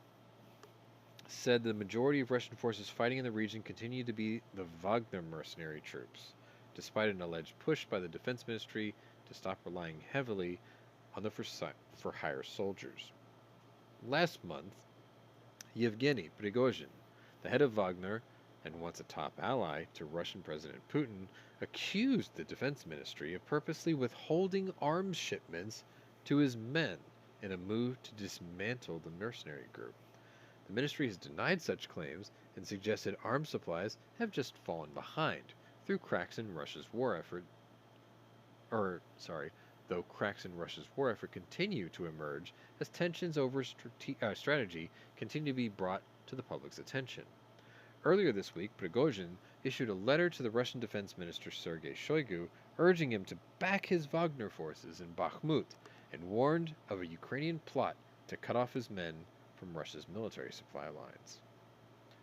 S2: said the majority of Russian forces fighting in the region continue to be the Wagner mercenary troops, despite an alleged push by the defense ministry to stop relying heavily on the for-hire soldiers. Last month, Yevgeny Prigozhin, The head of Wagner, and once a top ally to Russian President Putin, accused the defense ministry of purposely withholding arms shipments to his men in a move to dismantle the mercenary group. The ministry has denied such claims and suggested arms supplies have just fallen behind through cracks in Russia's war effort. Though cracks in Russia's war effort continue to emerge as tensions over strategy continue to be brought to the public's attention. Earlier this week, Prigozhin issued a letter to the Russian Defense Minister Sergei Shoigu urging him to back his Wagner forces in Bakhmut and warned of a Ukrainian plot to cut off his men from Russia's military supply lines.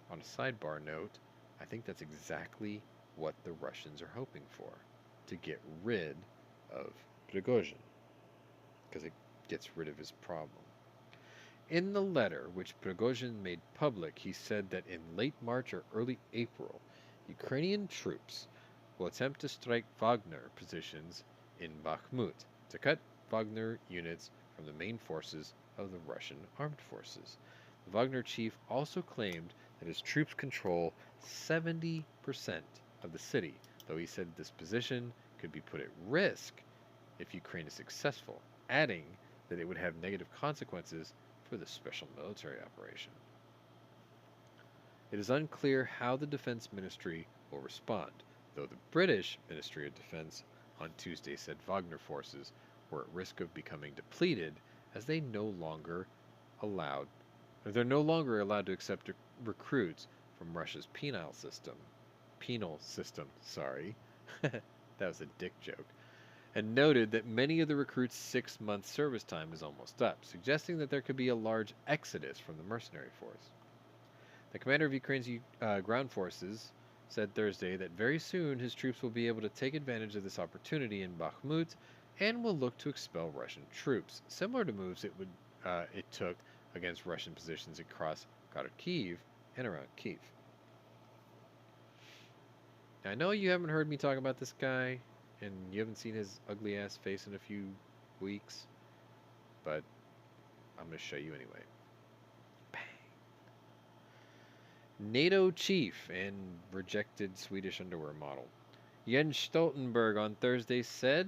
S2: On a sidebar note, I think that's exactly what the Russians are hoping for, to get rid of Prigozhin, because it gets rid of his problem. In the letter, which Prigozhin made public, he said that in late March or early April, Ukrainian troops will attempt to strike Wagner positions in Bakhmut to cut Wagner units from the main forces of the Russian armed forces. The Wagner chief also claimed that his troops control 70% of the city, though he said this position could be put at risk if Ukraine is successful, adding that it would have negative consequences for this special military operation. It is unclear how the Defense Ministry will respond, though the British Ministry of Defense on Tuesday said Wagner forces were at risk of becoming depleted as they're no longer allowed to accept recruits from Russia's penal system. That was a dick joke. And noted that many of the recruits' 6-month service time is almost up, suggesting that there could be a large exodus from the mercenary force. The commander of Ukraine's ground forces said Thursday that very soon his troops will be able to take advantage of this opportunity in Bakhmut and will look to expel Russian troops, similar to moves it took against Russian positions across Kharkiv and around Kiev. Now, I know you haven't heard me talk about this guy, and you haven't seen his ugly ass face in a few weeks, but I'm going to show you anyway. Bang. NATO chief and rejected Swedish underwear model Jens Stoltenberg on Thursday said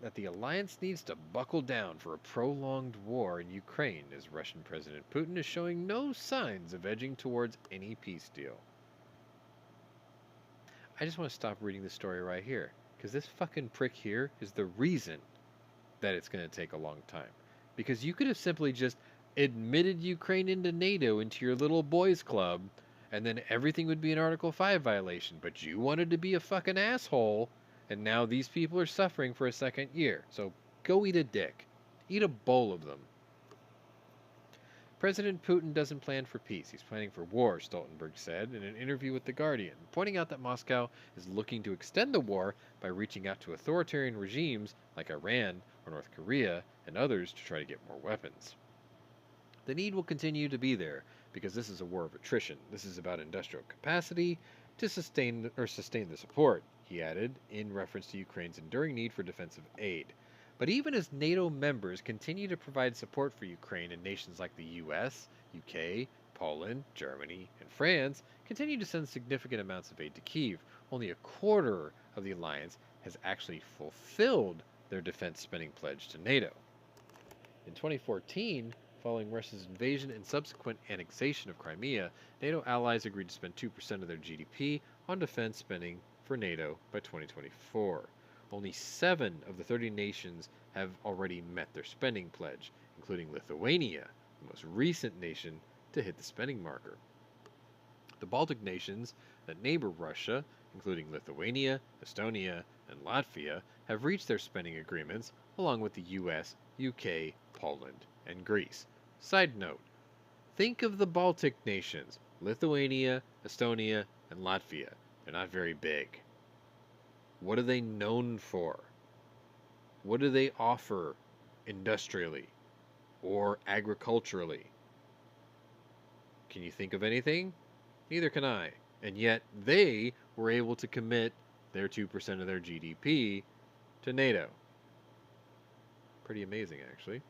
S2: that the alliance needs to buckle down for a prolonged war in Ukraine as Russian President Putin is showing no signs of edging towards any peace deal. I just want to stop reading this story right here, because this fucking prick here is the reason that it's going to take a long time. Because you could have simply just admitted Ukraine into NATO, into your little boys club, and then everything would be an Article 5 violation. But you wanted to be a fucking asshole, and now these people are suffering for a second year. So go eat a dick. Eat a bowl of them. President Putin doesn't plan for peace. He's planning for war, Stoltenberg said in an interview with The Guardian, pointing out that Moscow is looking to extend the war by reaching out to authoritarian regimes like Iran or North Korea and others to try to get more weapons. The need will continue to be there because this is a war of attrition. This is about industrial capacity to sustain the support, he added, in reference to Ukraine's enduring need for defensive aid. But even as NATO members continue to provide support for Ukraine and nations like the US, UK, Poland, Germany, and France continue to send significant amounts of aid to Kyiv, only a quarter of the alliance has actually fulfilled their defense spending pledge to NATO. In 2014, following Russia's invasion and subsequent annexation of Crimea, NATO allies agreed to spend 2% of their GDP on defense spending for NATO by 2024. Only 7 of the 30 nations have already met their spending pledge, including Lithuania, the most recent nation to hit the spending marker. The Baltic nations that neighbor Russia, including Lithuania, Estonia, and Latvia, have reached their spending agreements, along with the US, UK, Poland, and Greece. Side note, think of the Baltic nations, Lithuania, Estonia, and Latvia. They're not very big. What are they known for? What do they offer industrially or agriculturally? Can you think of anything? Neither can I. And yet they were able to commit their 2% of their GDP to NATO. Pretty amazing, actually.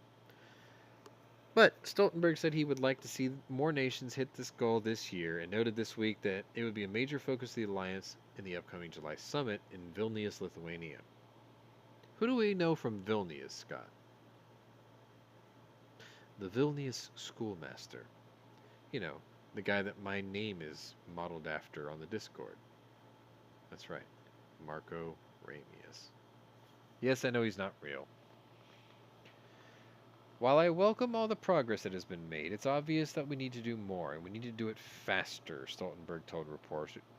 S2: But Stoltenberg said he would like to see more nations hit this goal this year and noted this week that it would be a major focus of the alliance in the upcoming July summit in Vilnius, Lithuania. Who do we know from Vilnius, Scott? The Vilnius schoolmaster. You know, the guy that my name is modeled after on the Discord. That's right, Marco Ramius. Yes, I know he's not real. While I welcome all the progress that has been made, it's obvious that we need to do more, and we need to do it faster, Stoltenberg told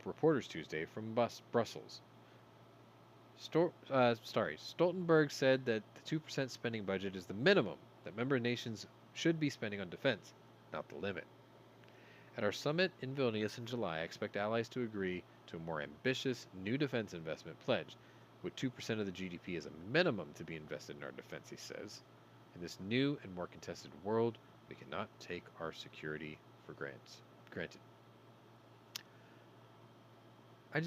S2: reporters Tuesday from Brussels. Stoltenberg said that the 2% spending budget is the minimum that member nations should be spending on defense, not the limit. At our summit in Vilnius in July, I expect allies to agree to a more ambitious new defense investment pledge, with 2% of the GDP as a minimum to be invested in our defense, he says. In this new and more contested world, we cannot take our security for granted. I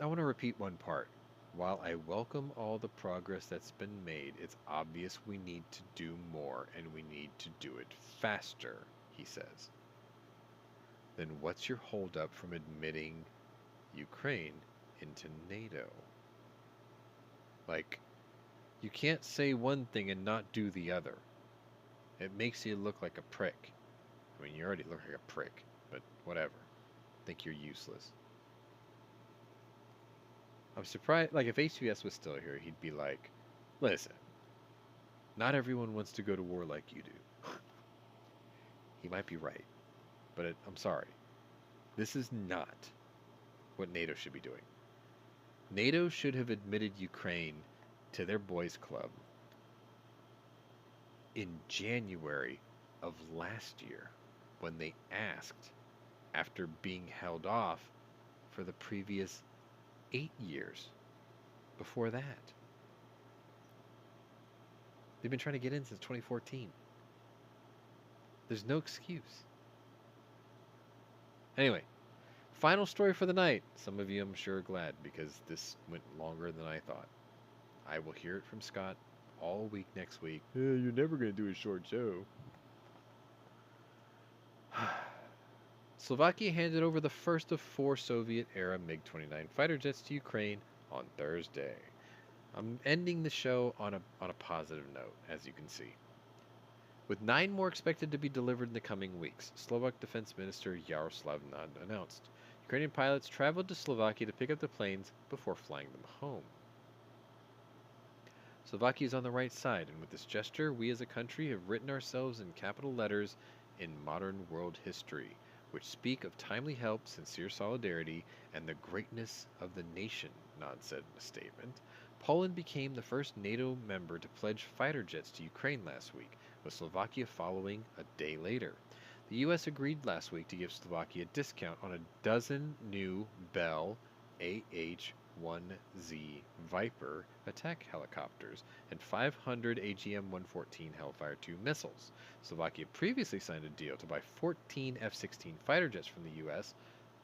S2: want to repeat one part. While I welcome all the progress that's been made, it's obvious we need to do more, and we need to do it faster, he says. Then what's your holdup from admitting Ukraine into NATO? Like, you can't say one thing and not do the other. It makes you look like a prick. I mean, you already look like a prick, but whatever. I think you're useless. I'm surprised, like, if HBS was still here, he'd be like, listen, not everyone wants to go to war like you do. He might be right, but I'm sorry. This is not what NATO should be doing. NATO should have admitted Ukraine to their boys' club in January of last year when they asked, after being held off for the previous 8 years before that. They've been trying to get in since 2014. There's no excuse. Anyway, final story for the night. Some of you, I'm sure, are glad because this went longer than I thought. I will hear it from Scott all week next week. You're never going to do a short show. Slovakia handed over the first of 4 Soviet-era MiG-29 fighter jets to Ukraine on Thursday. I'm ending the show on a positive note, as you can see. With 9 more expected to be delivered in the coming weeks, Slovak Defense Minister Yaroslav Nad announced. Ukrainian pilots traveled to Slovakia to pick up the planes before flying them home. Slovakia is on the right side, and with this gesture, we as a country have written ourselves in capital letters in modern world history, which speak of timely help, sincere solidarity, and the greatness of the nation, Nad said in a statement. Poland became the first NATO member to pledge fighter jets to Ukraine last week, with Slovakia following a day later. The U.S. agreed last week to give Slovakia a discount on a dozen new Bell AH-1Z Viper attack helicopters and 500 AGM-114 Hellfire II missiles. Slovakia previously signed a deal to buy 14 F-16 fighter jets from the U.S.,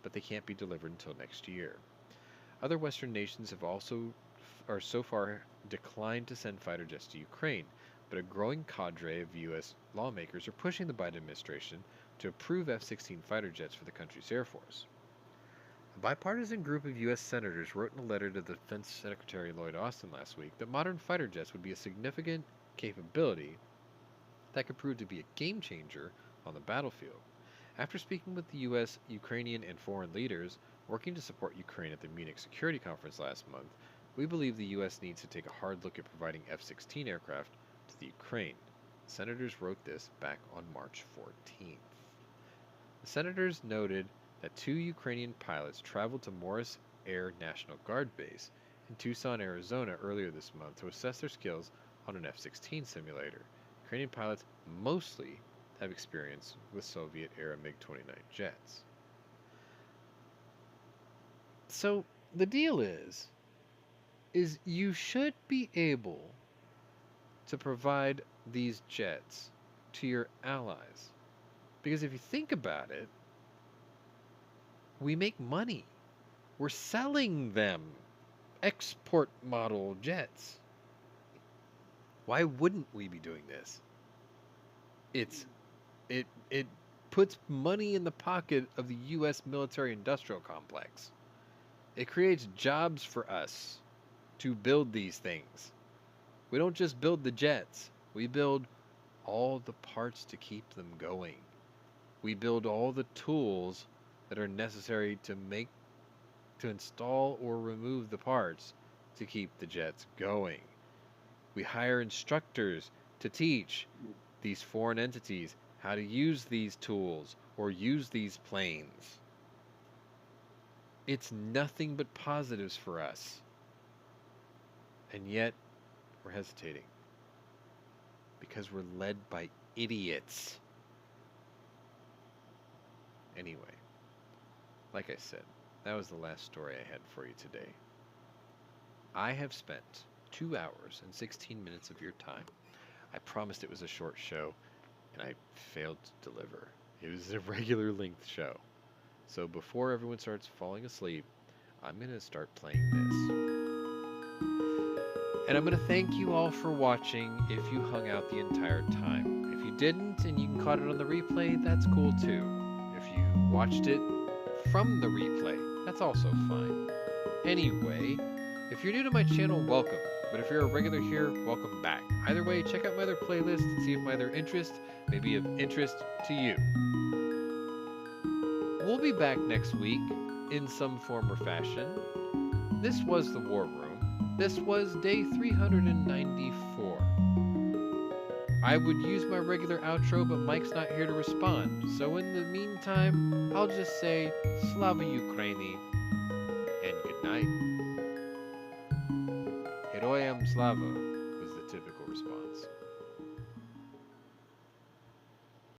S2: but they can't be delivered until next year. Other Western nations have so far declined to send fighter jets to Ukraine, but a growing cadre of U.S. lawmakers are pushing the Biden administration to approve F-16 fighter jets for the country's Air Force. A bipartisan group of U.S. senators wrote in a letter to Defense Secretary Lloyd Austin last week that modern fighter jets would be a significant capability that could prove to be a game changer on the battlefield. After speaking with the U.S., Ukrainian, and foreign leaders working to support Ukraine at the Munich Security Conference last month, we believe the U.S. needs to take a hard look at providing F-16 aircraft to the Ukraine. The senators wrote this back on March 14th. The senators noted that 2 Ukrainian pilots traveled to Morris Air National Guard Base in Tucson, Arizona earlier this month to assess their skills on an F-16 simulator. Ukrainian pilots mostly have experience with Soviet-era MiG-29 jets. So the deal is you should be able to provide these jets to your allies. Because if you think about it, we make money. We're selling them export model jets. Why wouldn't we be doing this? It's It puts money in the pocket of the U.S. military-industrial complex. It creates jobs for us to build these things. We don't just build the jets. We build all the parts to keep them going. We build all the tools that are necessary to install or remove the parts to keep the jets going. We hire instructors to teach these foreign entities how to use these tools or use these planes. It's nothing but positives for us. And yet, we're hesitating. Because we're led by idiots. Anyway, like I said, that was the last story I had for you today. I have spent 2 hours and 16 minutes of your time. I promised it was a short show, and I failed to deliver. It was a regular length show. So before everyone starts falling asleep, I'm going to start playing this. And I'm going to thank you all for watching if you hung out the entire time. If you didn't and you caught it on the replay, that's cool too. If you watched it from the replay, that's also fine. Anyway, if you're new to my channel, welcome. But if you're a regular here, welcome back. Either way, check out my other playlist and see if my other interests may be of interest to you. We'll be back next week in some form or fashion. This was the War Room. This was day 394. I would use my regular outro, but Mike's not here to respond. So in the meantime, I'll just say Slava Ukraini and good night. Heroyam Slava.